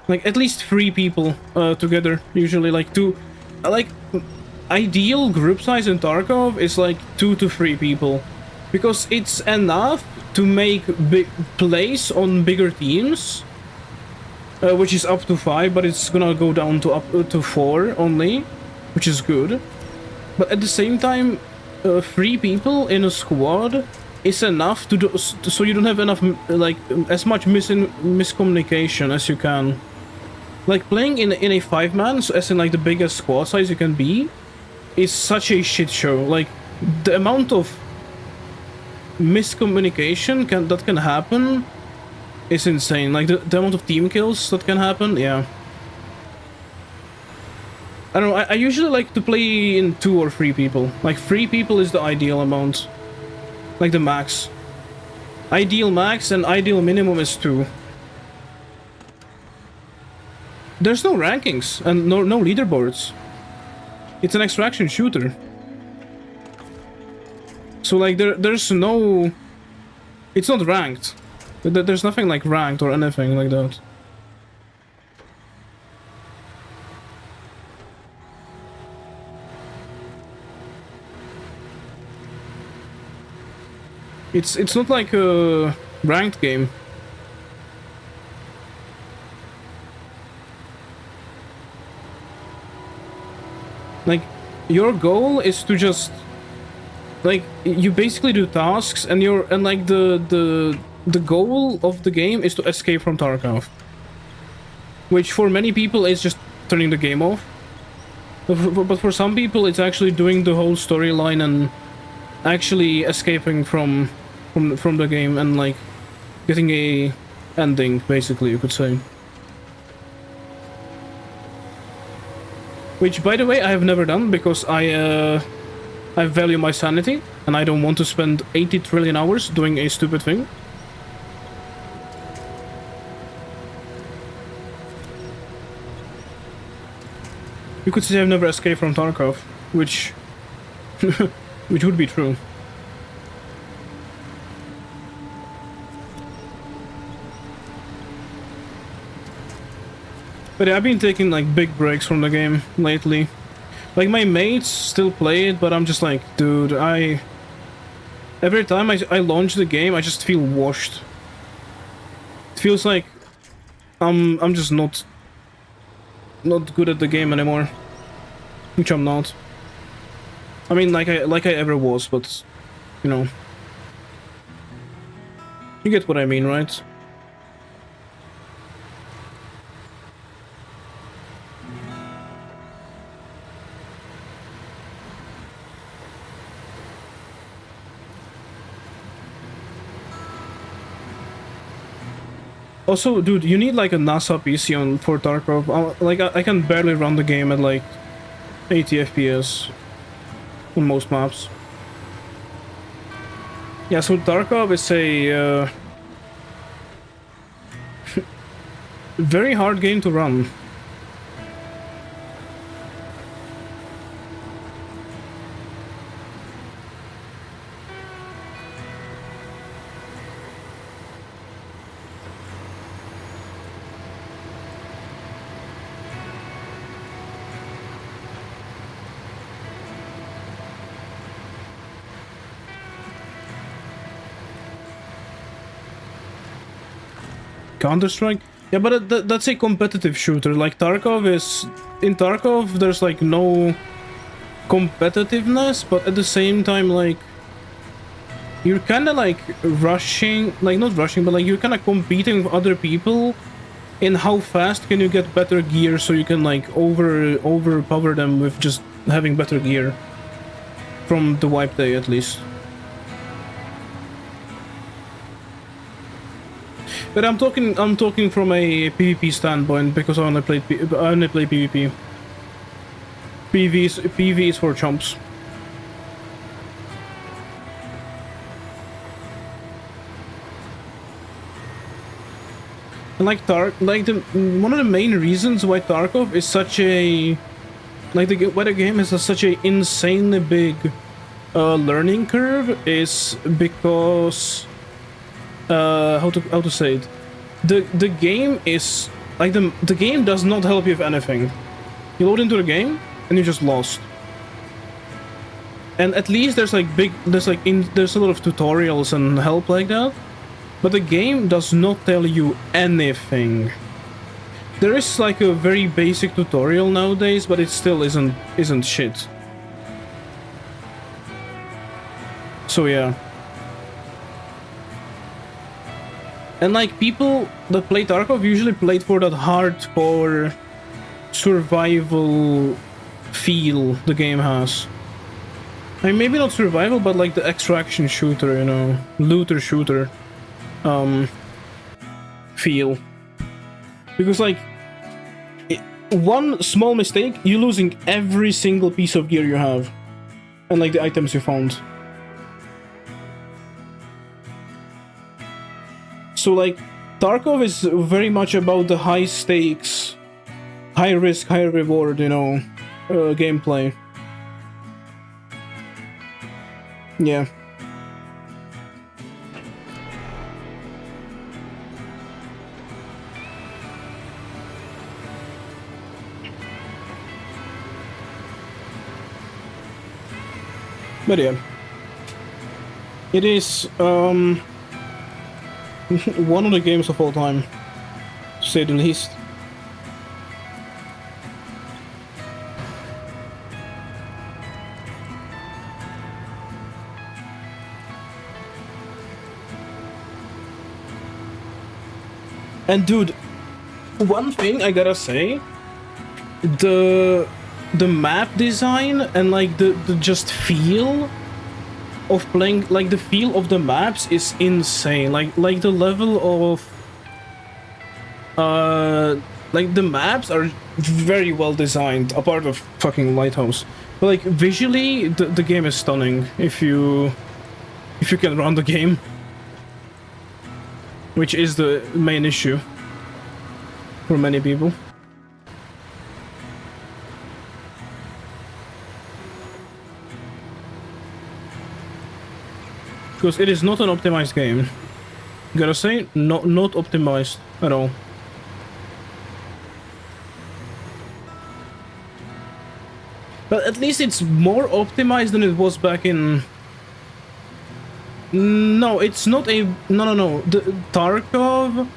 at least 3 people, together. Usually, like, 2... Like, ideal group size in Tarkov is, like, 2 to 3 people. Because it's enough to make big plays on bigger teams. Which is up to 5, but it's gonna go down to up to 4 only, which is good. But at the same time, 3 people in a squad is enough to do, so you don't have enough, like, as much miscommunication as you can. Like, playing in a 5-man, so as in, like, the biggest squad size you can be, is such a shit show. Like, the amount of miscommunication that can happen is insane. Like, the amount of team kills that can happen, yeah. I don't know, I usually like to play in 2 or 3 people. Like, 3 people is the ideal amount. Like, the max. Ideal max and ideal minimum is 2. There's no rankings and no leaderboards. It's an extraction shooter. So, like, there's no... It's not ranked. There's nothing like ranked or anything like that. It's not like a ranked game. Like, your goal is to just, like, you basically do tasks, and like the goal of the game is to escape from Tarkov, which for many people is just turning the game off. But for some people, it's actually doing the whole storyline and actually escaping from the game and like getting a ending, basically, you could say. Which, by the way, I have never done because I value my sanity and I don't want to spend 80 trillion hours doing a stupid thing. You could say I've never escaped from Tarkov, which which would be true. But yeah, I've been taking like big breaks from the game lately. Like, my mates still play it, but I'm just like, dude, every time I launch the game, I just feel washed. It feels like I'm just not good at the game anymore, which I'm not. I mean, like I ever was, but you know, you get what I mean, right? Also, dude, you need like a NASA PC for Tarkov. Like, I can barely run the game at like 80 FPS on most maps. Yeah, so Tarkov is a very hard game to run. Counter-Strike? Yeah, but that's a competitive shooter. Like, Tarkov is... In Tarkov, there's like no competitiveness, but at the same time, like, you're kind of like rushing... Like, not rushing, but like you're kind of competing with other people in how fast can you get better gear so you can like overpower them with just having better gear. From the wipe day, at least. But I'm talking from a PvP standpoint because I only play PvP. PvE is for chumps. And like one of the main reasons why Tarkov is such a why the game has such a insanely big learning curve is because how to say it, the game is like the game does not help you with anything. You load into the game and you're just lost. And at least there's a lot of tutorials and help like that, but the game does not tell you anything. There is like a very basic tutorial nowadays, but it still isn't shit. So yeah. And like, people that play Tarkov usually play it for that hardcore survival feel the game has. I mean, maybe not survival, but like the extraction shooter, you know, looter shooter feel. Because like, one small mistake, you're losing every single piece of gear you have. And like the items you found. So like, Tarkov is very much about the high stakes, high risk, high reward, you know, gameplay. Yeah. But yeah. It is, one of the games of all time, to say the least. And dude, one thing I gotta say, the map design and like the just feel of playing, like the feel of the maps is insane. Like the level of like the maps are very well designed, apart of fucking Lighthouse. But like visually, the game is stunning if you can run the game. Which is the main issue for many people. Because it is not an optimized game. Gotta say, not optimized at all. But at least it's more optimized than it was back in... No, it's not a... No. The Tarkov...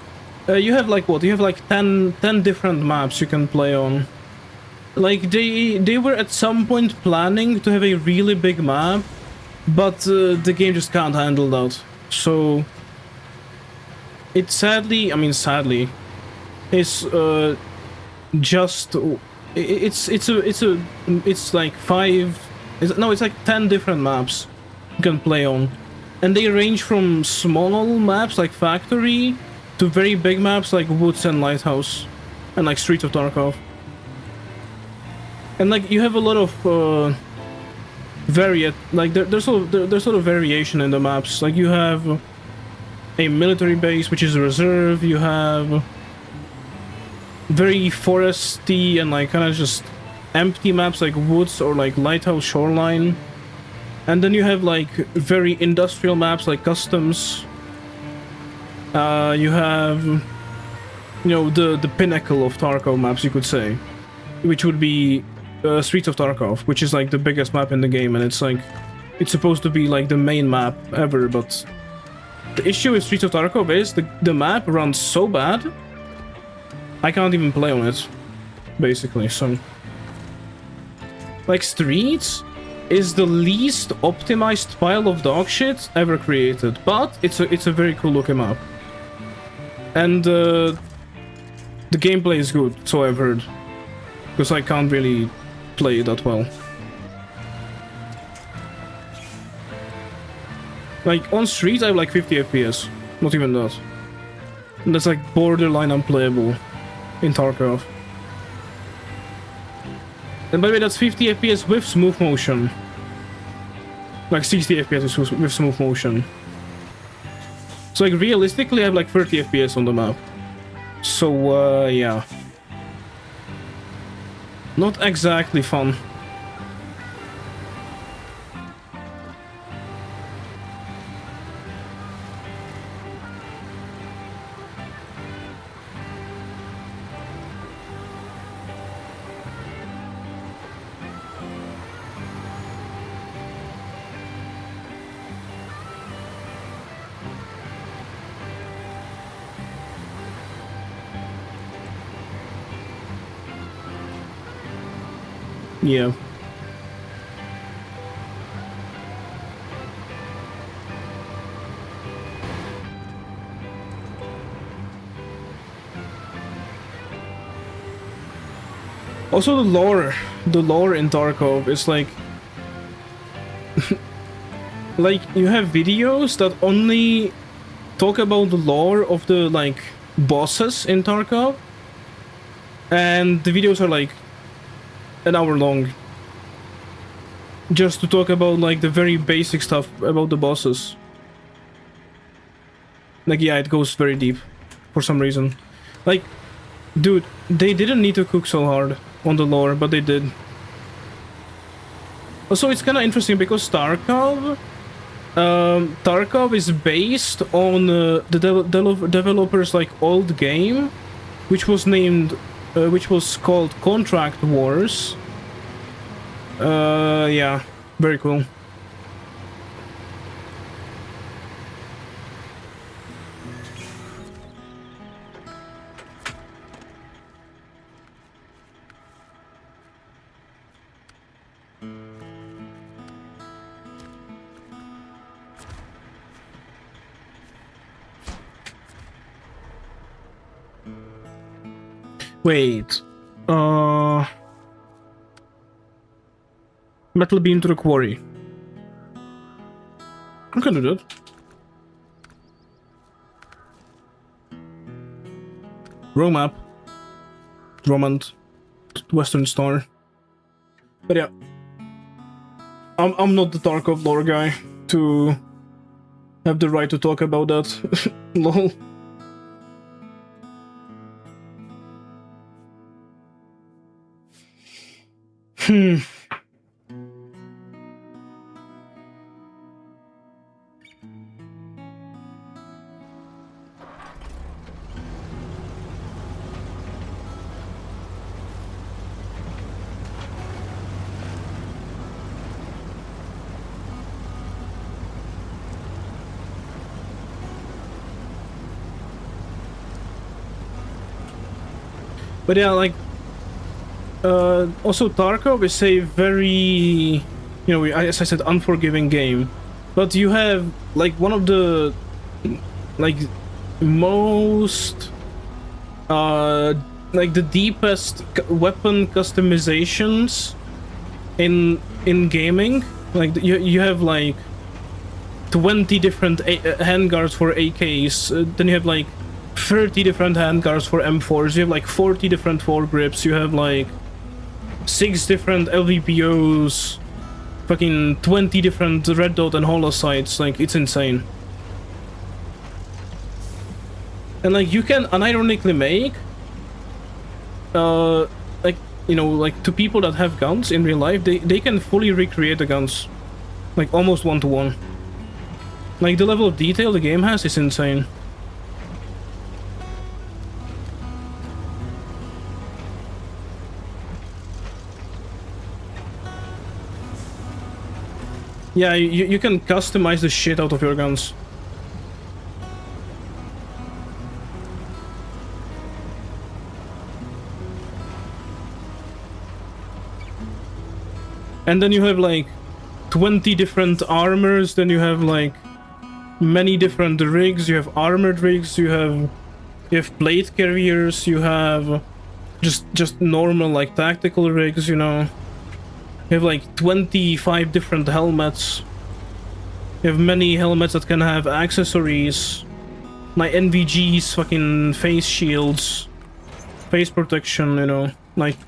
you have like what? You have like 10 different maps you can play on. Like they were at some point planning to have a really big map, but the game just can't handle that. So it sadly, is just it's like it's like 10 different maps you can play on. And they range from small maps like Factory to very big maps like Woods and Lighthouse and like Streets of Tarkov. And like you have a lot of there's sort of variation in the maps. Like you have a military base, which is a reserve. You have very foresty and like kind of just empty maps like Woods or like Lighthouse Shoreline. And then you have like very industrial maps like Customs. You have, you know, the pinnacle of Tarkov maps, you could say, which would be Streets of Tarkov, which is like the biggest map in the game, and it's like it's supposed to be like the main map ever. But the issue with Streets of Tarkov is the map runs so bad I can't even play on it, basically. So like Streets is the least optimized pile of dog shit ever created, but it's a very cool looking map. And the gameplay is good, so I've heard. Because I can't really play it that well. Like, on Streets I have like 50 FPS. Not even that. And that's like borderline unplayable in Tarkov. And by the way, that's 50 FPS with smooth motion. Like 60 FPS with smooth motion. So like realistically I have like 30 FPS on the map. So yeah. Not exactly fun. Yeah. Also the lore in Tarkov is like like you have videos that only talk about the lore of the like bosses in Tarkov, and the videos are like an hour long, just to talk about like the very basic stuff about the bosses. Like yeah, it goes very deep for some reason. Like, dude, they didn't need to cook so hard on the lore, but they did. Also, it's kind of interesting because Tarkov is based on the developer's like old game, which was called Contract Wars. Yeah, very cool. Wait. Metal beam to the quarry. I can do that. Wrong map. Drummond. Western Star. But yeah. I'm not the Tarkov lore guy to have the right to talk about that. Lol. But yeah, like, also Tarkov is a very, you know, as I said, unforgiving game. But you have, like, one of the, like, most, like, the deepest weapon customizations in gaming. Like, you have, like, 20 different handguards for AKs, then you have, like, 30 different handguards for M4s, you have like 40 different foregrips, you have like 6 different LVPOs, fucking 20 different red dot and holo sights, like it's insane. And like you can unironically make, like, you know, like to people that have guns in real life, they can fully recreate the guns, like almost one-to-one. Like the level of detail the game has is insane. Yeah, you can customize the shit out of your guns. And then you have like 20 different armors, then you have like many different rigs, you have armored rigs, you have plate carriers, you have just normal like tactical rigs, you know. You have like 25 different helmets. You have many helmets that can have accessories. Like NVGs, fucking face shields, face protection, you know. Like,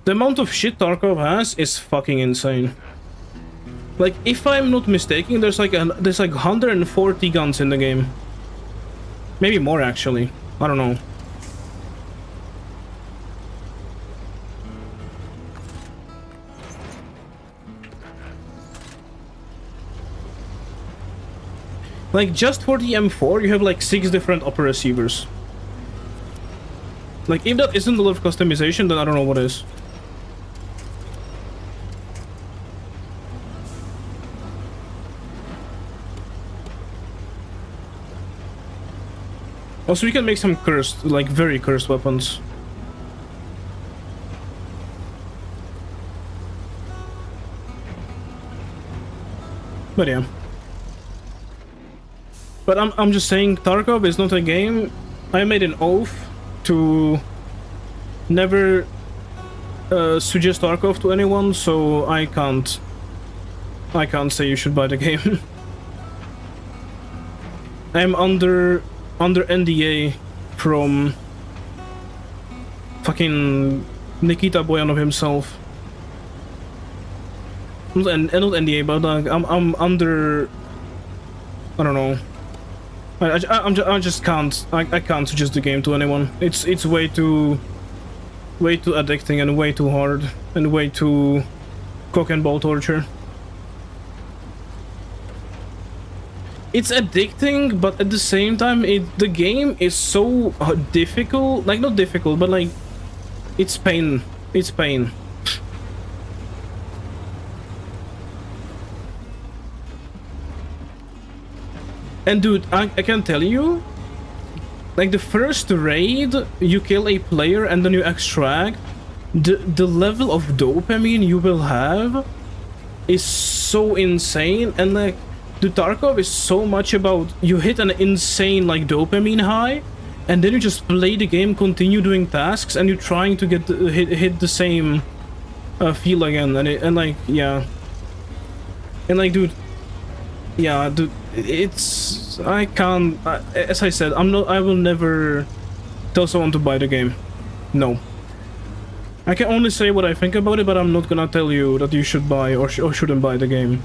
the amount of shit Tarkov has is fucking insane. Like, if I'm not mistaken, there's like 140 guns in the game. Maybe more, actually. I don't know. Like, just for the M4, you have like 6 different upper receivers. Like, if that isn't a lot of customization, then I don't know what is. Also, you can make some cursed, like very cursed weapons. But yeah. But I'm just saying, Tarkov is not a game. I made an oath to never suggest Tarkov to anyone, so I can't say you should buy the game. I'm under NDA from fucking Nikita Boyanov himself. Not NDA, but I'm under, I don't know. I just can't. I can't suggest the game to anyone. It's way too addicting and way too hard and way too cock and ball torture. It's addicting, but at the same time, the game is so difficult. Like, not difficult, but like, it's pain. It's pain. And dude, I can tell you, like the first raid, you kill a player and then you extract, the level of dopamine you will have is so insane. And like, the Tarkov is so much about, you hit an insane like dopamine high, and then you just play the game, continue doing tasks, and you're trying to get hit the same feel again, and like, yeah, and like, dude, yeah, dude, it's, I can't, as I said, I will never tell someone to buy the game. No. I can only say what I think about it, but I'm not gonna tell you that you should buy or shouldn't buy the game.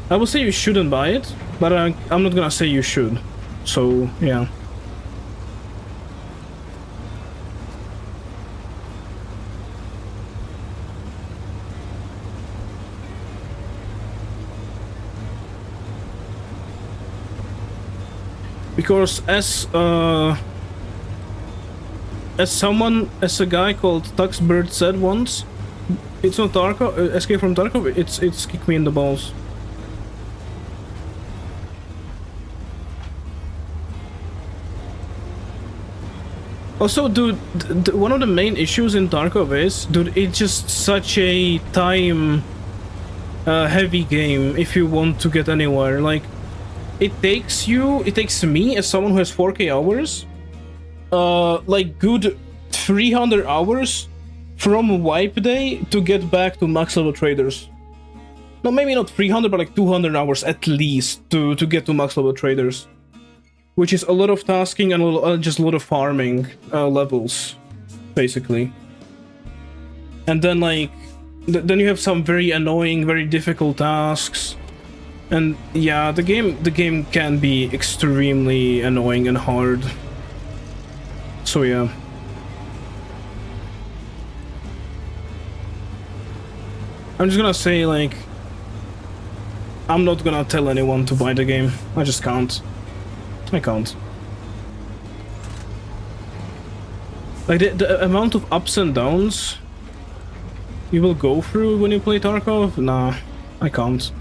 I will say you shouldn't buy it, but I'm not gonna say you should. So, yeah. Because as a guy called Tuxbird said once, it's not Tarkov, Escape from Tarkov, it's kick me in the balls. Also, dude, one of the main issues in Tarkov is, dude, it's just such a time heavy game if you want to get anywhere. Like, it takes me as someone who has 4K hours, like good 300 hours from wipe day to get back to max level traders. No, maybe not 300, but like 200 hours at least to get to max level traders. Which is a lot of tasking and just a lot of farming levels, basically. And then like, then you have some very annoying, very difficult tasks. And yeah, the game can be extremely annoying and hard. So yeah. I'm just gonna say, like, I'm not gonna tell anyone to buy the game. I just can't. I can't. Like, the amount of ups and downs you will go through when you play Tarkov? Nah, I can't.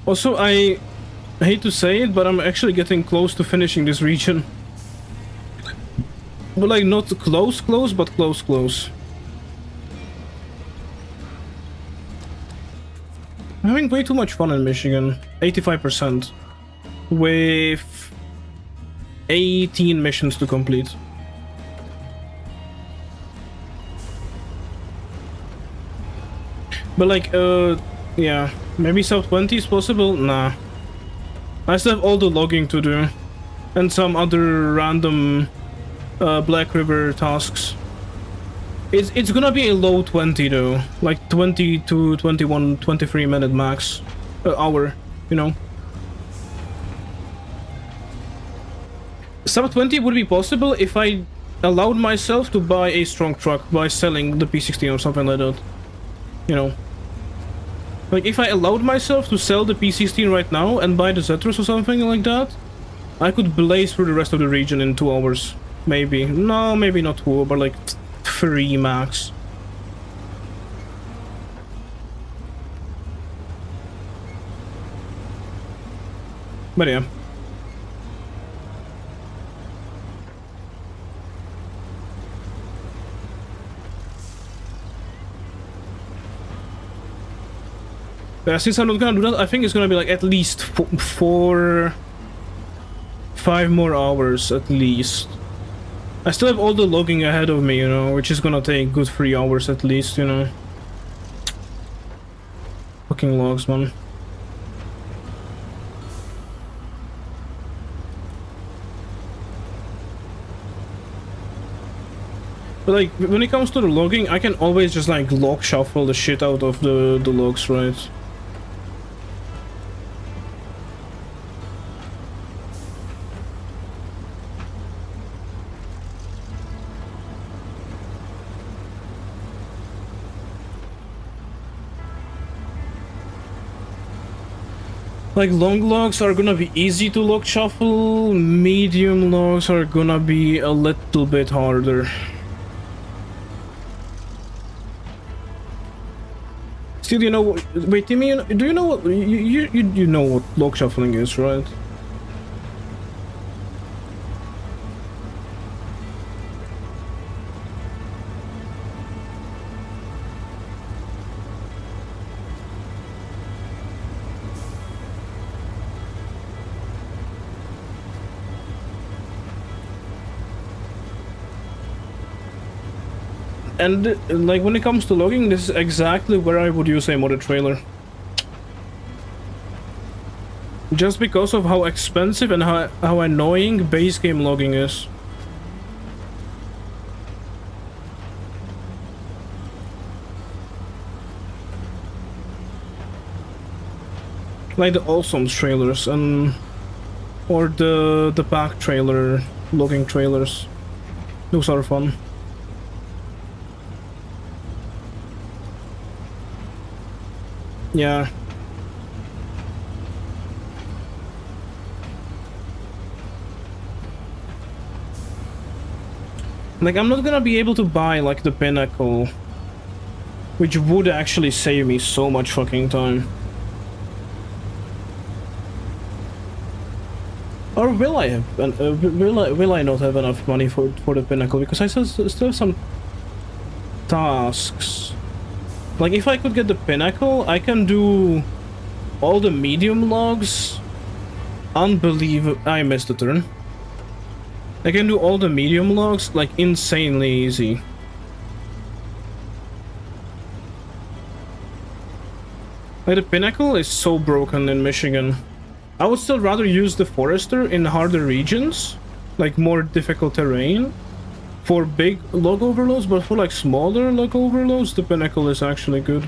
Also, I hate to say it, but I'm actually getting close to finishing this region. But like, not close, but close. I'm having way too much fun in Michigan. 85%. With 18 missions to complete. But like, yeah. Maybe sub 20 is possible? Nah. I still have all the logging to do. And some other random Black River tasks. It's gonna be a low 20 though. Like 20 to 21, 23 minute max. Hour, you know. Sub 20 would be possible if I allowed myself to buy a strong truck by selling the P16 or something like that. You know. Like, if I allowed myself to sell the P16 right now and buy the Zetros or something like that, I could blaze through the rest of the region in 2 hours. Maybe. No, maybe not 2, but like 3 max. But yeah. Yeah, since I'm not gonna do that, I think it's gonna be like at least 5 more hours at least. I still have all the logging ahead of me, you know, which is gonna take good 3 hours at least, you know. Fucking logs, man. But like, when it comes to the logging, I can always just like log shuffle the shit out of the logs, right? Like, long logs are gonna be easy to log shuffle, medium logs are gonna be a little bit harder. Still, you know, wait, Timmy, do you know what, you know what log shuffling is, right? And like when it comes to logging, this is exactly where I would use a modded trailer. Just because of how expensive and how annoying base game logging is. Like the Awesome trailers and or the back trailer logging trailers. Those are fun. Yeah. Like I'm not gonna be able to buy like the Pinnacle, which would actually save me so much fucking time. Or will I have? Will I not have enough money for the Pinnacle? Because I still have some tasks. Like if I could get the Pinnacle, I can do all the medium logs. Unbelievable! I missed a turn. I can do all the medium logs like insanely easy. Like the Pinnacle is so broken in Michigan. I would still rather use the Forester in harder regions, like more difficult terrain, for big log overloads, but for like smaller log overloads, the Pinnacle is actually good.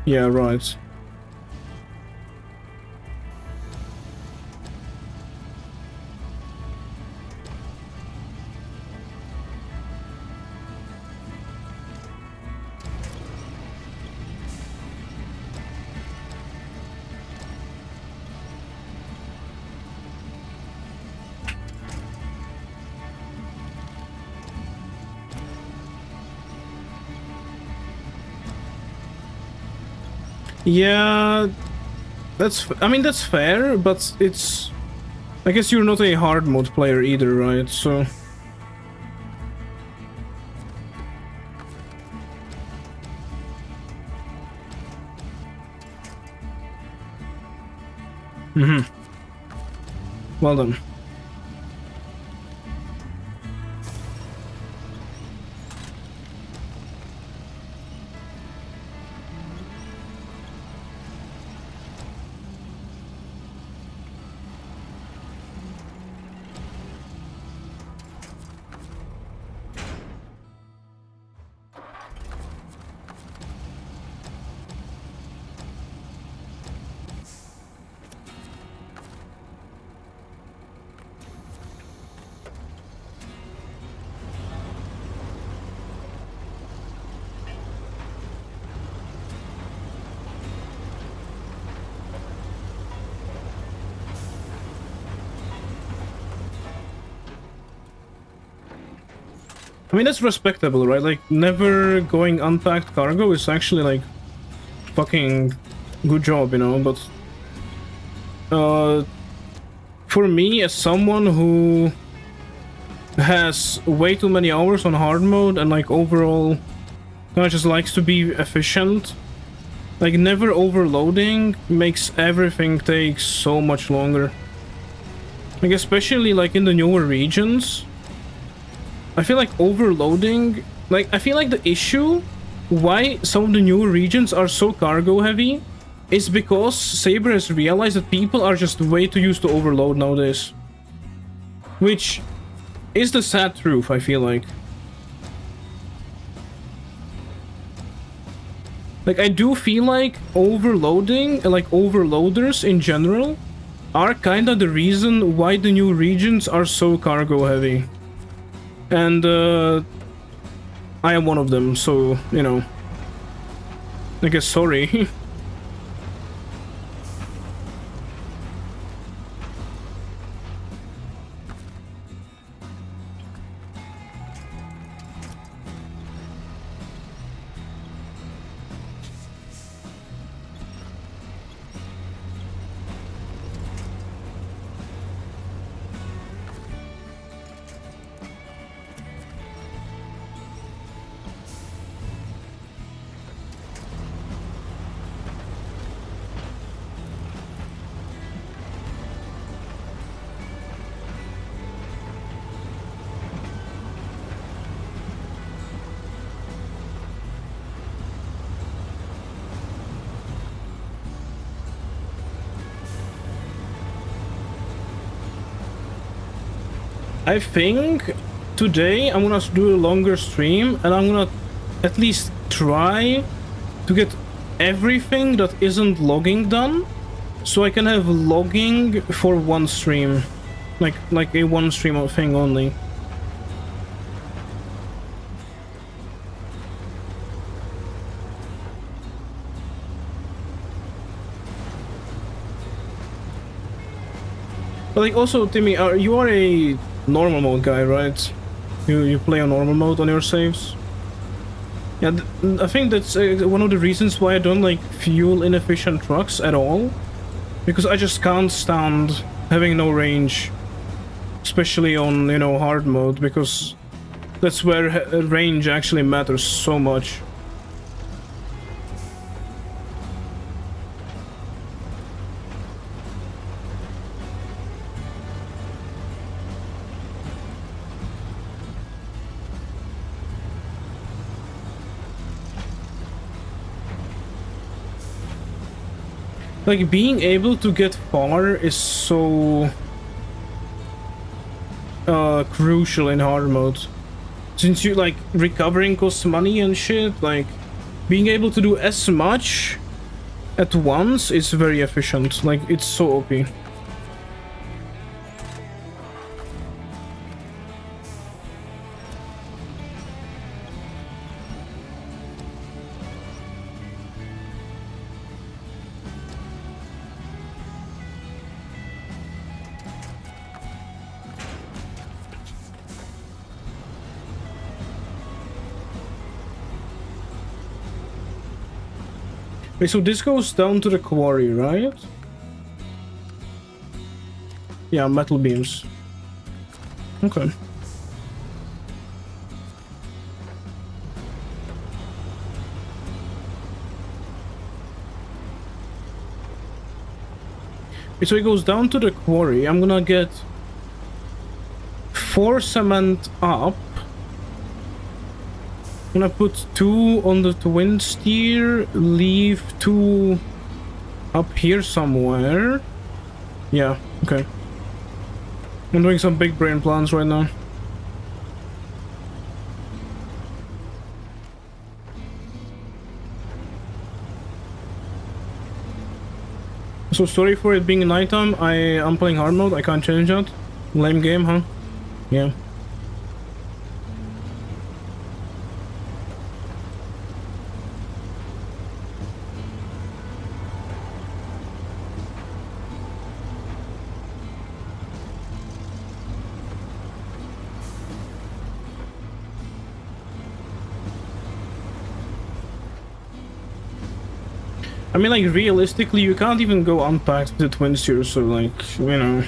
Yeah, right. Yeah, I mean, that's fair, but it's... I guess you're not a hard mode player either, right? So... Well done. I mean, that's respectable, right? Like, never going unpacked cargo is actually, like, fucking good job, you know, but... for me, as someone who has way too many hours on hard mode and, like, overall kind of just likes to be efficient, like, never overloading makes everything take so much longer. Like, especially, like, in the newer regions, I feel like overloading... Like, I feel like the issue why some of the newer regions are so cargo heavy is because Saber has realized that people are just way too used to overload nowadays. Which is the sad truth, I feel like. Like, I do feel like overloading, like overloaders in general, are kinda the reason why the new regions are so cargo heavy. And, I am one of them, so, you know, I guess sorry. I think today I'm gonna do a longer stream and I'm gonna at least try to get everything that isn't logging done, so I can have logging for one stream, like a one stream thing only. But like also, Timmy, you are a normal mode guy, right? You play on normal mode on your saves. Yeah, I think that's one of the reasons why I don't like fuel inefficient trucks at all, because I just can't stand having no range, especially on, you know, hard mode, because that's where range actually matters so much. Like, being able to get far is so crucial in hard mode. Since you, like, recovering costs money and shit, like, being able to do as much at once is very efficient. Like, it's so OP. Wait, so this goes down to the quarry, right? Yeah, metal beams. Okay. Wait, so it goes down to the quarry. I'm gonna get 4 cement up. I'm gonna put 2 on the twin steer, leave 2 up here somewhere. Yeah, okay. I'm doing some big brain plans right now. So sorry for it being nighttime. I'm playing hard mode. I can't change that. Lame game, huh? Yeah. I mean, like, realistically, you can't even go unpacked with the twin steer, so, like, you know.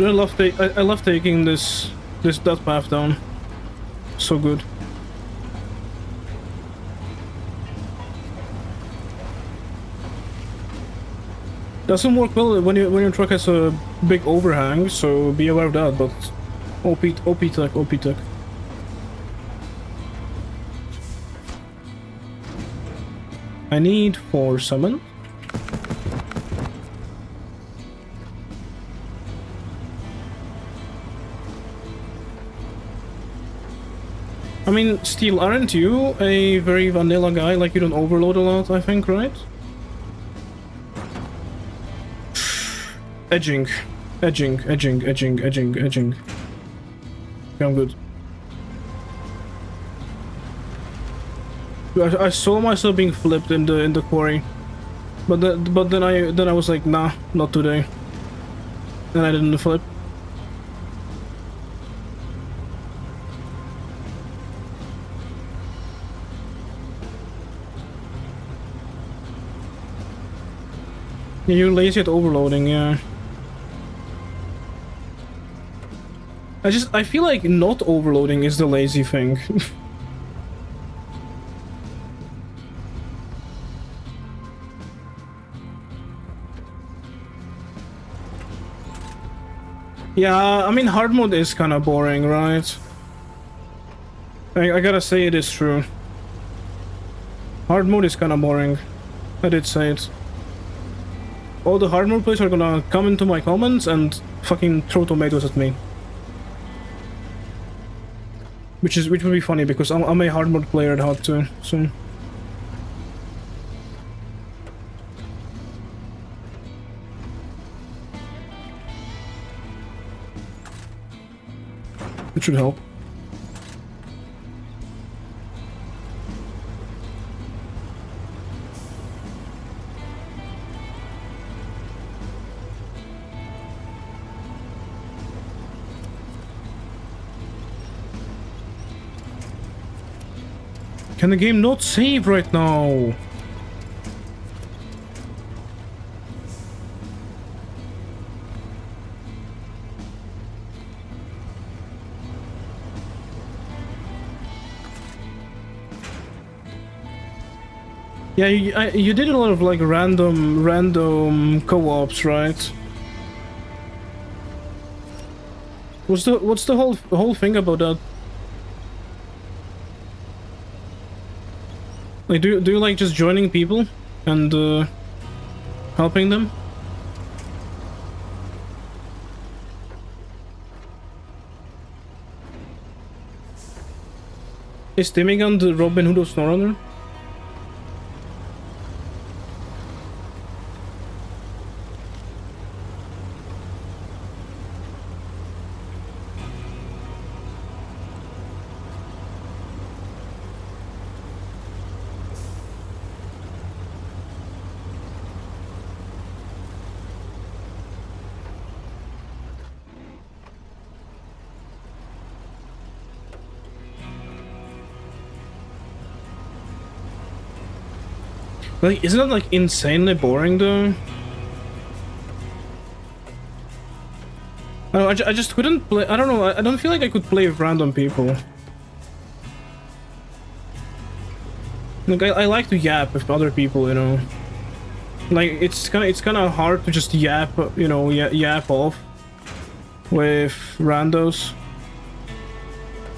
I love taking that path down. So good. Doesn't work well when your truck has a big overhang, so be aware of that. But OP tech. I need 4 cement. I mean, Steel, aren't you a very vanilla guy? Like, you don't overload a lot, I think, right? Edging. Okay, I'm good. I saw myself being flipped in the quarry, but then I was like, nah, not today. And I didn't flip. Yeah, you're lazy at overloading, yeah. I feel like not overloading is the lazy thing. Yeah, I mean, hard mode is kind of boring, right? I gotta say it is true. Hard mode is kind of boring. I did say it. All the hard mode players are gonna come into my comments and fucking throw tomatoes at me. Which would be funny because I'm a hard mode player at heart too, so... It should help. Can the game not save right now? Yeah, you did a lot of like random co-ops, right? What's the whole thing about that? Like, do you like just joining people and helping them? Is Timigan the Robin Hood of SnowRunner? Like, isn't that like insanely boring though? I just couldn't play. I don't know. I don't feel like I could play with random people. Like, I like to yap with other people, you know. Like, it's kind of hard to just yap, you know, yap off with randos.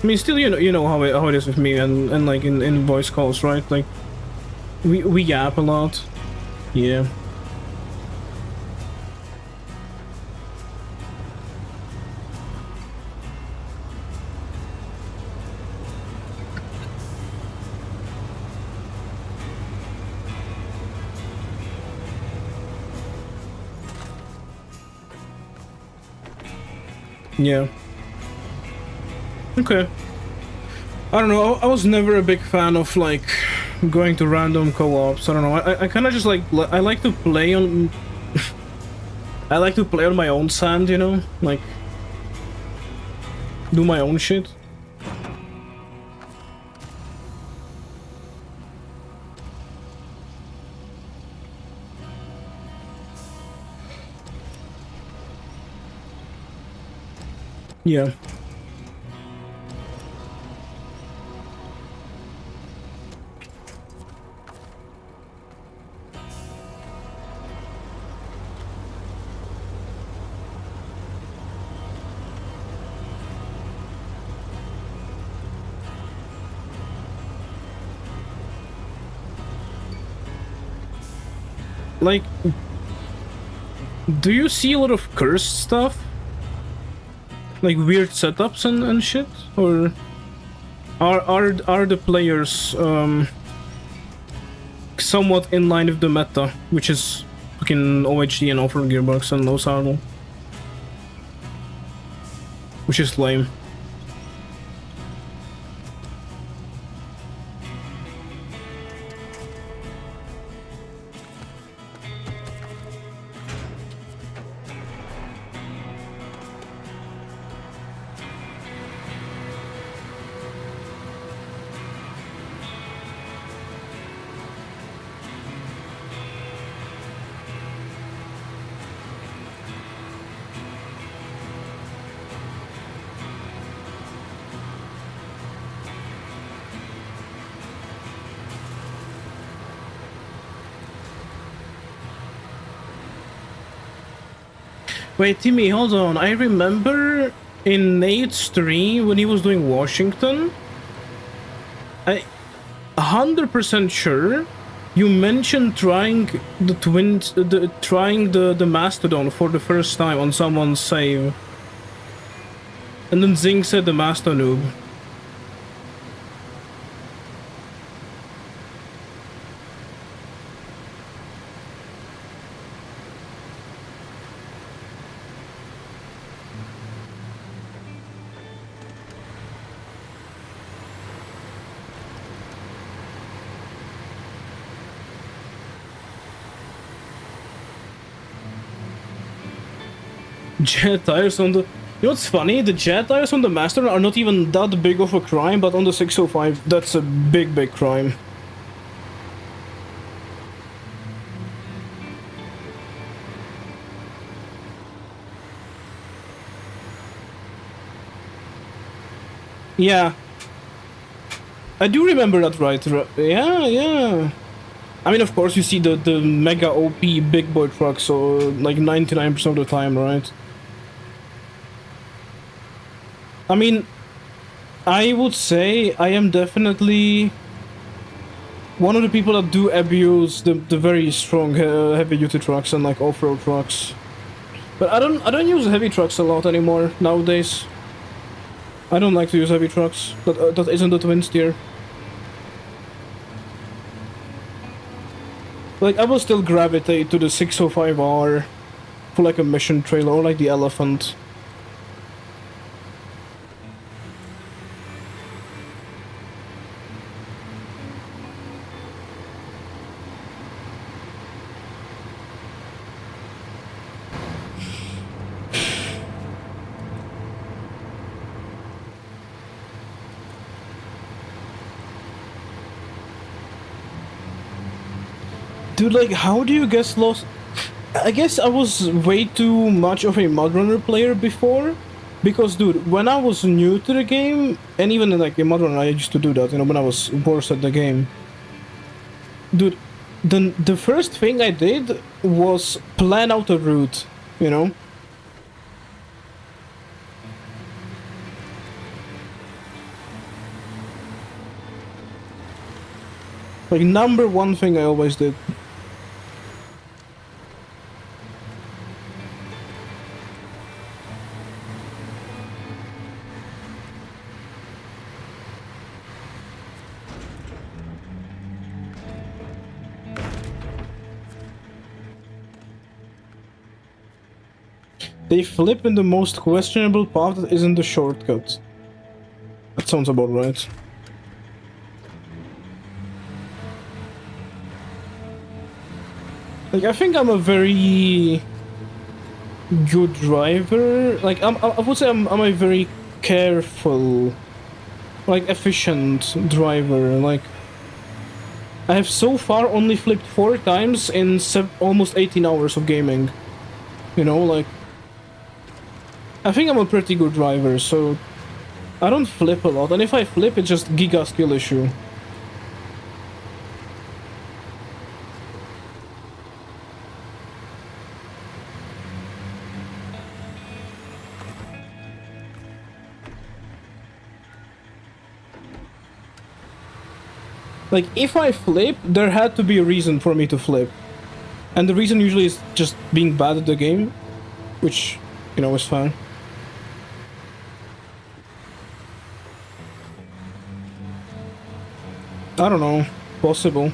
I mean, still, you know how it is with me and like in voice calls, right? Like, we yap a lot. Yeah. Yeah. Okay. I don't know, I was never a big fan of like going to random co-ops. I don't know. I kind of just like I like to play on I like to play on my own sand, you know? Like do my own shit. Yeah. Like, do you see a lot of cursed stuff? Like weird setups and shit? Or are the players somewhat in line with the meta, which is fucking OHD and offer gearbox and low saddle? Which is lame. Wait, Timmy, hold on. I remember in Nate's stream when he was doing Washington, I 100% sure you mentioned trying the twins, trying the Mastodon for the first time on someone's save. And then Zing said the Master noob. Jet tires on the... You know what's funny? The jet tires on the Master are not even that big of a crime, but on the 605, that's a big, big crime. Yeah. I do remember that right. Yeah, yeah. I mean, of course, you see the mega OP big boy truck, so like 99% of the time, right? I mean, I would say I am definitely one of the people that do abuse the very strong heavy-duty trucks and like off-road trucks. But I don't use heavy trucks a lot anymore nowadays. I don't like to use heavy trucks. That isn't the twin steer. Like, I will still gravitate to the 605R for like a mission trailer or like the Elephant. Dude, like, how do you get lost? I guess I was way too much of a Mudrunner player before. Because, dude, when I was new to the game, and even in, like, a Mudrunner, I used to do that, you know, when I was worse at the game. Dude, the first thing I did was plan out a route, you know? Like, number one thing I always did. They flip in the most questionable path that isn't the shortcut. That sounds about right. Like, I think I'm a very good driver. Like, I would say I'm a very careful, like, efficient driver. Like, I have so far only flipped 4 times in almost 18 hours of gaming. You know, like, I think I'm a pretty good driver, so I don't flip a lot, and if I flip, it's just giga skill issue. Like, if I flip, there had to be a reason for me to flip. And the reason usually is just being bad at the game, which, you know, is fine. I don't know. Possible.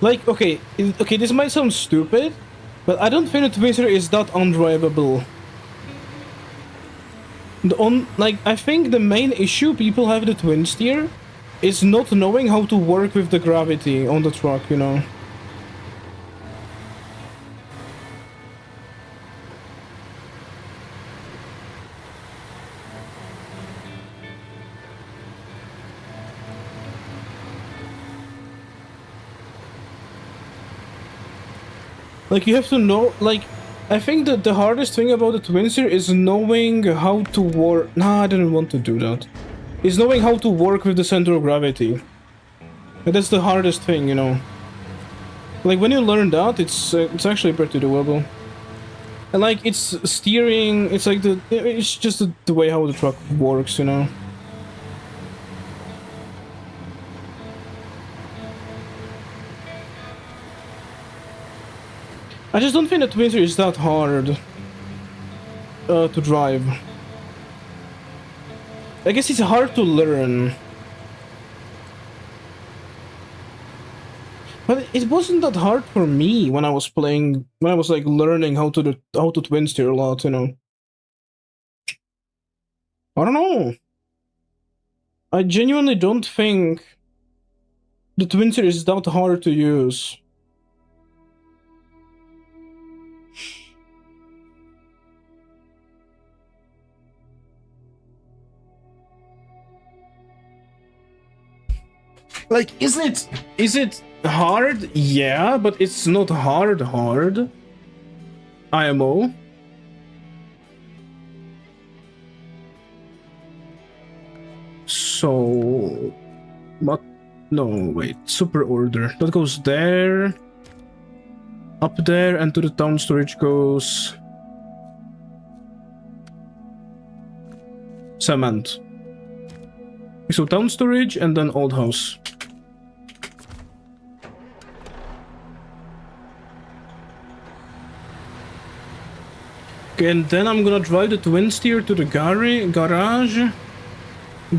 Like, okay, this might sound stupid, but I don't think the Twister is that undrivable. I think the main issue people have with the twin steer is not knowing how to work with the gravity on the truck, you know. Like, you have to know, like, I think that the hardest thing about the twin steer is knowing how to work. Nah, I didn't want to do that. Is knowing how to work with the center of gravity. And that's the hardest thing, you know. Like, when you learn that, it's actually pretty doable. And, like, it's steering, it's like it's just the way how the truck works, you know? I just don't think that Winter is that hard to drive. I guess it's hard to learn. But it wasn't that hard for me when I was playing, when I was like learning how to twin steer a lot, you know. I don't know. I genuinely don't think the twin steer is that hard to use. Like, is it hard? Yeah, but it's not hard. IMO. So, but no, wait. Super order that goes there, up there, and to the town storage goes cement. So town storage and then old house. Okay, and then I'm gonna drive the twin steer to the garage,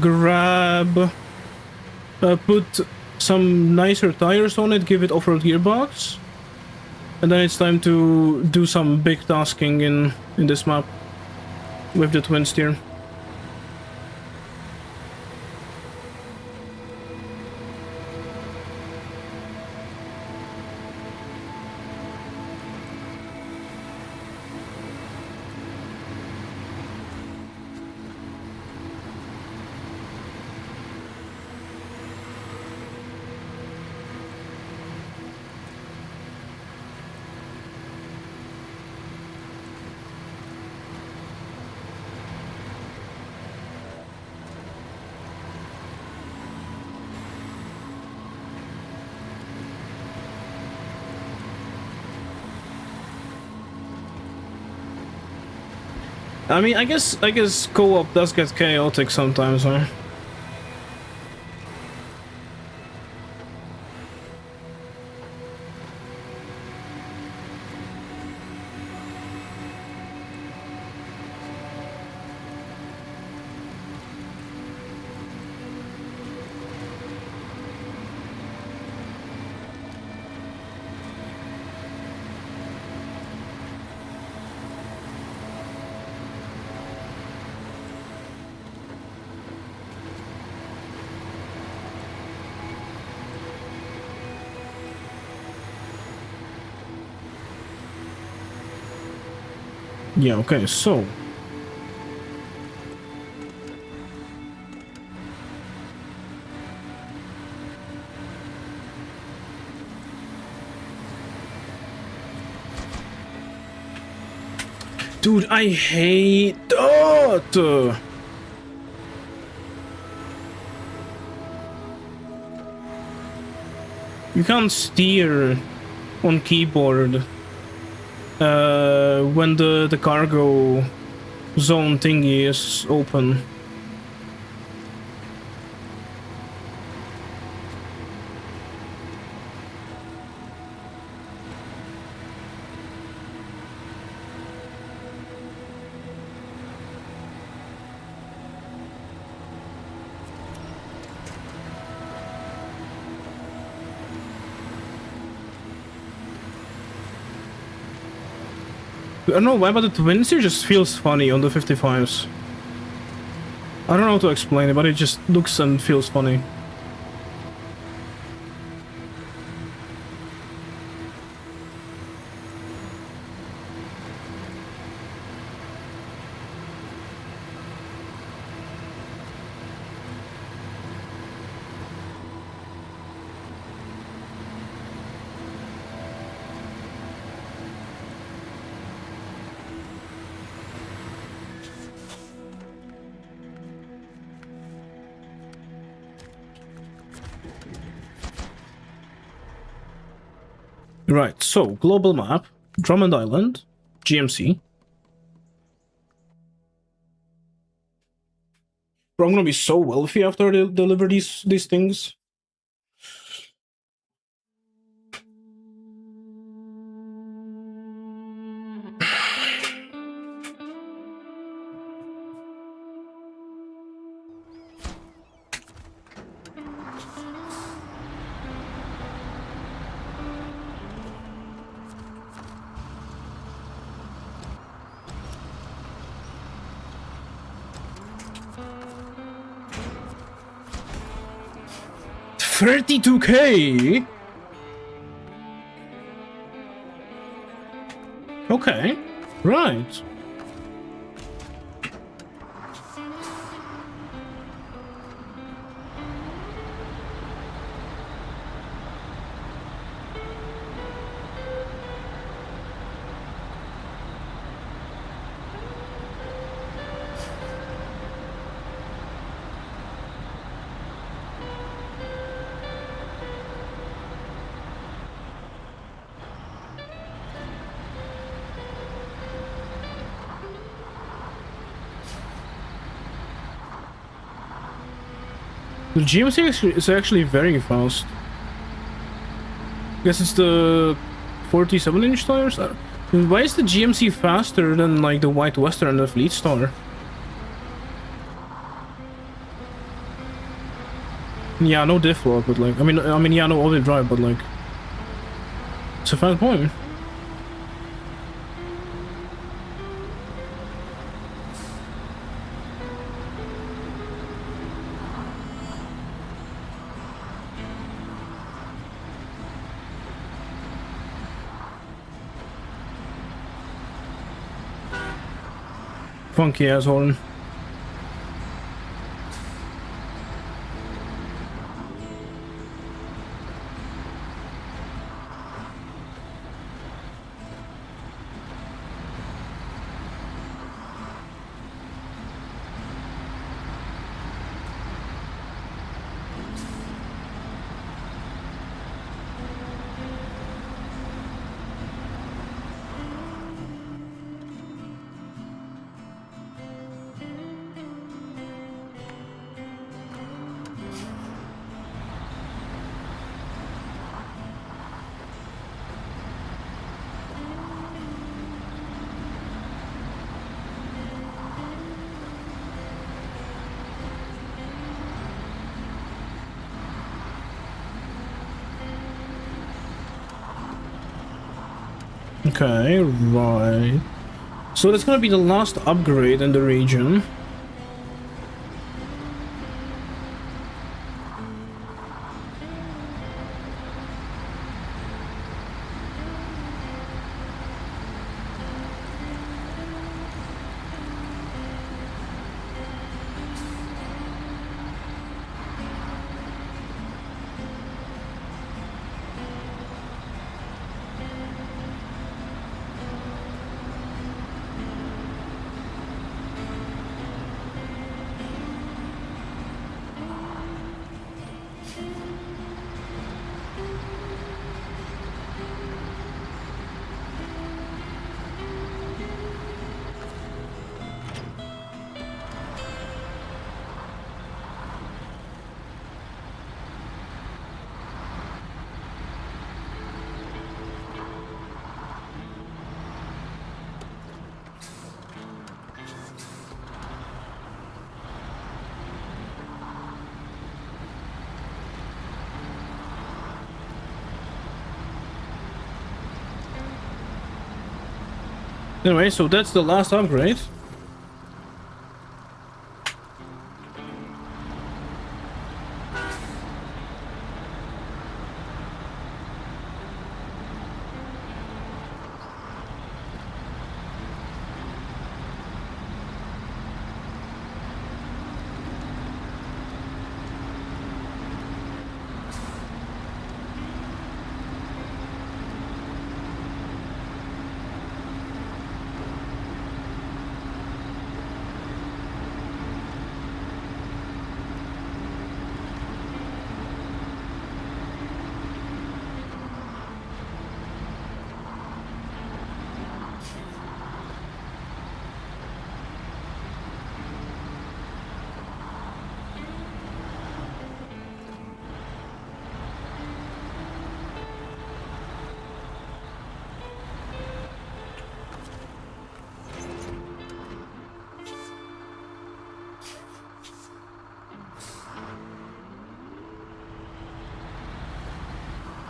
grab, put some nicer tires on it, give it off-road gearbox, and then it's time to do some big tasking in this map with the twin steer. I mean, I guess co-op does get chaotic sometimes, huh? Yeah, okay, so... Dude, I hate that! You can't steer on keyboard when the cargo zone thingy is open. I don't know why, but the twin steer just feels funny on the 55s. I don't know how to explain it, but it just looks and feels funny. Right, so global map, Drummond Island, GMC. Bro, I'm gonna be so wealthy after I deliver these things. $32K. Okay, right. The GMC is actually very fast. Guess it's the 47-inch tires? Why is the GMC faster than like the White Western and the Fleet Star? Yeah, no diff lock, but like, I mean, yeah, no all-wheel drive, but like, it's a fast point. Funky ass horn. Okay, right. So that's gonna be the last upgrade in the region. Anyway, so that's the last upgrade.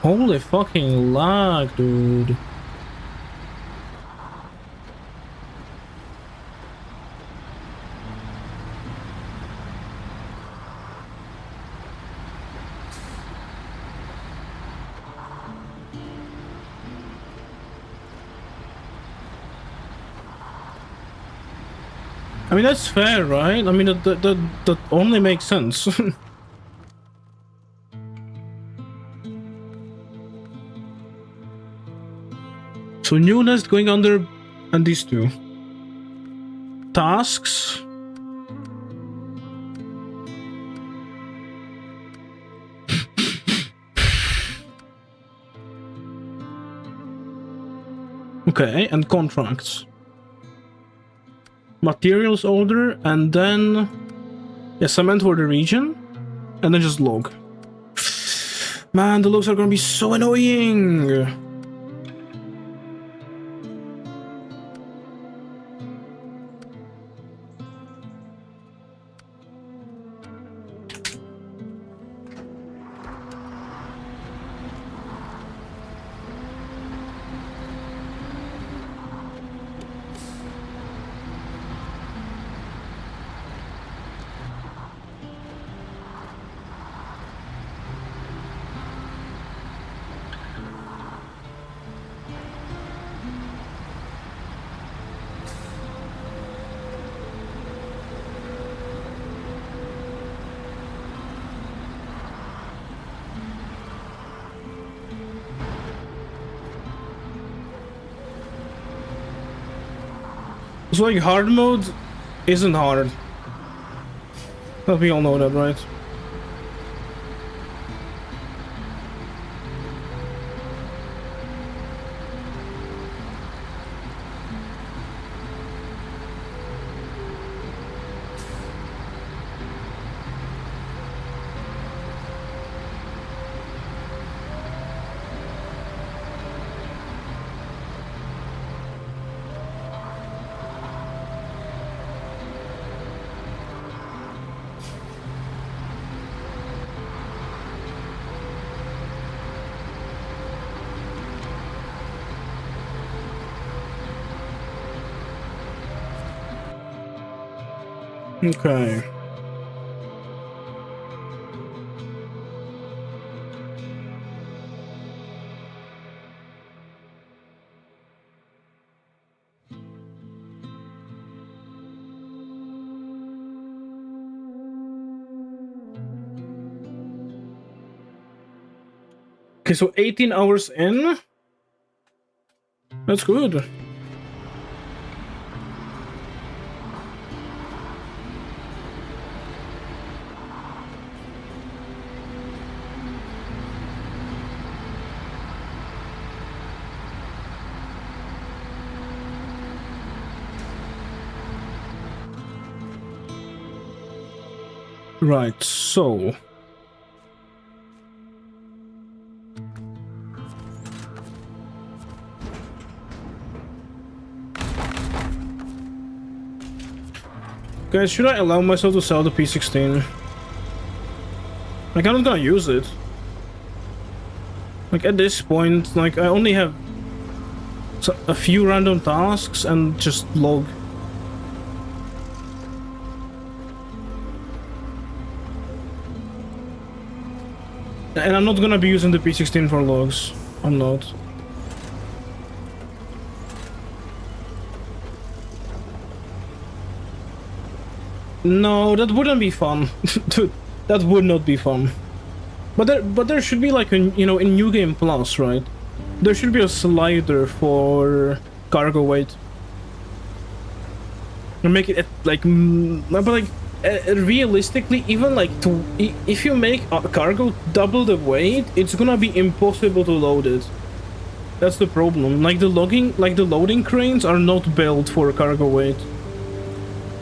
Holy fucking lag, dude. I mean, that's fair, right? I mean, that only makes sense. So new nest going under, and these two. Tasks. Okay, and contracts. Materials order, and then... yeah, cement for the region, and then just log. Man, the logs are gonna be so annoying! So like hard mode isn't hard. But we all know that, right? Okay. Okay, so 18 hours in? That's good. Right, so... guys, should I allow myself to sell the P16? Like, I'm not gonna use it. Like, at this point, like, I only have a few random tasks and just log. And I'm not gonna be using the P16 for logs. I'm not. No, that wouldn't be fun. Dude, that would not be fun. But there should be like a, you know, in New Game Plus, right? There should be a slider for cargo weight. And make it like, but like realistically, even like if you make a cargo double the weight, it's gonna be impossible to load it. That's the problem. Like the loading cranes are not built for cargo weight.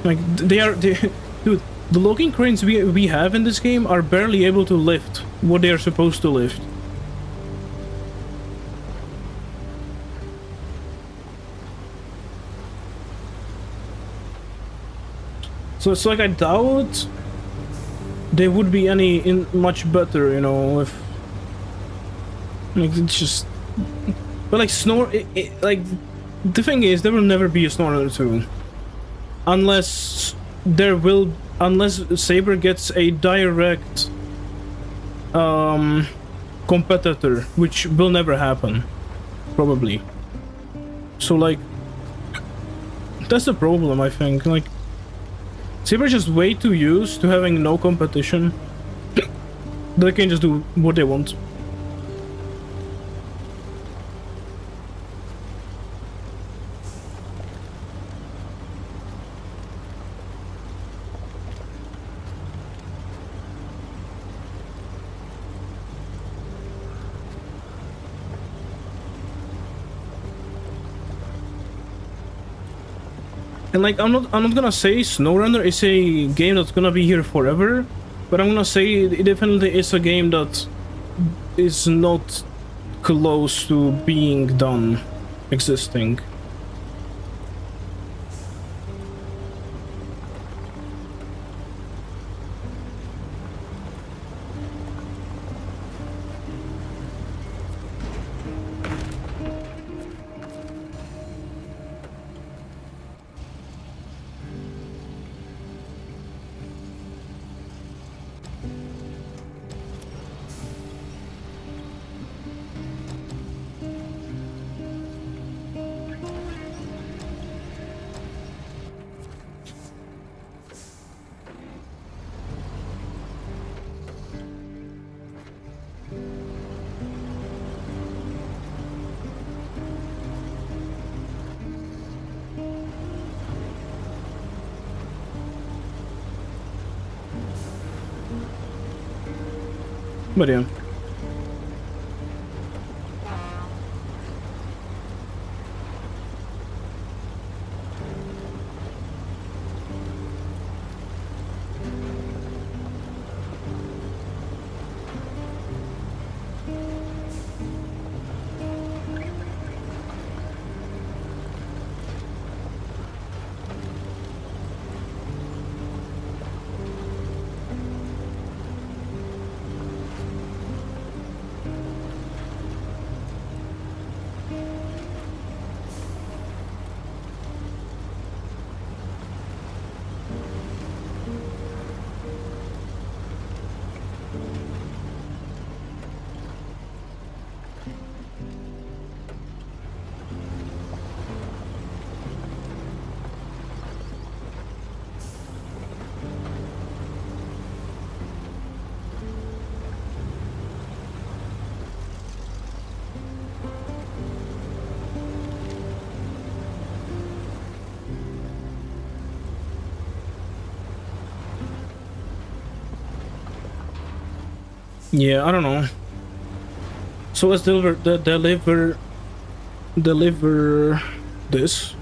Like dude, the loading cranes we have in this game are barely able to lift what they are supposed to lift. So it's like I doubt they would be any much better, you know, if Like, it's just... But like, like, the thing is, there will never be a Snorlander 2. Unless Saber gets a direct competitor, which will never happen, probably. So like, that's the problem, I think. Like, Saber's just way too used to having no competition. They can just do what they want. And like, I'm not gonna say SnowRunner is a game that's gonna be here forever, but I'm gonna say it definitely is a game that is not close to being done existing. But yeah. Yeah, I don't know. So let's deliver this.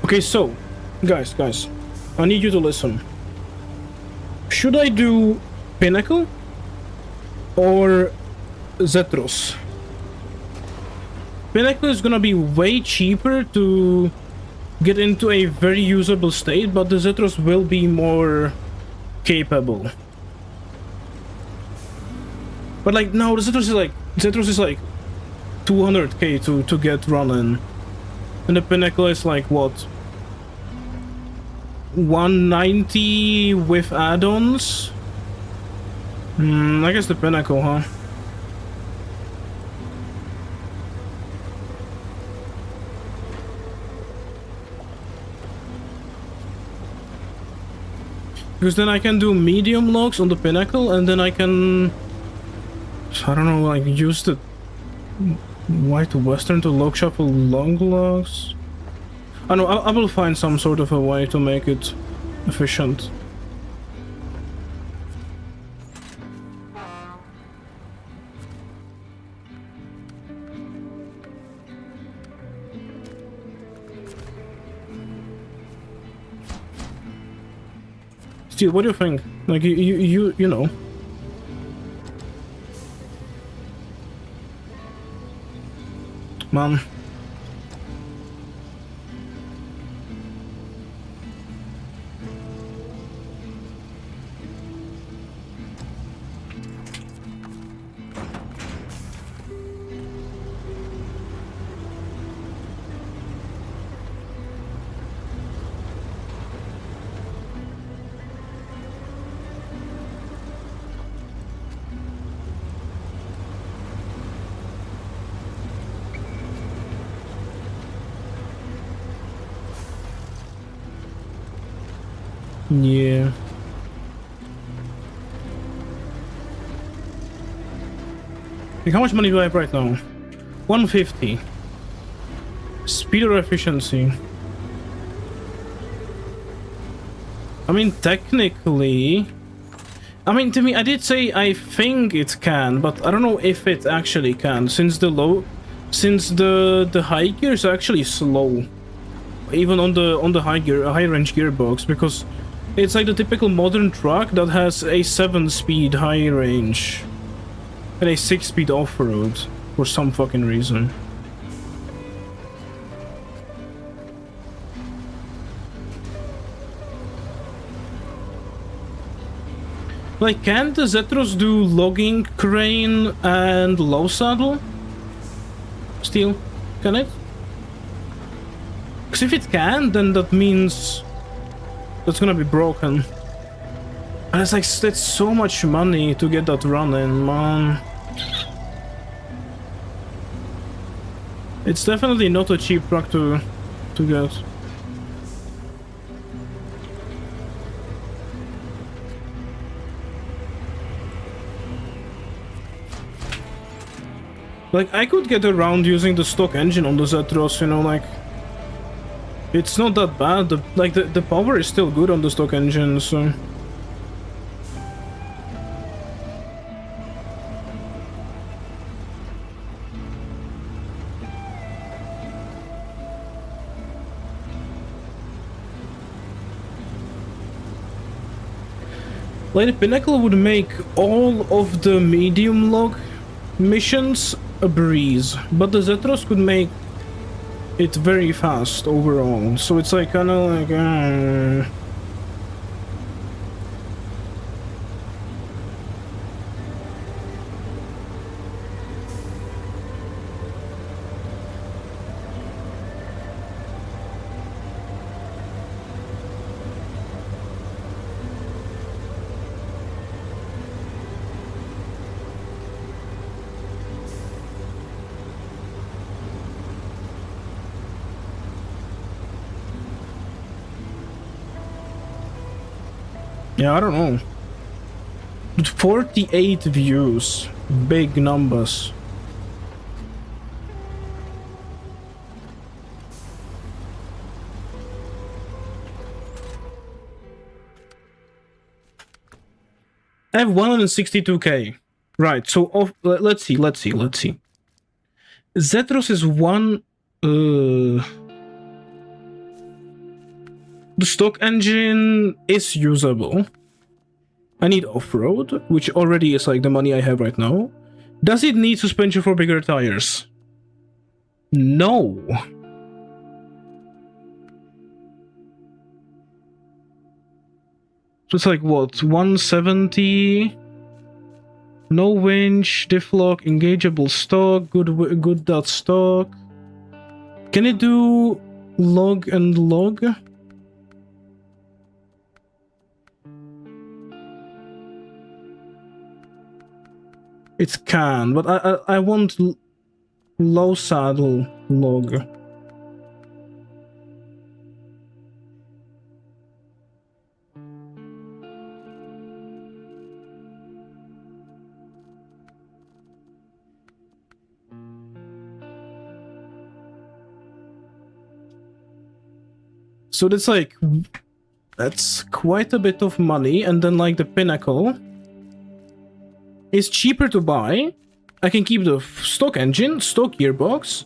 Okay, so guys, I need you to listen. Should I do Pinnacle or Zetros? Pinnacle is gonna be way cheaper to get into a very usable state, but the Zetros will be more capable. But like, no, the Zetros is like 200k to get running, and the Pinnacle is like what, 190 with add-ons. I guess the Pinnacle, huh? Because then I can do medium logs on the Pinnacle, and then I can, I don't know, like use the white western to log shuffle long logs. I know, I will find some sort of a way to make it efficient. Steel, what do you think? Like, you know. Man. Yeah. Like, how much money do I have right now? 150. Speed or efficiency? I mean, technically... I mean, to me, I did say I think it can, but I don't know if it actually can, since the high gear is actually slow. Even on the high range gearbox, because it's like the typical modern truck that has a 7-speed high range and a 6-speed off-road for some fucking reason. Like, can the Zetros do logging, crane, and low saddle? Still, can it? Because if it can, then that means that's gonna be broken. And it's like, that's so much money to get that running, man. It's definitely not a cheap truck to get. Like, I could get around using the stock engine on the Zetros, you know, like... It's not that bad, the power is still good on the stock engine, so... Like, the Pinnacle would make all of the medium log missions a breeze, but the Zetros could make it very fast overall, so it's like kinda like yeah, I don't know. 48 views. Big numbers. I have 162k. Right, so let's see. Zetros is one... The stock engine is usable. I need off-road, which already is like the money I have right now. Does it need suspension for bigger tires? No. So it's like what, 170? No winch, diff lock, engageable stock, good dot stock. Can it do log and log? It can, but I want low saddle log. So that's like, that's quite a bit of money, and then like the Pinnacle is cheaper to buy. I can keep the stock engine, stock gearbox,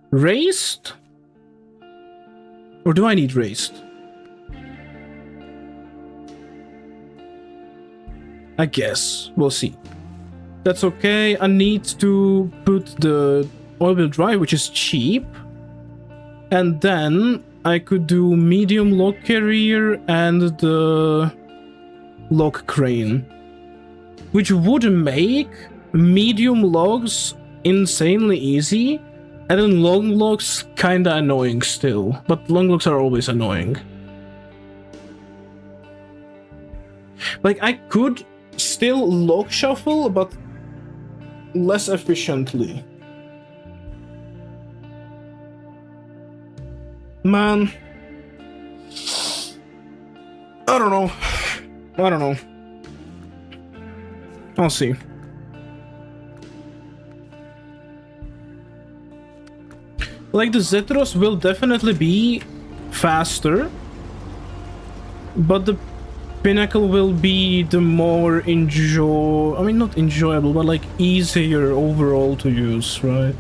raced, or do I need raced? I guess we'll see. That's okay. I need to put the all-wheel drive, which is cheap, and then I could do medium log carrier and the log crane, which would make medium logs insanely easy, and then long logs kinda annoying still. But long logs are always annoying. Like, I could still log shuffle, but less efficiently. Man. I don't know. I don't know. I'll see. Like, the Zetros will definitely be faster, but the Pinnacle will be the more I mean, not enjoyable, but like easier overall to use, right?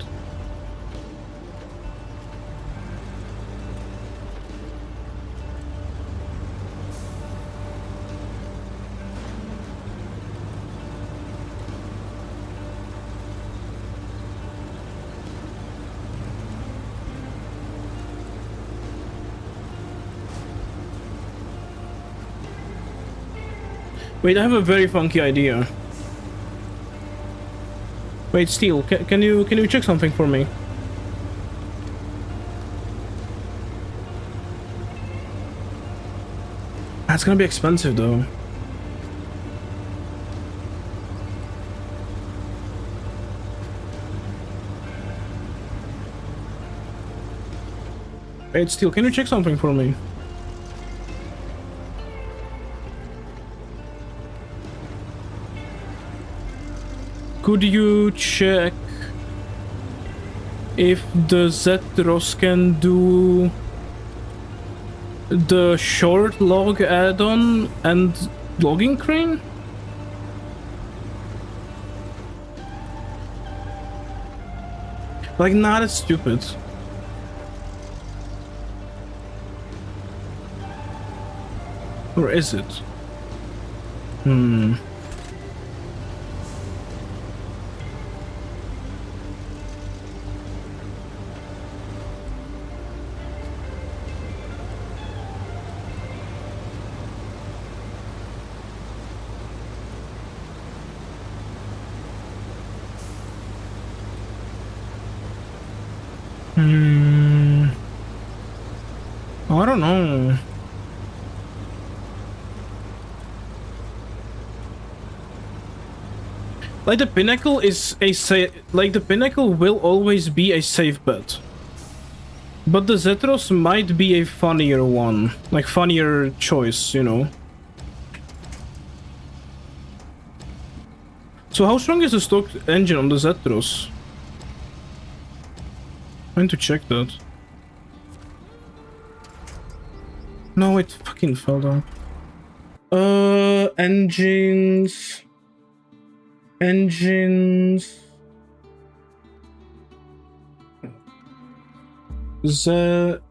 Wait, I have a very funky idea. Wait, Steel, can you check something for me? That's gonna be expensive though. Wait, Steel, can you check something for me? Could you check if the Zetros can do the short log add-on and logging crane? Like, not as stupid. Or is it? I don't know. Like, the Pinnacle is the Pinnacle will always be a safe bet. But the Zetros might be a funnier one. Like, funnier choice, you know. So how strong is the stock engine on the Zetros? I need to check that. No, it fucking fell down. Engines. Zetros.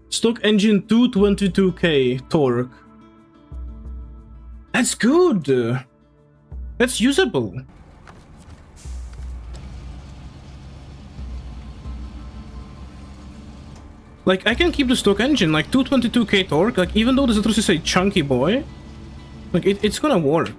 Stock engine 222k torque. That's good. That's usable. Like, I can keep the stock engine, like 222k torque, like, even though the Zetros is a chunky boy, like, it's gonna work.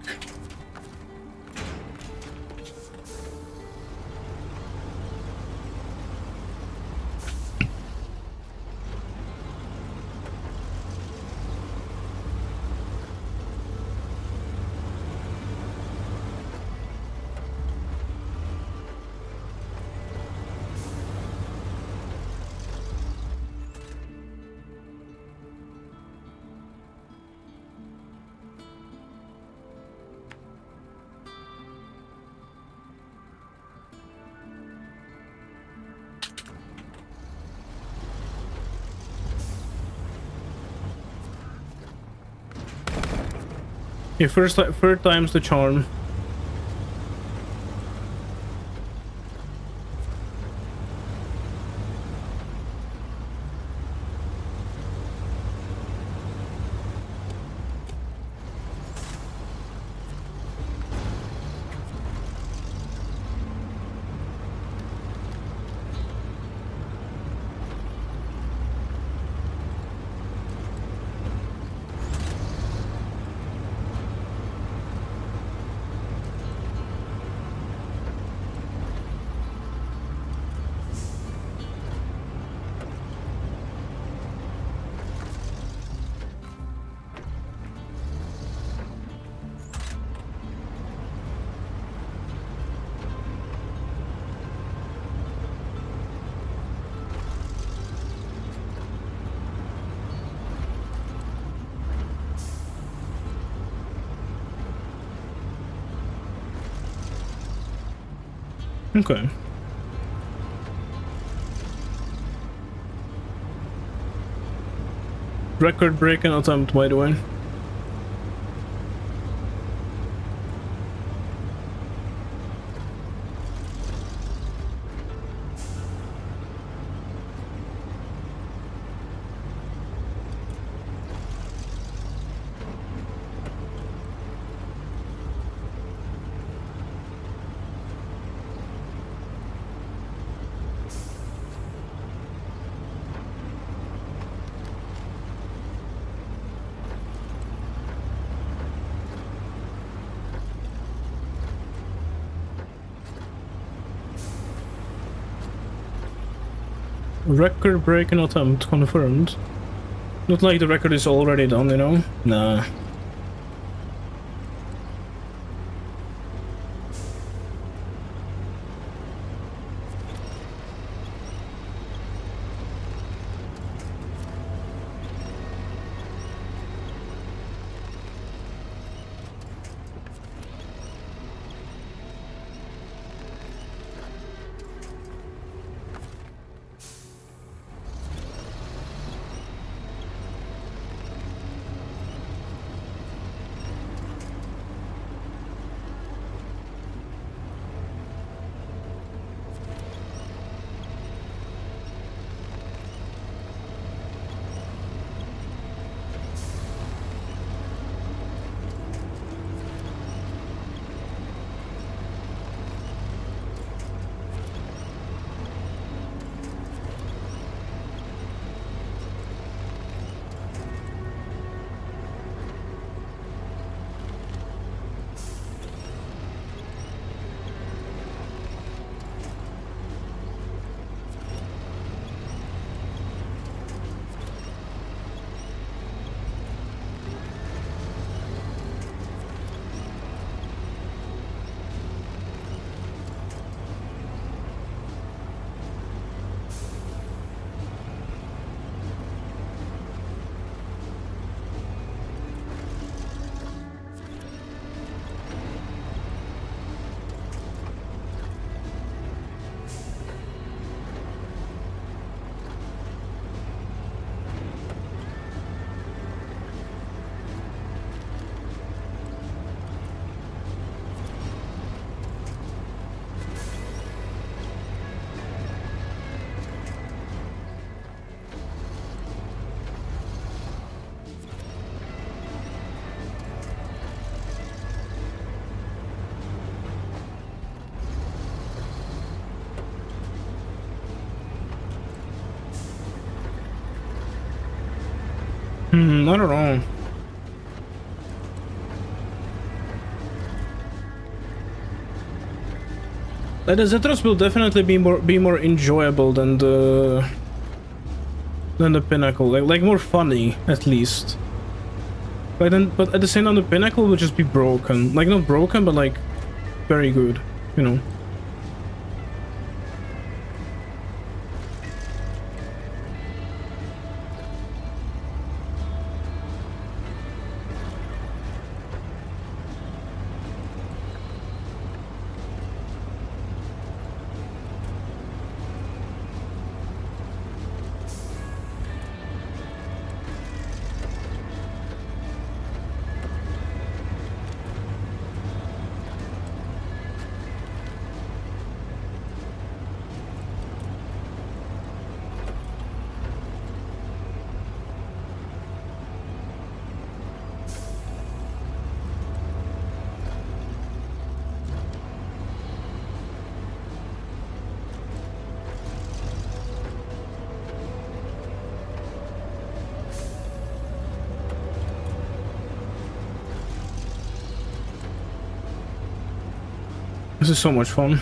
Yeah, third time's the charm. Okay. Record-breaking attempt, by the way. Record-breaking attempt confirmed. Not like the record is already done, you know? Nah. I don't know. Like, the Zetros will definitely be more enjoyable than the Pinnacle. Like more funny at least. But at the same time, the Pinnacle will just be broken. Like, not broken, but like very good, you know. This is so much fun.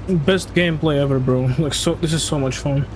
Best gameplay ever, bro. Like, so this is so much fun.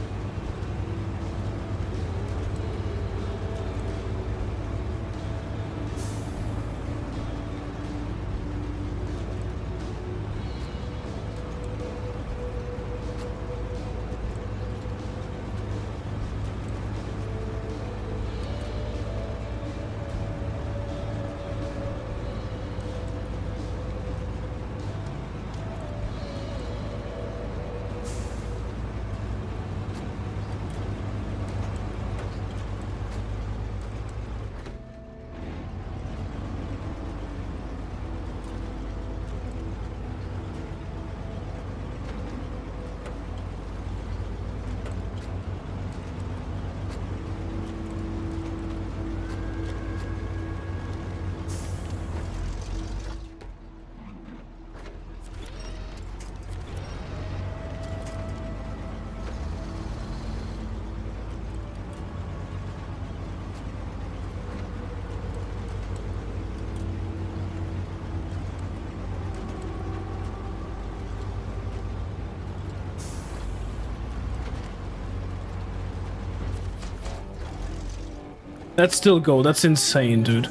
Let's still go. That's insane, dude.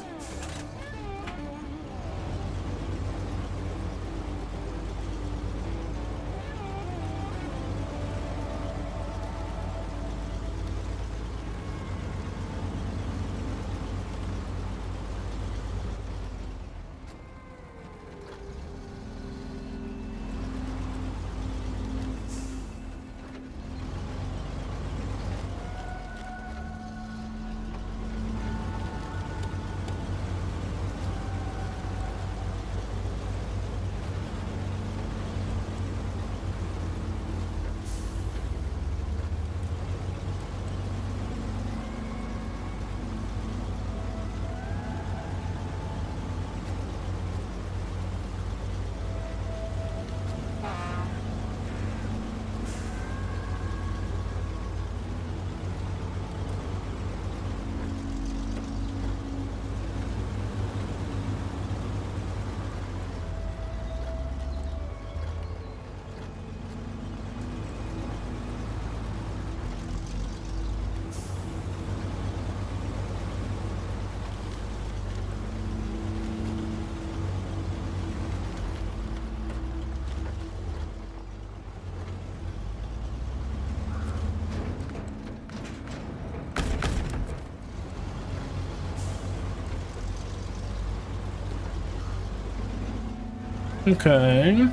Okay.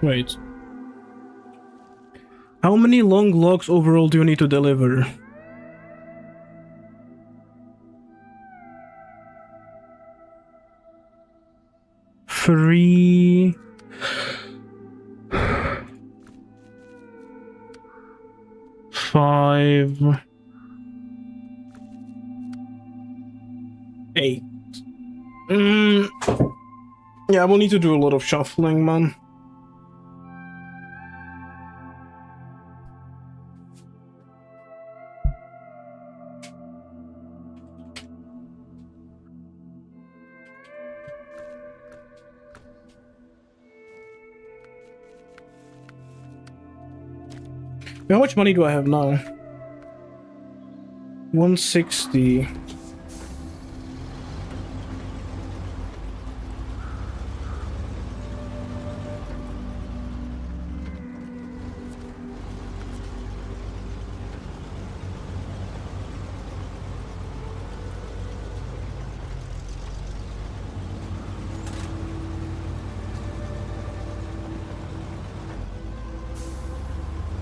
Wait. How many long logs overall do you need to deliver? Three... 5... 8. Yeah, we'll need to do a lot of shuffling, man. How much money do I have now? 160.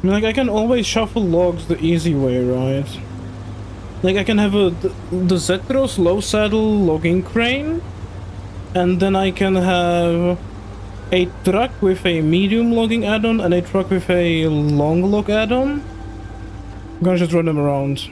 Like, I can always shuffle logs the easy way, right? Like, I can have the Zetros low saddle logging crane, and then I can have a truck with a medium logging add-on and a truck with a long log add-on. I'm gonna just run them around.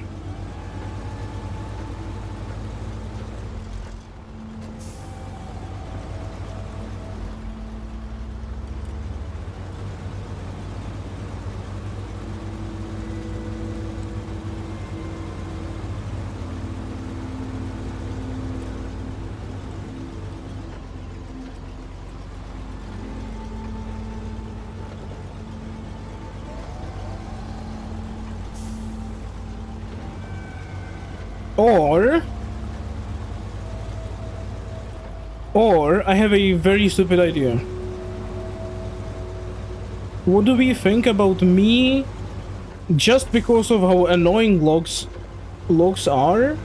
Or I have a very stupid idea. What do we think about me, just because of how annoying logs are,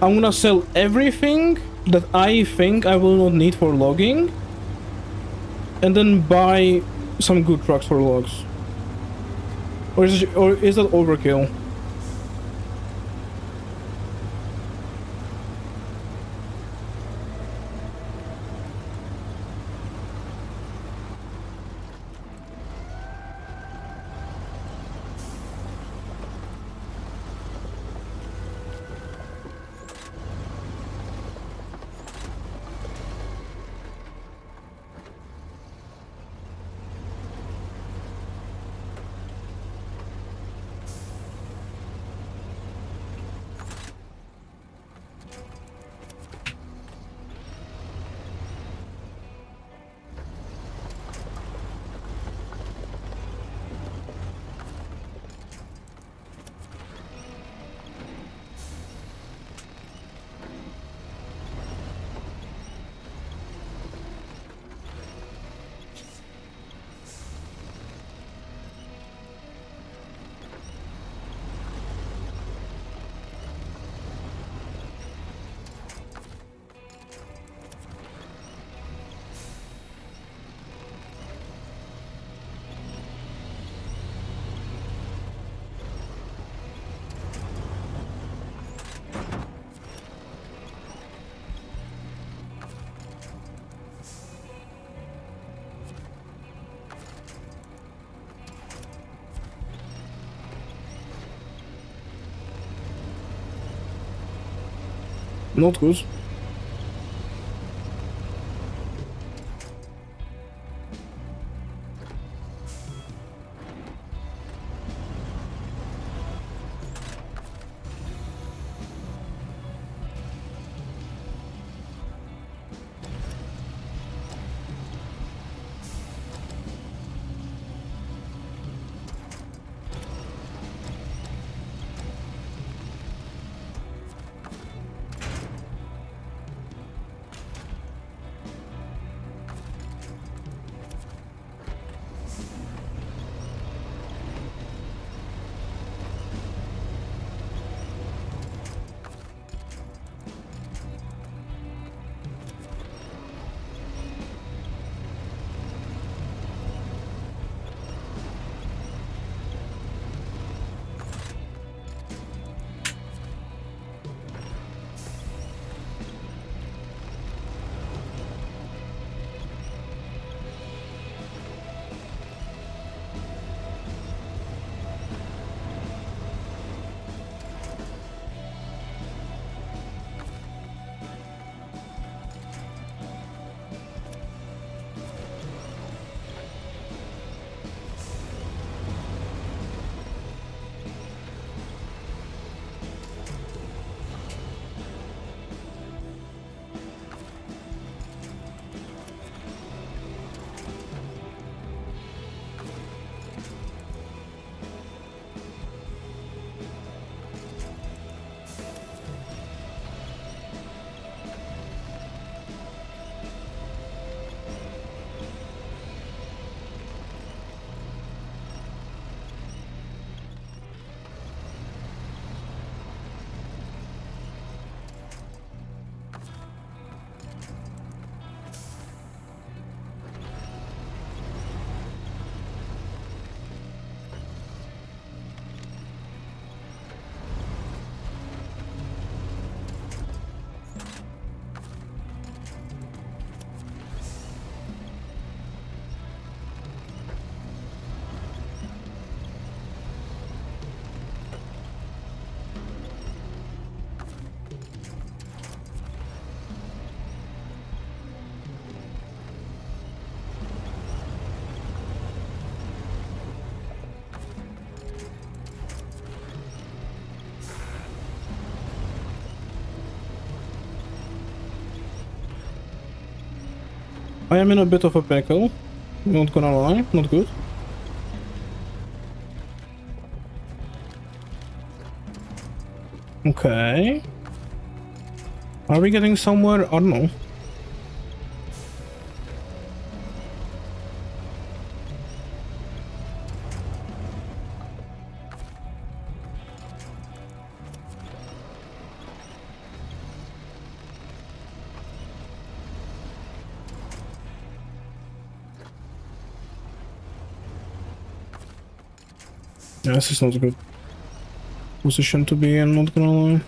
I'm gonna sell everything that I think I will not need for logging, and then buy some good trucks for logs. Or is that overkill? Not good. I am in a bit of a pickle. Not gonna lie, not good. Okay. Are we getting somewhere? I don't know. Yeah, this is not a good position to be in, not gonna lie.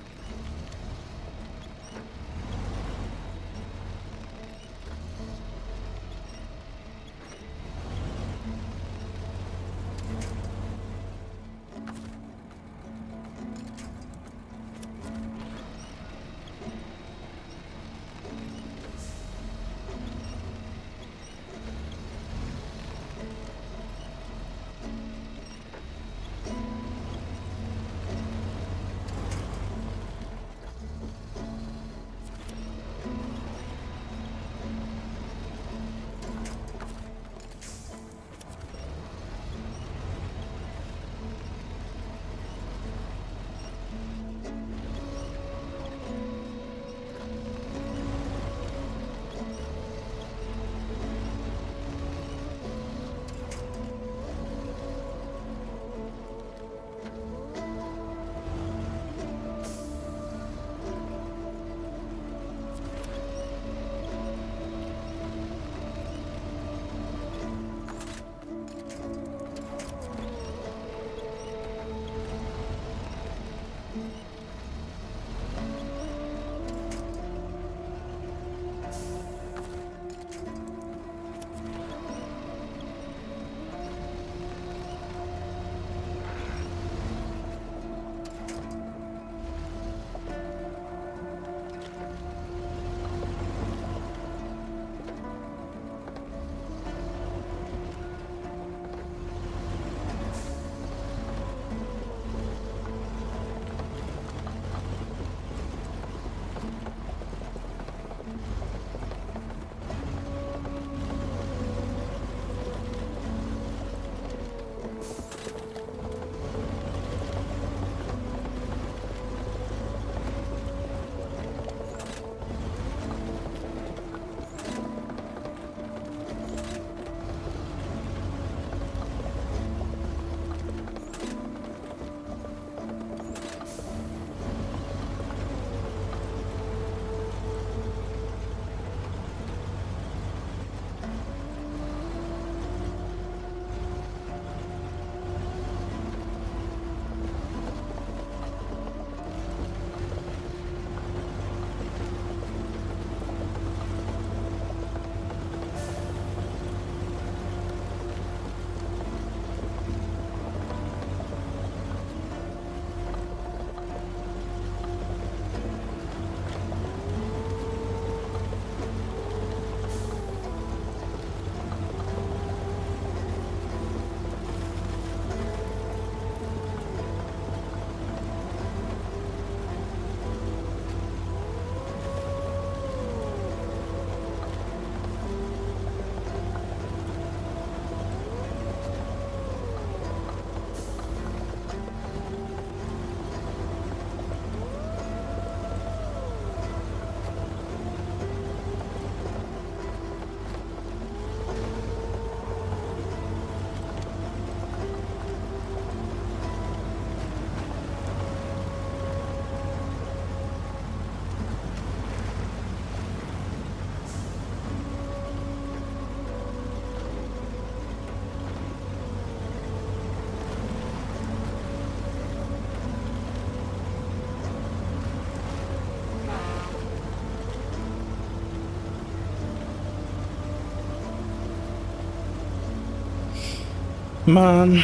Man.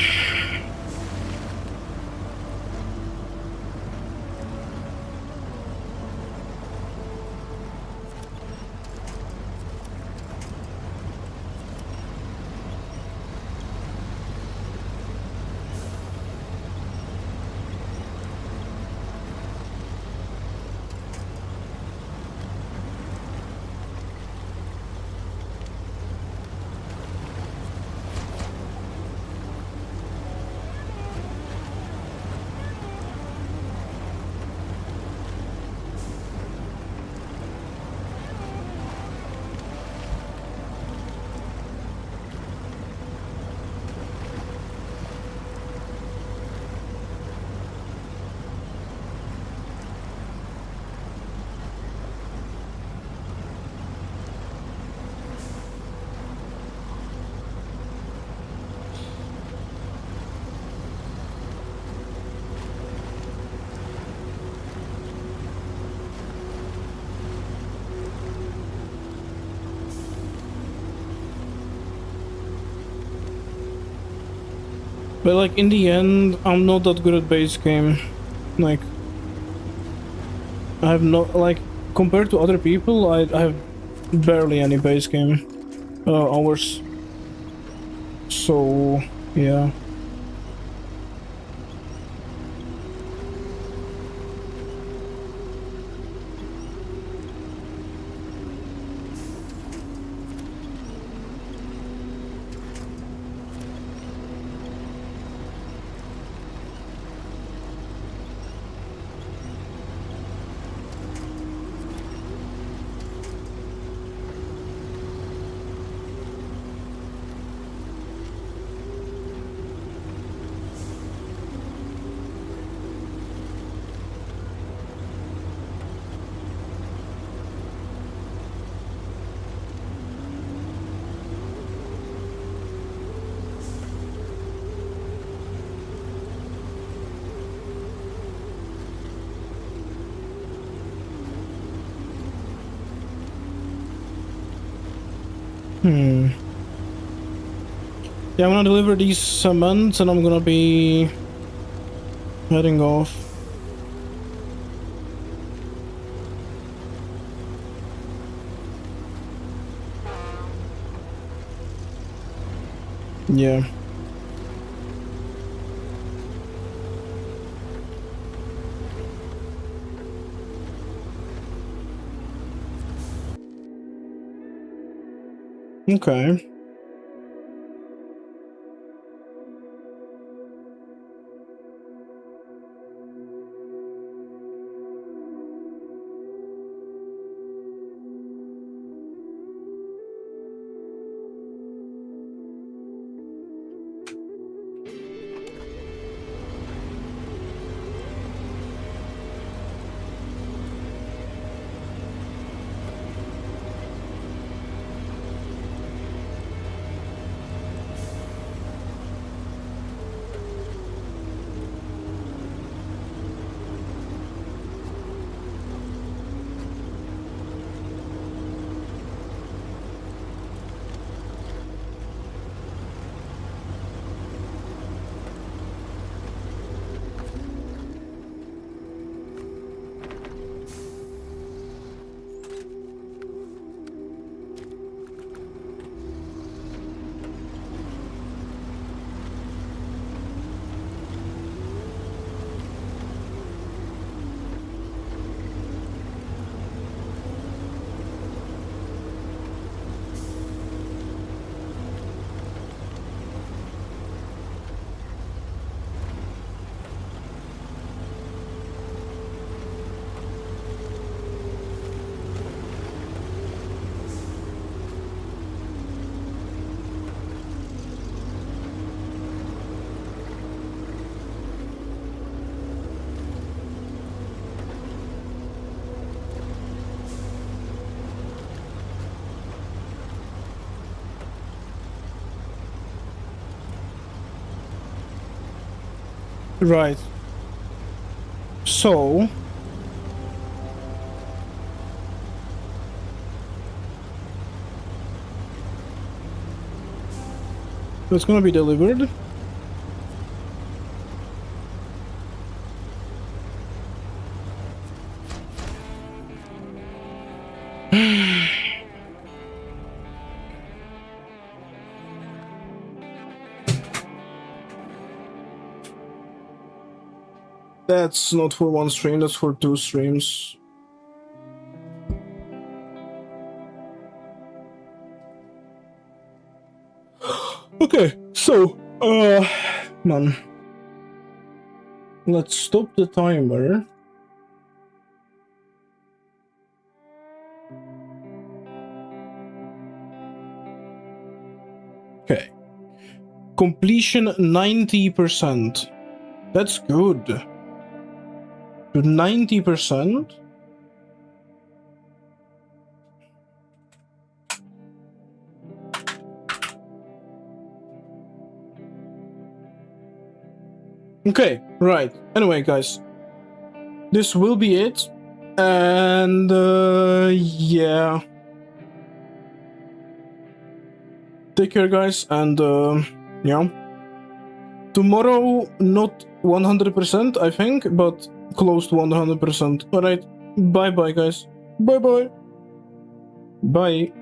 But like in the end, I'm not that good at base game. Like, I have not, like, compared to other people, I have barely any base game hours. So yeah. Yeah, I'm gonna deliver these cements and I'm gonna be heading off. Yeah. Okay. Right. So it's gonna be delivered. That's not for one stream, that's for 2 streams. Okay, so man. Let's stop the timer. Okay. Completion 90%. That's good. To 90%? Okay, right. Anyway, guys. This will be it. And, yeah. Take care, guys, and, yeah. Tomorrow, not 100%, I think, but close to 100%. Alright, bye-bye, guys. Bye-bye. Bye.